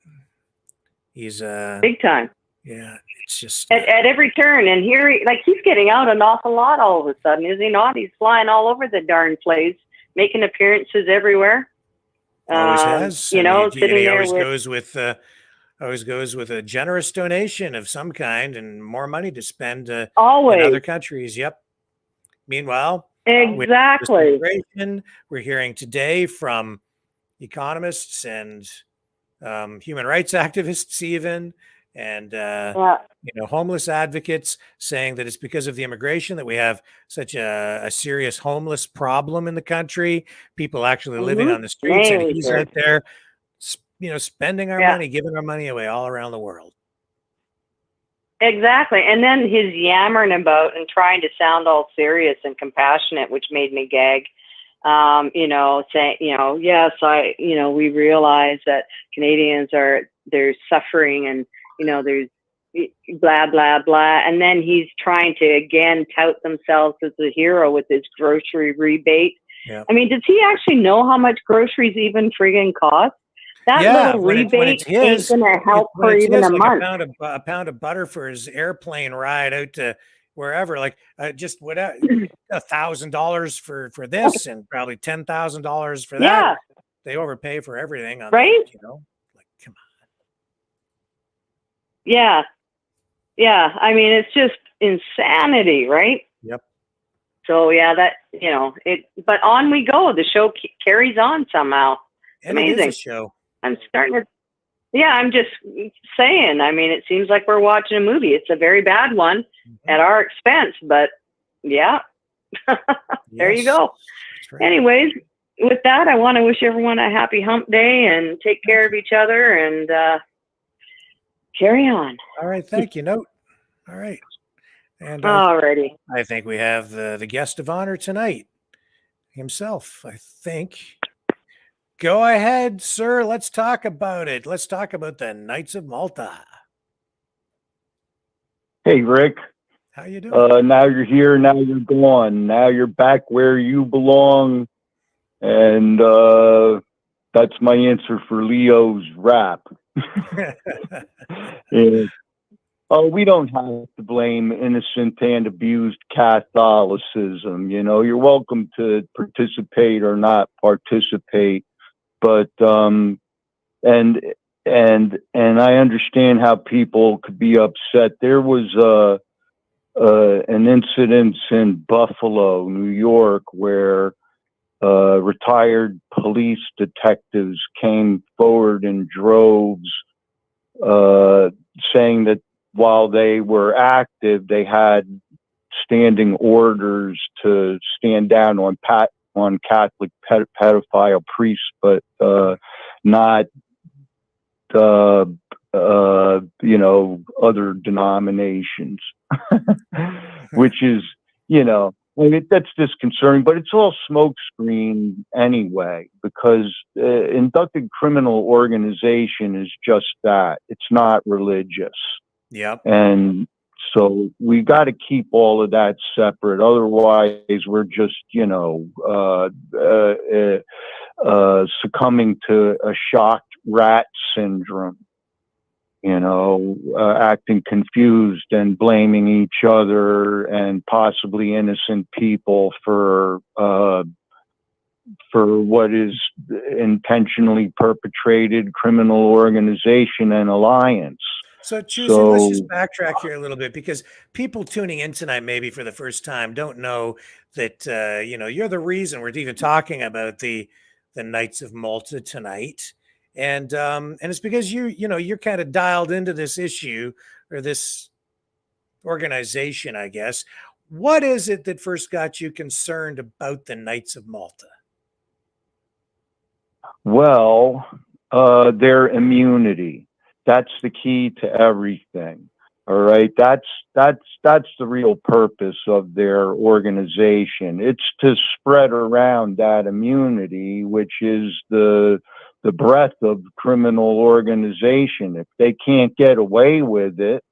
He's big time. Yeah, it's just at every turn. And here, he's getting out an awful lot all of a sudden, is he not? He's flying all over the darn place, making appearances everywhere. Always has. You know, sitting there always goes with a generous donation of some kind and more money to spend in always other countries. Yep. Meanwhile, exactly. We're hearing today from economists and human rights activists, even, and homeless advocates saying that it's because of the immigration that we have such a serious homeless problem in the country. People actually living on the streets, and he's out there, spending our money, giving our money away all around the world. Exactly. And then his yammering about and trying to sound all serious and compassionate, which made me gag. Saying, yes, we realize that Canadians they're suffering and, there's blah, blah, blah. And then he's trying to, again, tout themselves as a hero with his grocery rebate. Yeah. I mean, does he actually know how much groceries even friggin' cost? That little when rebate it's his, ain't going to help when for it's even his, a like month. a pound of butter for his airplane ride out to wherever, like just whatever, $1,000 for this and probably $10,000 for that. Yeah. They overpay for everything on Right? that, you know. Like, come on. Yeah. Yeah. I mean, it's just insanity, right? Yep. So yeah, that, you know, but on we go. The show carries on somehow. It's And it amazing. is a show. I'm just saying, I mean, it seems like we're watching a movie. It's a very bad one at our expense, but yeah, there you Yes, go. that's right. Anyways, with that, I want to wish everyone a happy hump day and take care of each other and carry on. All right. Thank you. Note. All right. And Alrighty. I think we have the guest of honor tonight himself, I think. Go ahead, sir. Let's talk about it. Let's talk about the Knights of Malta. Hey, Rick. How you doing? Now you're here. Now you're gone. Now you're back where you belong. And that's my answer for Leo's rap. Yeah. Oh, we don't have to blame innocent and abused Catholicism. You know, you're welcome to participate or not participate. But and I understand how people could be upset. There was an incident in Buffalo, New York, where retired police detectives came forward in droves, saying that while they were active, they had standing orders to stand down on Catholic pedophile priests, but not, you know, other denominations, which is, you know, I mean, that's disconcerting, but it's all smokescreen anyway, because inducted criminal organization is just that. It's not religious. Yep. And so we got to keep all of that separate. Otherwise, we're just, you know, succumbing to a shocked rat syndrome, you know, acting confused and blaming each other and possibly innocent people for what is intentionally perpetrated criminal organization and alliance. So, Chusey, let's just backtrack here a little bit, because people tuning in tonight, maybe for the first time, don't know that you know, you're the reason we're even talking about the Knights of Malta tonight, and it's because you know, you're kind of dialed into this issue or this organization, I guess. What is it that first got you concerned about the Knights of Malta? Well, their immunity. That's the key to everything. All right. That's the real purpose of their organization. It's to spread around that immunity, which is the breadth of criminal organization. If they can't get away with it,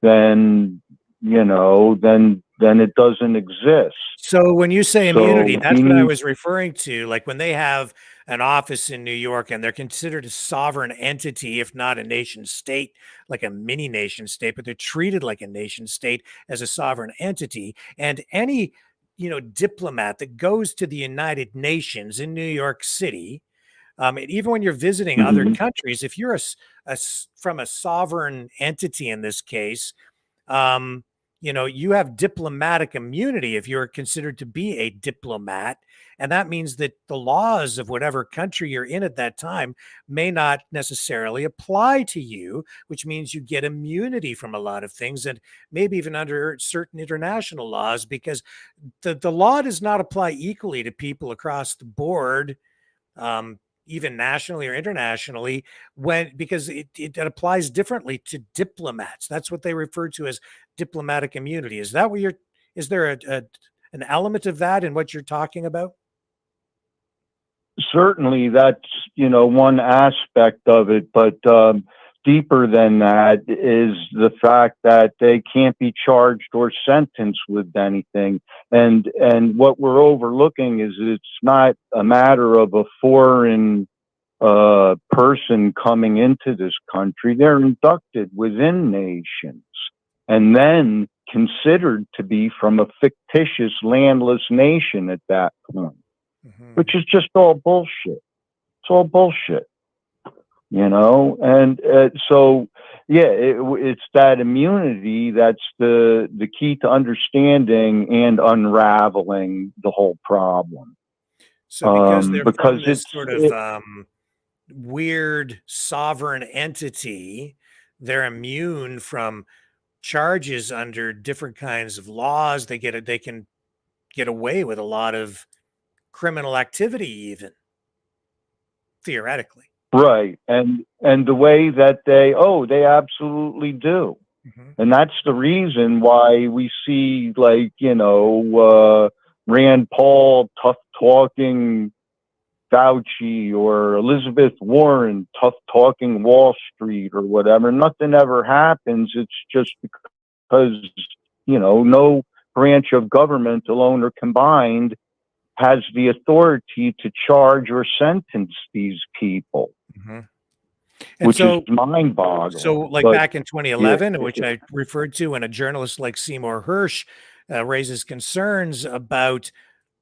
then, you know, then it doesn't exist. So when you say immunity, So that's what I was referring to. Like when they have an office in New York and they're considered a sovereign entity, if not a nation state, like a mini nation state, but they're treated like a nation state as a sovereign entity. And any, you know, diplomat that goes to the United Nations in New York City, and even when you're visiting other countries, if you're from a sovereign entity in this case, you know, you have diplomatic immunity if you're considered to be a diplomat. And that means that the laws of whatever country you're in at that time may not necessarily apply to you, which means you get immunity from a lot of things, and maybe even under certain international laws, because the law does not apply equally to people across the board, even nationally or internationally, because it applies differently to diplomats. That's what they refer to as diplomatic immunity. Is that what is there an element of that in what you're talking about? Certainly that's, you know, one aspect of it, but deeper than that is the fact that they can't be charged or sentenced with anything. And what we're overlooking is it's not a matter of a foreign person coming into this country, they're inducted within nations and then considered to be from a fictitious landless nation at that point, which is just all bullshit. It's all bullshit, you know? And so, yeah, it's that immunity that's the key to understanding and unraveling the whole problem. So because they're because from this it's sort of weird sovereign entity, they're immune from charges under different kinds of laws. They can get away with a lot of criminal activity, even theoretically. right. And the way that they absolutely do. And that's the reason why we see, like, you know, Rand Paul tough talking Fauci or Elizabeth Warren tough talking Wall Street or whatever. Nothing ever happens. It's just because, you know, no branch of government alone or combined has the authority to charge or sentence these people. And which so, is mind-boggling. So, like But, back in 2011, yeah, which I referred to, when a journalist like Seymour Hersh raises concerns about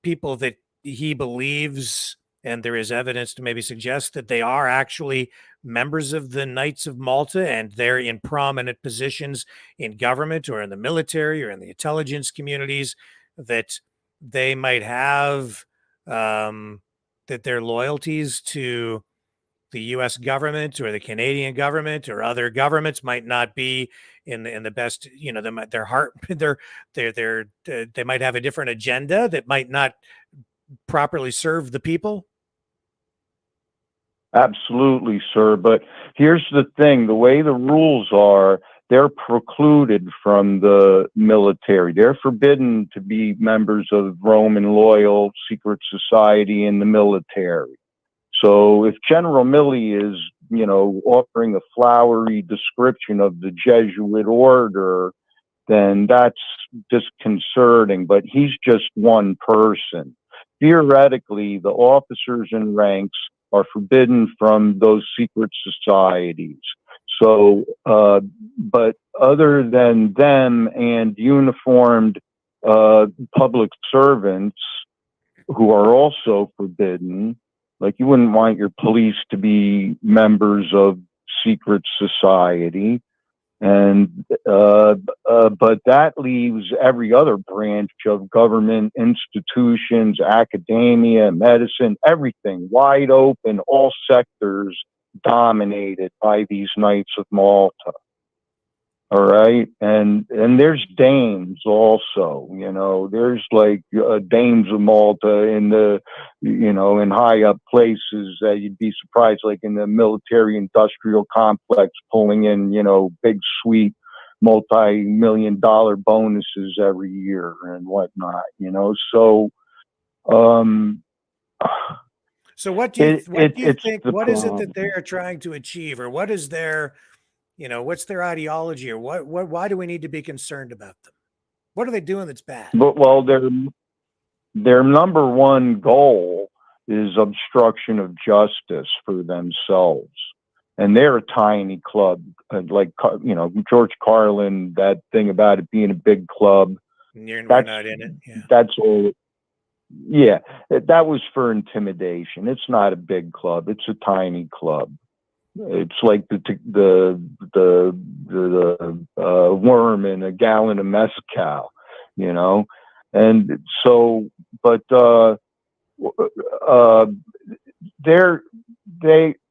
people that he believes, and there is evidence to maybe suggest that they are actually members of the Knights of Malta, and they're in prominent positions in government or in the military or in the intelligence communities, that they might have that their loyalties to the U.S. government or the Canadian government or other governments might not be in the best. You know, their heart, they might have a different agenda that might not properly serve the people. absolutely, sir. But here's the thing: the way the rules are, they're precluded from the military. They're forbidden to be members of Roman loyal secret society in the military. So if General Milley is, you know, offering a flowery description of the Jesuit order, then that's disconcerting. But he's just one person. Theoretically, the officers and ranks are forbidden from those secret societies. So, but other than them and uniformed public servants who are also forbidden, like, you wouldn't want your police to be members of secret society. And, but that leaves every other branch of government institutions, academia, medicine, everything wide open, all sectors dominated by these Knights of Malta. All right. And there's dames also, you know, there's like dames of Malta in the, you know, in high up places that you'd be surprised, like in the military industrial complex, pulling in, you know, big, sweet, multi-million-dollar bonuses every year and whatnot, you know. So, so what do you think? What is it problem. that they're trying to achieve, or what is their, you know, what's their ideology, or what why do we need to be concerned about them? What are they doing that's bad? But, well, their number one goal is obstruction of justice for themselves. And they're a tiny club, like, you know, George Carlin, that thing about it being a big club. We're not in it. Yeah. That's all. Yeah, that was for intimidation. It's not a big club. It's a tiny club. It's like the worm in a gallon of mezcal, you know. And so, but what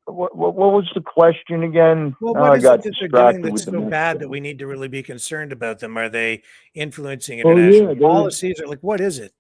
was the question again? Well, Now what I is got it that they're distracted doing that's with the so bad that mezcal. we need to really be concerned about them? Are they influencing Oh, international yeah, policies, or like, what is it?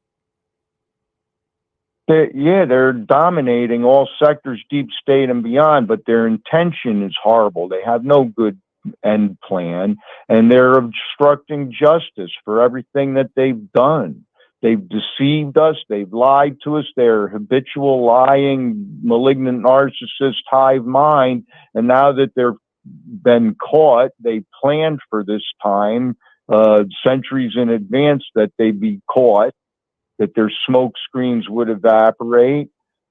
they're dominating all sectors, deep state and beyond, but their intention is horrible. They have no good end plan, and they're obstructing justice for everything that they've done. They've deceived us. They've lied to us. They're habitual lying, malignant narcissist hive mind. And now that they've been caught, they planned for this time, centuries in advance, that they'd be caught, that their smoke screens would evaporate,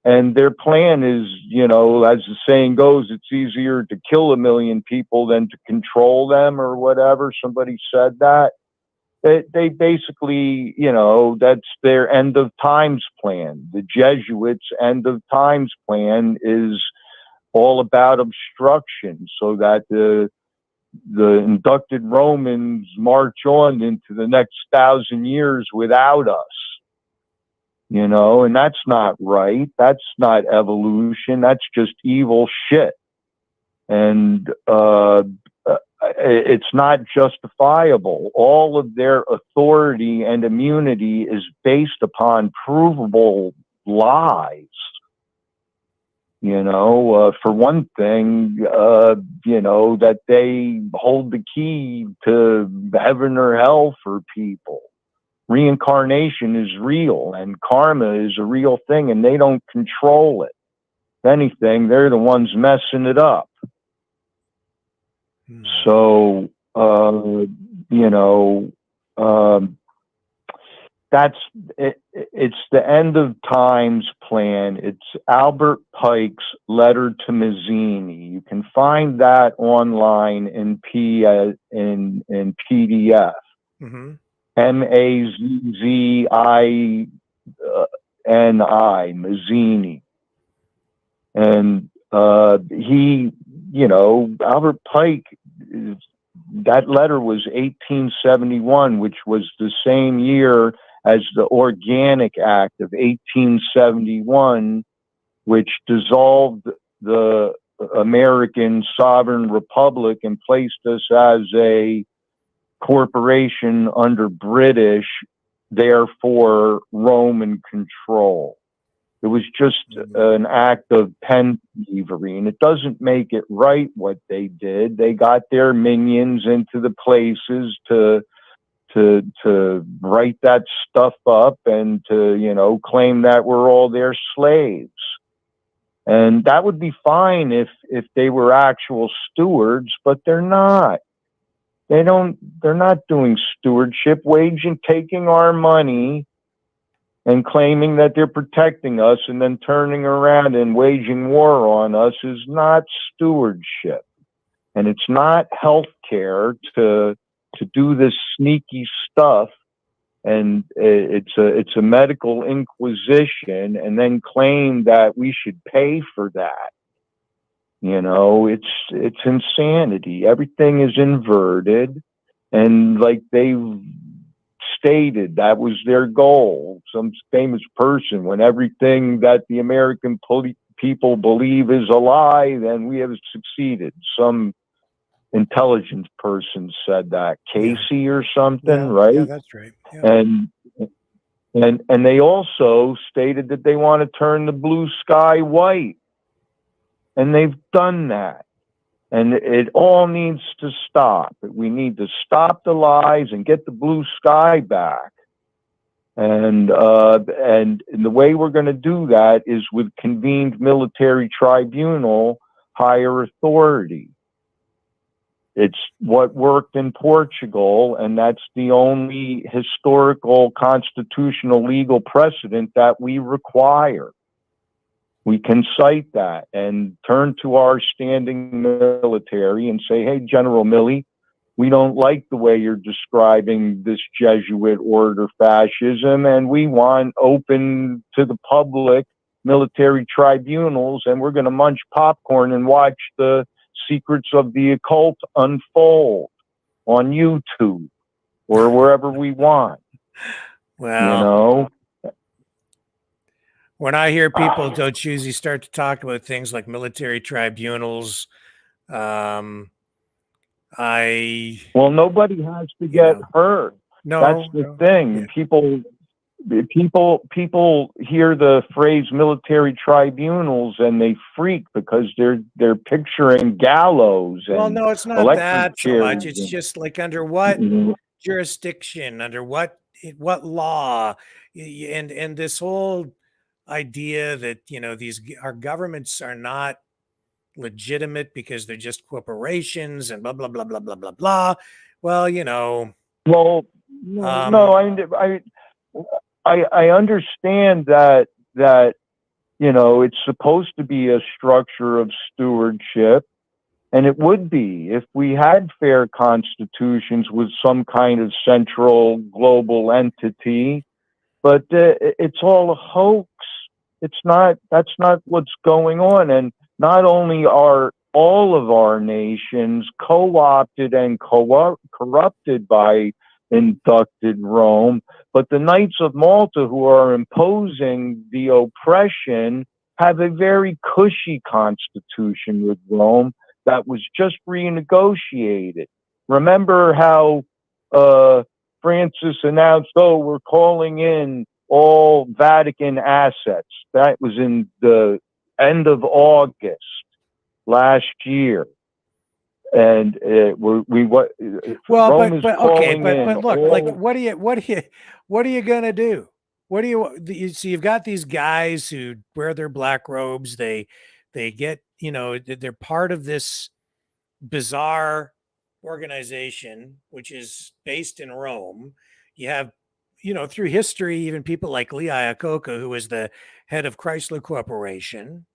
And their plan is, you know, as the saying goes, it's easier to kill 1 million people than to control them or whatever. Somebody said that. They basically, you know, that's their end of times plan. The Jesuits' end of times plan is all about obstruction so that the inducted Romans march on into the next 1,000 years without us. You know, and that's not right. That's not evolution. That's just evil shit. And it's not justifiable. All of their authority and immunity is based upon provable lies. You know, for one thing, you know, that they hold the key to heaven or hell for people. Reincarnation is real and karma is a real thing, and they don't control it. If anything, they're the ones messing it up. So, you know, that's it, it's the end of times plan. It's Albert Pike's letter to Mazzini. You can find that online in PDF. Mm-hmm. Mazzini, Mazzini. And he, you know, Albert Pike, that letter was 1871, which was the same year as the Organic Act of 1871, which dissolved the American sovereign republic and placed us as a corporation under British, therefore Roman control. It was just an act of pen thievery, and it doesn't make it right what they did. They got their minions into the places to write that stuff up and to, you know, claim that we're all their slaves. And that would be fine if they were actual stewards, but they're not. They're not doing stewardship, taking our money and claiming that they're protecting us and then turning around and waging war on us is not stewardship. And it's not healthcare to do this sneaky stuff. And it's a medical inquisition and then claim that we should pay for that. You know, it's insanity. Everything is inverted, and like they stated, that was their goal. Some famous person, when everything that the American people believe is a lie, then we have succeeded. Some intelligence person said that, Casey or something, right? Yeah, that's right. Yeah. And they also stated that they want to turn the blue sky white. And they've done that. And it all needs to stop. We need to stop the lies and get the blue sky back. And the way we're going to do that is with convened military tribunal, higher authority. It's what worked in Portugal, and that's the only historical, constitutional, legal precedent that we require. We can cite that and turn to our standing military and say, hey, General Milley, we don't like the way you're describing this Jesuit order fascism, and we want open to the public military tribunals, and we're going to munch popcorn and watch the secrets of the occult unfold on YouTube or wherever we want. Well, you know? When I hear people, Tochuzi, start to talk about things like military tribunals, well, nobody has to get hurt. No, that's the thing. Yeah. People hear the phrase military tribunals and they freak because they're picturing gallows. Well, and no, it's not that so much. It's just like under what jurisdiction, under what law, and this whole idea that, you know, our governments are not legitimate because they're just corporations and blah blah blah blah blah blah blah. Well, you know. Well, no, I understand that it's supposed to be a structure of stewardship. And it would be if we had fair constitutions with some kind of central global entity, but it's all a hoax. That's not what's going on. And not only are all of our nations co-opted and corrupted by inducted Rome, but the Knights of Malta, who are imposing the oppression, have a very cushy constitution with Rome that was just renegotiated. Remember how Francis announced, we're calling in all Vatican assets. That was in the end of August last year. And Rome is calling in look, all, like, what are you gonna do? So you've got these guys who wear their black robes. They get, they're part of this bizarre organization, which is based in Rome. You have, through history, even people like Lee Iacocca, who was the head of Chrysler Corporation.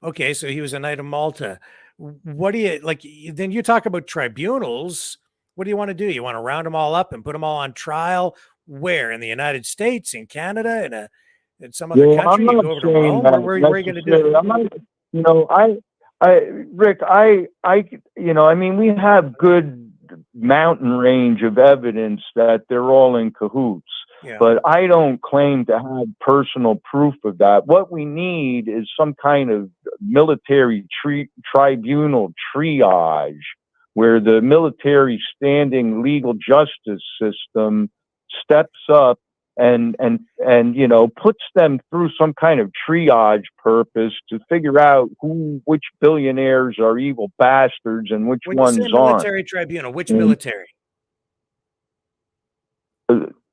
Okay, so he was a Knight of Malta. What do you like? Then you talk about tribunals. What do you want to do? You want to round them all up and put them all on trial? Where? In the United States, in Canada, in some other country? I'm You not go over to saying Rome? that Where are you going to do it? I'm not, Rick, we have good mountain range of evidence that they're all in cahoots. Yeah. But I don't claim to have personal proof of that. What we need is some kind of military tribunal triage where the military standing legal justice system steps up and puts them through some kind of triage purpose to figure out which billionaires are evil bastards and which When ones you say aren't. military tribunal, which military?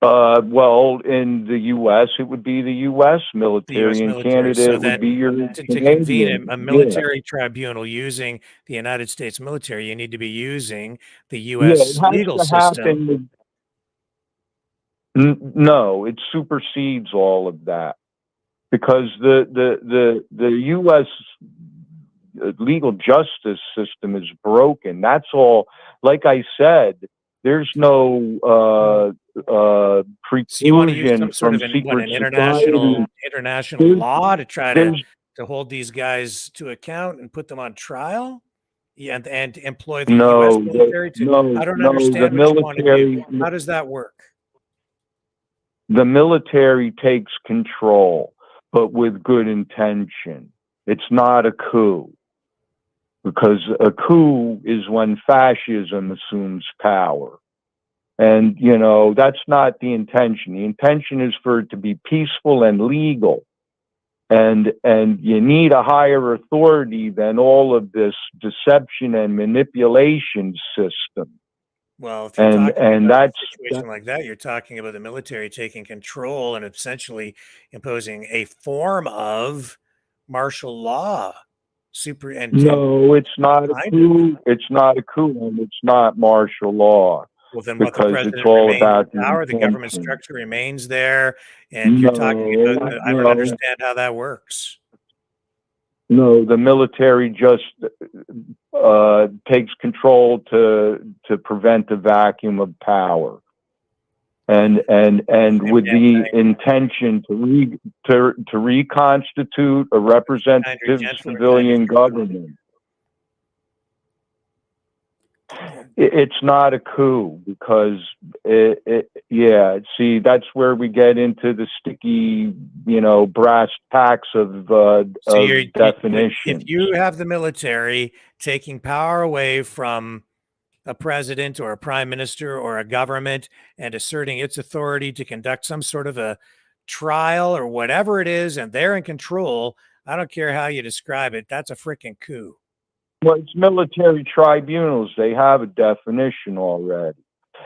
Well, in the U.S., it would be the U.S. military. In Canada, So it would be your to Canadian. convene a military tribunal using the United States military, you need to be using the U.S. legal system. No, it supersedes all of that because the U.S. legal justice system is broken. That's all. Like I said, there's no preclusion So you want to use some sort from of secret an international society. law to try to hold these guys to account and put them on trial? Yeah, and employ the U.S. military I don't understand what you want to do. How does that work? The military takes control, but with good intention. It's not a coup. Because a coup is when fascism assumes power. And, that's not the intention. The intention is for it to be peaceful and legal. And you need a higher authority than all of this deception and manipulation system. Well, if you're talking about that's a situation like that, you're talking about the military taking control and essentially imposing a form of martial law. No, it's not a coup. It's not a coup, and it's not martial law. Well, then because the president it's all remains about in power, the government intention. structure remains there, and you're talking about, I don't understand how that works. No, the military just takes control to prevent a vacuum of power. And with the intention to reconstitute a representative civilian government. It's not a coup because see, that's where we get into the sticky, brass tacks of definition. If you have the military taking power away from a president or a prime minister or a government and asserting its authority to conduct some sort of a trial or whatever it is, and they're in control, I don't care how you describe it, that's a freaking coup. Well, it's military tribunals. They have a definition already.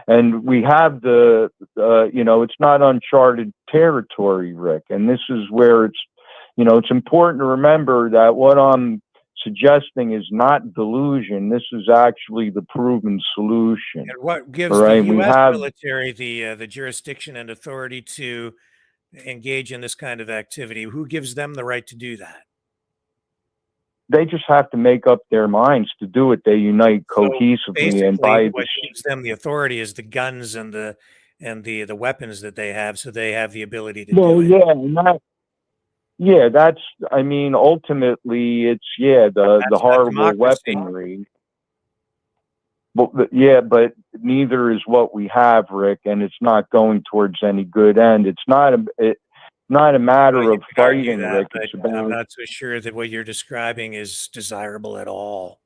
And we have it's not uncharted territory, Rick. And this is where it's important to remember that what I'm suggesting is not delusion. This is actually the proven solution. And what gives the U.S. military the jurisdiction and authority to engage in this kind of activity? Who gives them the right to do that? They just have to make up their minds to do it. They unite cohesively, Basically, and by what gives them the authority is the guns and the weapons that they have, so they have the ability to do it. yeah, and that's. I mean, ultimately, it's the That's not horrible democracy. weaponry. But neither is what we have, Rick, and it's not going towards any good end. It's not a matter of fighting, that, Rick. but It's about. I'm not so sure that what you're describing is desirable at all.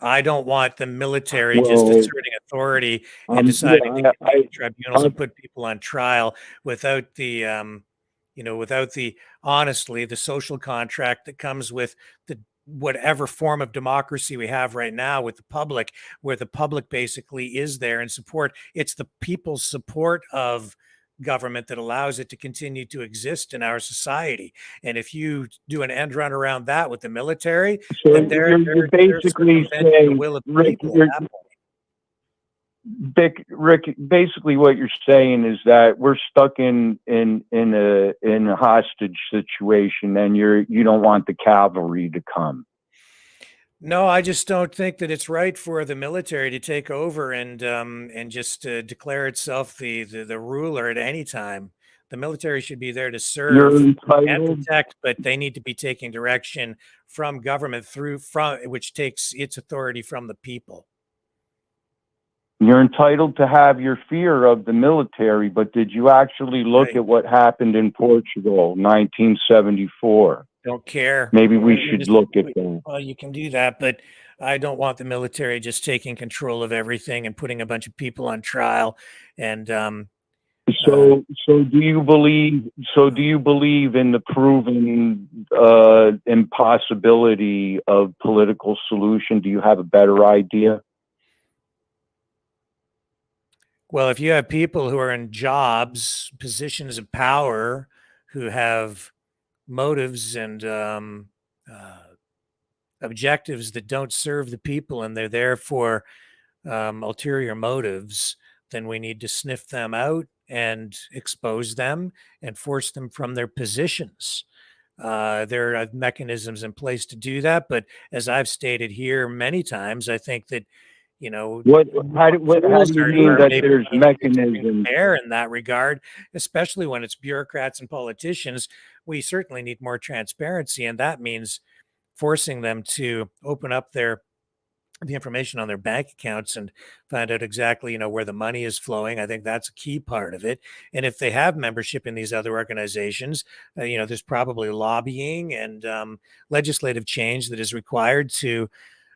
I don't want the military just asserting authority and deciding to convene tribunals and put people on trial without the, honestly, the social contract that comes with the whatever form of democracy we have right now with the public, where the public basically is there in support. It's the people's support of government that allows it to continue to exist in our society. And if you do an end run around that with the military, So then they're basically circumventing the will of the Rick, people at that point. Rick, basically what you're saying is that we're stuck in a hostage situation, and you don't want the cavalry to come. No, I just don't think that it's right for the military to take over and just declare itself the ruler at any time. The military should be there to serve and protect, but they need to be taking direction from government which takes its authority from the people. You're entitled to have your fear of the military, but did you actually look at what happened in Portugal, 1974? Don't care. Maybe we should look at that. Well, you can do that, but I don't want the military just taking control of everything and putting a bunch of people on trial. And so do you believe in the proven impossibility of political solution? Do you have a better idea? Well, if you have people who are in jobs, positions of power, who have motives and objectives that don't serve the people, and they're there for ulterior motives, then we need to sniff them out and expose them and force them from their positions. There are mechanisms in place to do that, but as I've stated here many times, I think that how do you mean that there's mechanisms there in that regard, especially when it's bureaucrats and politicians? We certainly need more transparency, and that means forcing them to open up the information on their bank accounts and find out exactly where the money is flowing. I think that's a key part of it. And if they have membership in these other organizations, there's probably lobbying and legislative change that is required to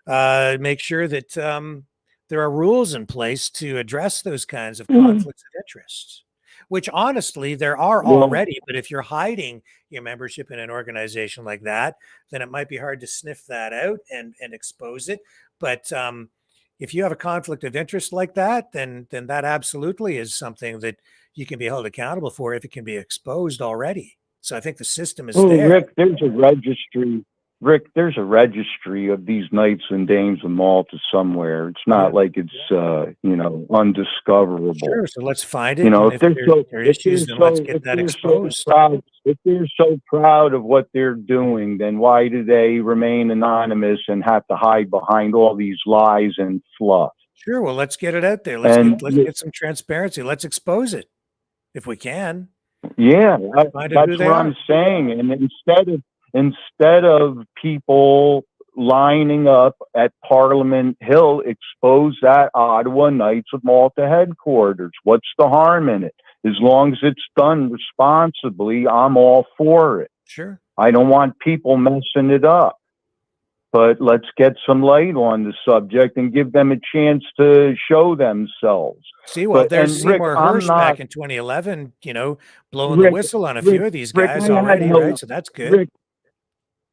make sure that there are rules in place to address those kinds of conflicts of interest, which honestly there are already. But if you're hiding your membership in an organization like that, then it might be hard to sniff that out and expose it. But if you have a conflict of interest like that, then that absolutely is something that you can be held accountable for if it can be exposed already. So I think the system is there. Rick, there's a registry. Rick, there's a registry of these Knights and Dames of Malta somewhere. It's not like it's undiscoverable. Sure, so let's find it. If there are issues, then let's get that exposed. If they're so proud of what they're doing, then why do they remain anonymous and have to hide behind all these lies and fluff? Sure, well, let's get it out there. Let's get some transparency. Let's expose it if we can. Yeah, that's what I'm saying. And instead of people lining up at Parliament Hill, expose that Ottawa Knights of Malta headquarters. What's the harm in it? As long as it's done responsibly, I'm all for it. Sure. I don't want people messing it up. But let's get some light on the subject and give them a chance to show themselves. See, well, there's Seymour Hersh back in 2011, blowing the whistle on a few of these guys already, right? So that's good.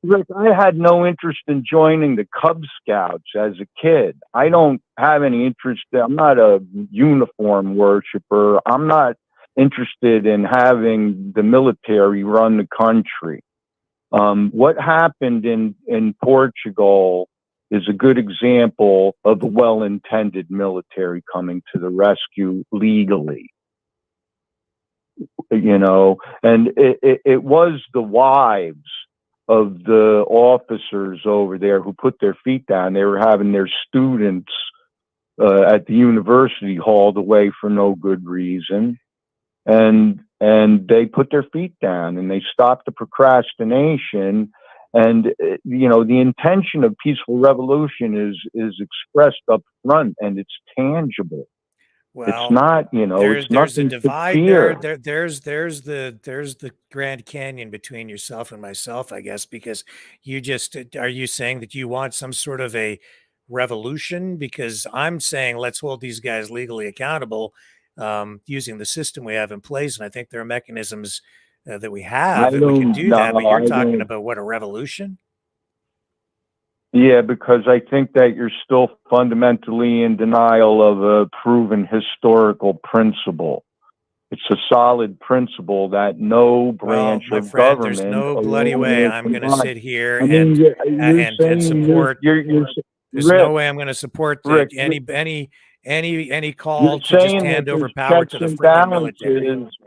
Rick, I had no interest in joining the Cub Scouts as a kid. I don't have any interest. I'm not a uniform worshiper. I'm not interested in having the military run the country. What happened in Portugal is a good example of a well-intended military coming to the rescue legally. you know, and it was the wives of the officers over there who put their feet down. They were having their students at the university hauled away for no good reason, and they put their feet down and they stopped the procrastination. And you know, the intention of peaceful revolution is expressed up front, and it's tangible. Well, it's not, you know, it's there's a nothing to divide fear. there's the Grand Canyon between yourself and myself, I guess, because you just are you saying that you want some sort of a revolution? Because I'm saying let's hold these guys legally accountable, using the system we have in place, and I think there are mechanisms that we have I that we can don't do that. But know. you're I talking don't. about what, a revolution? Yeah, because I think that you're still fundamentally in denial of a proven historical principle. It's a solid principle that no branch My of friend, there's government no bloody alone way will I'm going to survive. sit here I mean, you're and saying support. you're There's no Rick, way I'm going to support Rick, any you're call to just saying that hand over there's power checks to the and friggin' military. balances.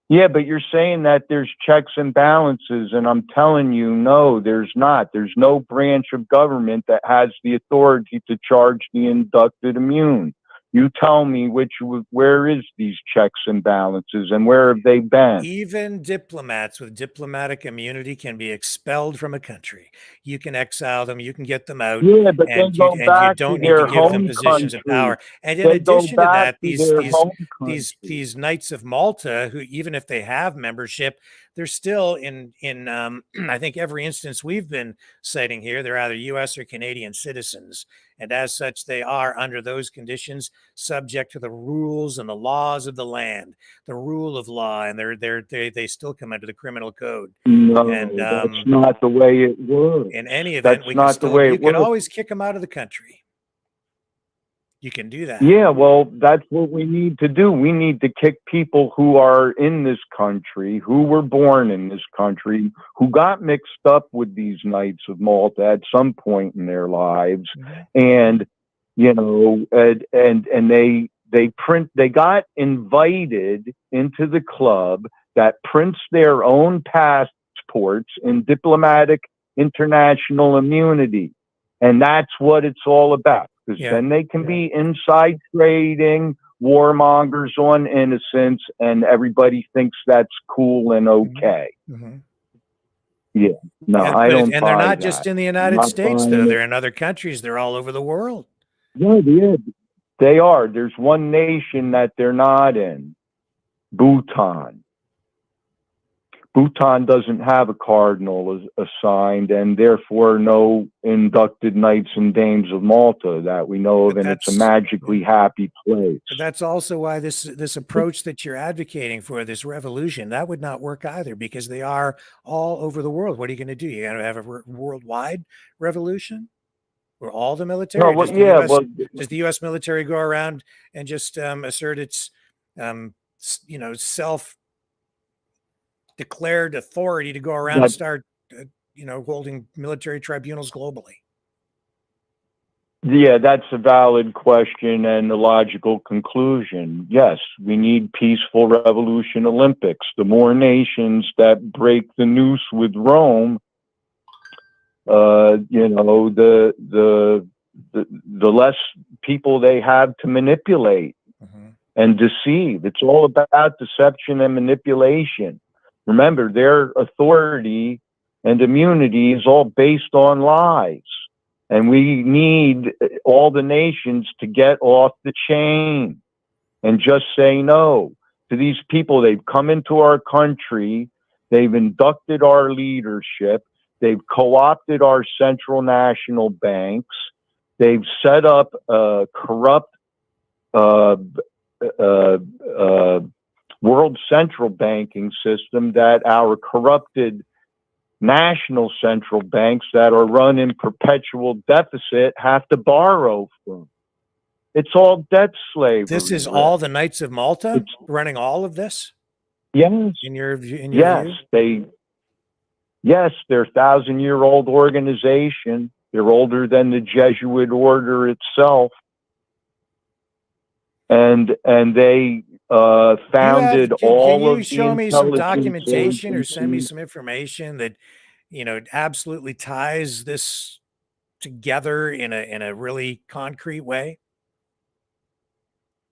Yeah, but you're saying that there's checks and balances, and I'm telling you, no, there's not. There's no branch of government that has the authority to charge the inducted immune. You tell me where is these checks and balances, and where have they been? Even diplomats with diplomatic immunity can be expelled from a country. You can exile them, you can get them out, Yeah, but they and go you back to don't need to their give them home positions of country. power. And in They go addition to back that, to their home country. these Knights of Malta, who even if they have membership, they're still in I think every instance we've been citing here, they're either U.S. or Canadian citizens, and as such, they are under those conditions subject to the rules and the laws of the land, the rule of law, and they still come under the criminal code. No, And that's not the way it works. in any event, That's we can not the still way you it can works. always kick them out of the country. You can do that. Yeah, well, that's what we need to do. We need to kick people who are in this country, who were born in this country, who got mixed up with these Knights of Malta at some point in their lives, and you know, and they got invited into the club that prints their own passports in diplomatic international immunity, and that's what it's all about. Because then they can be inside trading, warmongers on innocence, and everybody thinks that's cool and okay. Yeah, no, I don't. And they're not just in the United States, though. They're in other countries. They're all over the world. Yeah, they are. There's one nation that they're not in, Bhutan. Bhutan doesn't have a cardinal assigned, and therefore no inducted Knights and Dames of Malta that we know of, and it's a magically happy place. But that's also why this approach that you're advocating for, this revolution, that would not work either, because they are all over the world. What are you going to do? You're going to have a worldwide revolution? Where all the military? No, well, does the U.S. military go around and just assert its, self-declared authority to go around and start, holding military tribunals globally? Yeah, that's a valid question and a logical conclusion. Yes, we need peaceful revolution Olympics. The more nations that break the noose with Rome, the less people they have to manipulate and deceive. It's all about deception and manipulation. Remember, their authority and immunity is all based on lies. And we need all the nations to get off the chain and just say no to these people. They've come into our country. They've inducted our leadership. They've co-opted our central national banks. They've set up a corrupt world central banking system that our corrupted national central banks that are run in perpetual deficit have to borrow from. It's all debt slavery. This is all the Knights of Malta running all of this? Yes. In your view? Yes, they're a 1,000-year-old organization. They're older than the Jesuit order itself. And they founded can all you of the show me some intelligence documentation or send me agencies. some information that, absolutely ties this together in a really concrete way?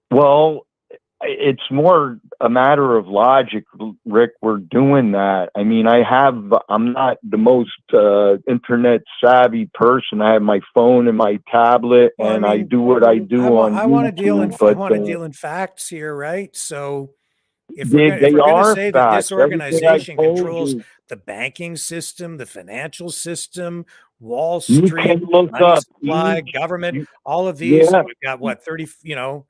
Well, it's more a matter of logic, Rick. We're doing that. I mean, I'm not the most internet savvy person. I have my phone and my tablet, Well, and I do what I do on I want to deal in YouTube. But facts here, right? So if they we're gonna are say that this facts. Everything I organization told controls you, the banking system, the financial system, Wall you Street, can look money up supply, each. government, all of these, Yeah, we've got what 30, if that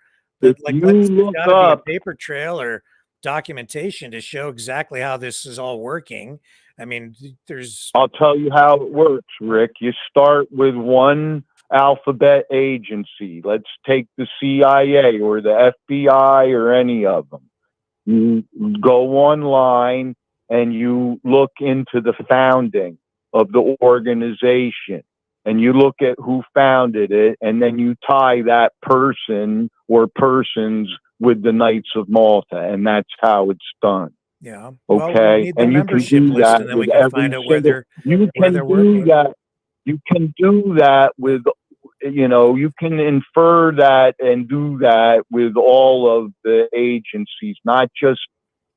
like you let's there's look got to be a up, paper trail or documentation to show exactly how this is all working. I mean, there's I'll tell you how it works, Rick. You start with one alphabet agency. Let's take the CIA or the FBI or any of them. You go online and you look into the founding of the organization and you look at who founded it, and then you tie that person or persons with the Knights of Malta, and that's how it's done. yeah. Well, we Okay, need the and you can membership do list, that and then we with can find every out where single. You where can they're do working. that. You can do that with, you can infer that and do that with all of the agencies, not just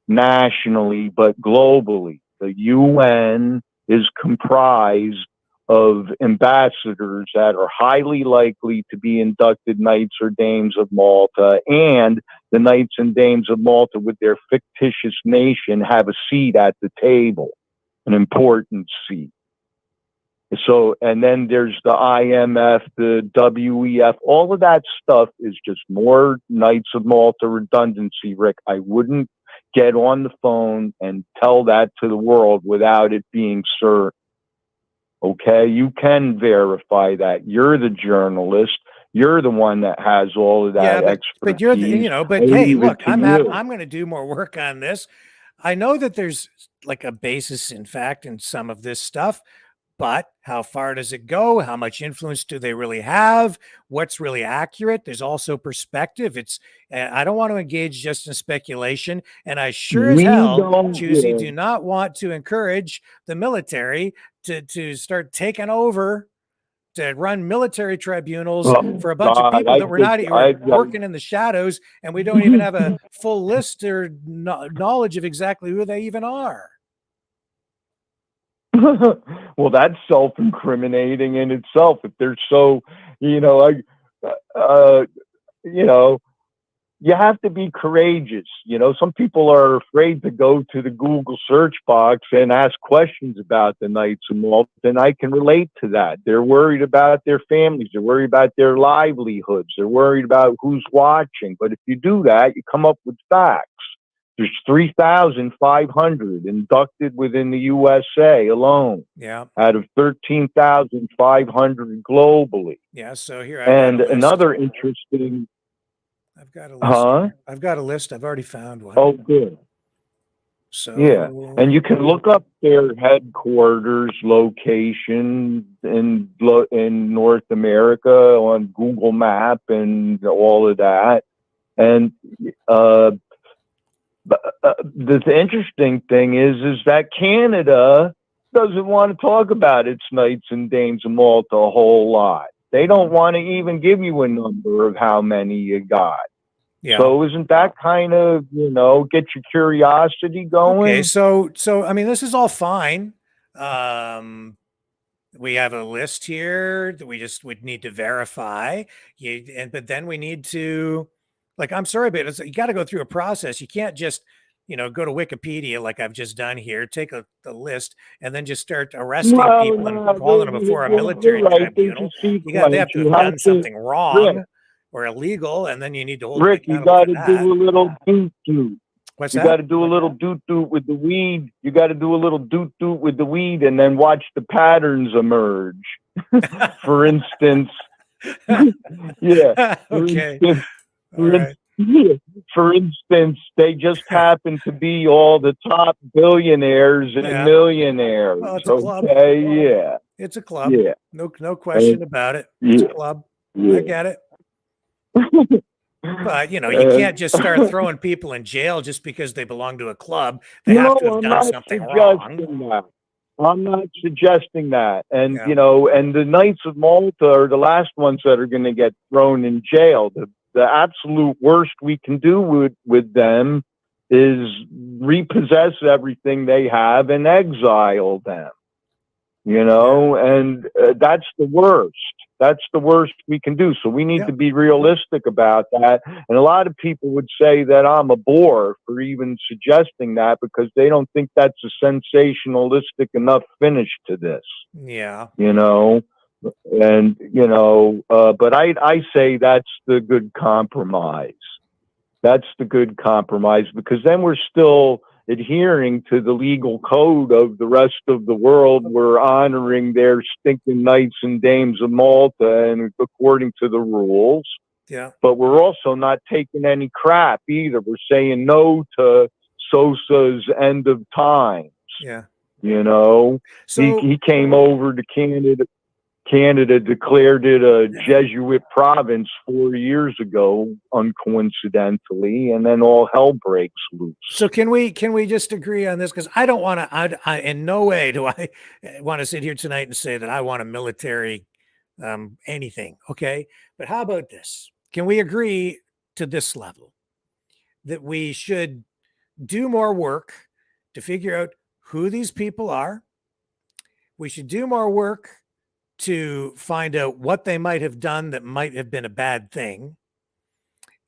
nationally, but globally. The UN is comprised of ambassadors that are highly likely to be inducted Knights or Dames of Malta, and the Knights and Dames of Malta with their fictitious nation have a seat at the table, an important seat. So, and then there's the IMF, the WEF, all of that stuff is just more Knights of Malta redundancy, Rick. I wouldn't get on the phone and tell that to the world without it being certain. Okay, you can verify that. You're the journalist. You're the one that has all of that expertise. But you're the, but I hey, leave it look, to I'm you. going to do more work on this. I know that there's like a basis in fact in some of this stuff, but how far does it go? How much influence do they really have? What's really accurate? There's also perspective. I don't want to engage just in speculation, and I sure as hell, Choosy, do not want to encourage the military to start taking over, to run military tribunals for a bunch of people that we're working in the shadows, and we don't even have a full list or knowledge of exactly who they even are. Well, that's self-incriminating in itself. If they're so, you have to be courageous. Some people are afraid to go to the Google search box and ask questions about the Knights of Malta, and I can relate to that. They're worried about their families. They're worried about their livelihoods. They're worried about who's watching. But if you do that, you come up with facts. There's 3,500 inducted within the USA alone. Yeah. Out of 13,500 globally. Yeah. So here, and another interesting. I've got a list. I've got a list. I've already found one. Oh, good. So yeah, and you can look up their headquarters location in North America on Google Map and all of that, and the interesting thing is that Canada doesn't want to talk about its Knights and Dames of Malta a whole lot. They don't want to even give you a number of how many you got. Yeah. So isn't that kind of, get your curiosity going? Okay, so I mean, this is all fine. We have a list here that we just would need to verify. But then we need to, like, I'm sorry, but you got to go through a process. You can't just, go to Wikipedia like I've just done here, take the list, and then just start arresting people and calling them before a military tribunal. They have to have done something wrong or illegal, and then you need to hold Rick, them you got accountable to for that. do a little doot-doot. What's you that? got to do a little doot-doot with the weed. You got to do a little doot-doot with the weed and then watch the patterns emerge. For instance, yeah. Okay. For instance, they just happen to be all the top billionaires and millionaires. Well, it's a club. Yeah. It's a club. Yeah. No question about it. It's a club. I get it. But, you can't just start throwing people in jail just because they belong to a club. They have to have I'm done not something wrong. suggesting that. I'm not suggesting that. And, and the Knights of Malta are the last ones that are going to get thrown in jail. The absolute worst we can do with them is repossess everything they have and exile them. And that's the worst. That's the worst we can do. So we need to be realistic about that. And a lot of people would say that I'm a bore for even suggesting that because they don't think that's a sensationalistic enough finish to this. Yeah. And, but I say that's the good compromise. That's the good compromise because then we're still adhering to the legal code of the rest of the world. We're honoring their stinking knights and dames of Malta and according to the rules. Yeah. But we're also not taking any crap either. We're saying no to Sosa's end of times. Yeah. So he came over to Canada. Canada declared it a Jesuit province 4 years ago, uncoincidentally, and then all hell breaks loose. So can we just agree on this? Because I don't want to. I in no way do I want to sit here tonight and say that I want a military anything. Okay, but how about this? Can we agree to this level that we should do more work to figure out who these people are? We should do more work to find out what they might have done that might have been a bad thing.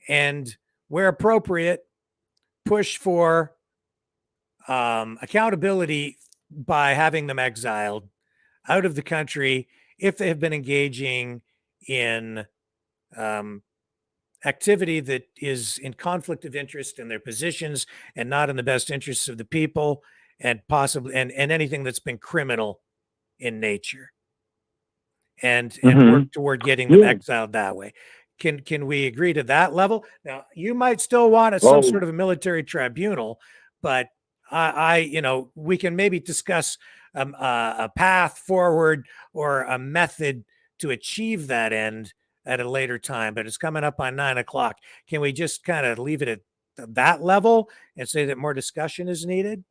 And where appropriate, push for accountability by having them exiled out of the country if they have been engaging in activity that is in conflict of interest in their positions and not in the best interests of the people, and possibly and anything that's been criminal in nature. And work toward getting them exiled that way. Can we agree to that level? Now, you might still want some sort of a military tribunal, but we can maybe discuss a path forward or a method to achieve that end at a later time. But it's coming up on 9 o'clock. Can we just kind of leave it at that level and say that more discussion is needed?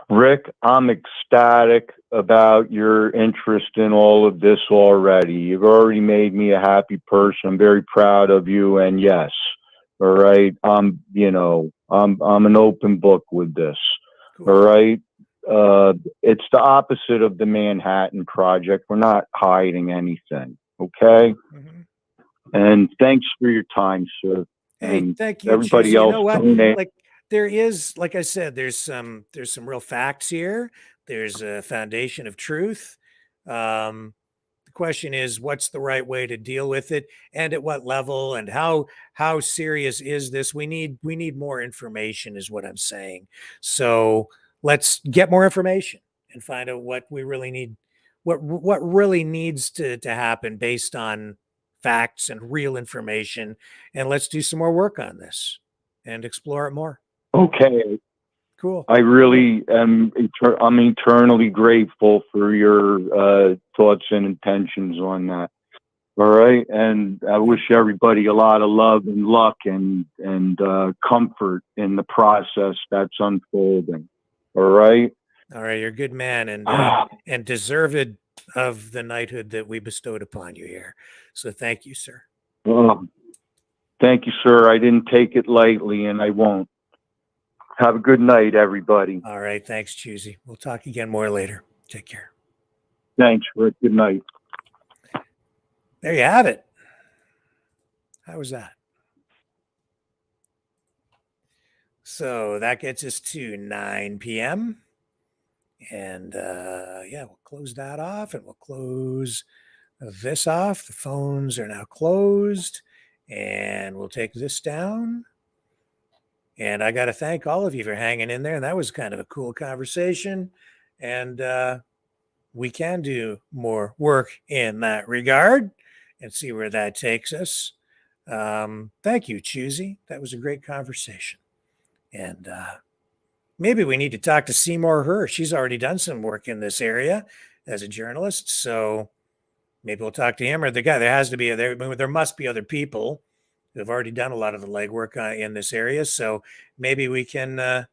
Rick, I'm ecstatic about your interest in all of this already. You've already made me a happy person. I'm very proud of you. And yes, all right, I'm an open book with this. Cool. All right. It's the opposite of the Manhattan Project. We're not hiding anything. Okay. And thanks for your time, sir. Hey, and thank you. everybody Choosy. else. You know what? Like there is, like I said, there's some real facts here. There's a foundation of truth. The question is, what's the right way to deal with it, and at what level, and how serious is this? We need more information, is what I'm saying. So let's get more information and find out what we really need, what really needs to happen based on facts and real information. And let's do some more work on this and explore it more. Okay. Cool. I really am. I'm eternally grateful for your thoughts and intentions on that. All right, and I wish everybody a lot of love and luck and comfort in the process that's unfolding. All right. All right, you're a good man and deserved of the knighthood that we bestowed upon you here. So thank you, sir. Thank you, sir. I didn't take it lightly, and I won't. Have a good night, everybody. All right. Thanks, Choosy. We'll talk again more later. Take care. Thanks, Rick. Good night. There you have it. How was that? So that gets us to 9 p.m. And yeah, we'll close that off and we'll close this off. The phones are now closed and we'll take this down. And I got to thank all of you for hanging in there. And that was kind of a cool conversation. And we can do more work in that regard and see where that takes us. Thank you, Choosy. That was a great conversation. And maybe we need to talk to Seymour Hersh. She's already done some work in this area as a journalist. So maybe we'll talk to him or the guy. There must be other people who've already done a lot of the legwork in this area. So maybe we can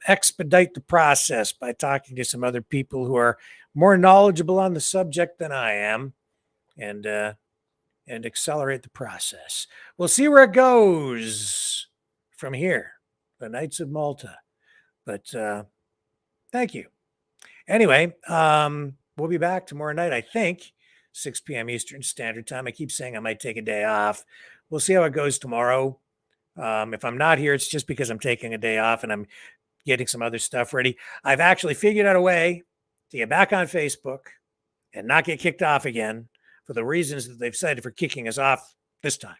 expedite the process by talking to some other people who are more knowledgeable on the subject than I am, and accelerate the process. We'll see where it goes from here, the Knights of Malta. But thank you. Anyway, we'll be back tomorrow night, I think, 6 p.m. Eastern Standard Time. I keep saying I might take a day off. We'll see how it goes tomorrow. If I'm not here, it's just because I'm taking a day off and I'm getting some other stuff ready. I've actually figured out a way to get back on Facebook and not get kicked off again for the reasons that they've cited for kicking us off this time.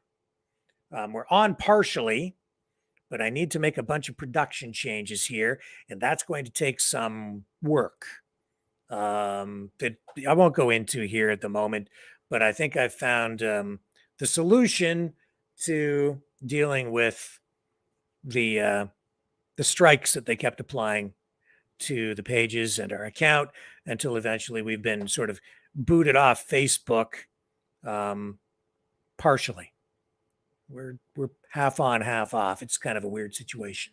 We're on partially, but I need to make a bunch of production changes here, and that's going to take some work that I won't go into here at the moment, but I think I've found the solution to dealing with the strikes that they kept applying to the pages and our account until eventually we've been sort of booted off Facebook partially. We're half on, half off. It's kind of a weird situation.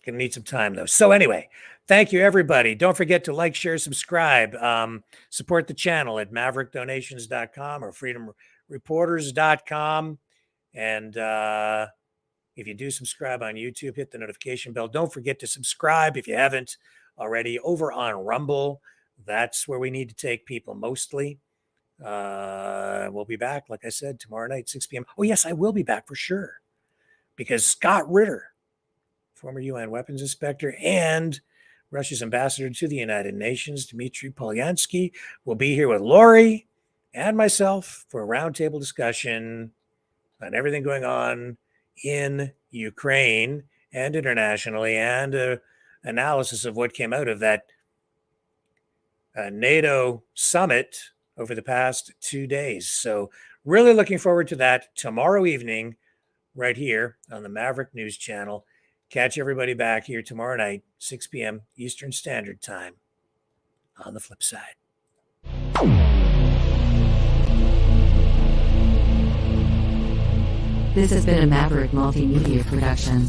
Gonna need some time though. So anyway, thank you everybody. Don't forget to like, share, subscribe. Support the channel at maverickdonations.com or freedomreporters.com. And if you do subscribe on YouTube, hit the notification bell. Don't forget to subscribe if you haven't already over on Rumble. That's where we need to take people mostly. We'll be back, like I said, tomorrow night, 6 p.m. Oh, yes, I will be back for sure. Because Scott Ritter, former UN weapons inspector and Russia's ambassador to the United Nations, Dmitry Polyansky, will be here with Lori and myself for a roundtable discussion on everything going on in Ukraine and internationally, and analysis of what came out of that NATO summit over the past 2 days. So really looking forward to that tomorrow evening right here on the Maverick News Channel. Catch everybody back here tomorrow night, 6 p.m. Eastern Standard Time on the flip side. This has been a Maverick Multimedia production.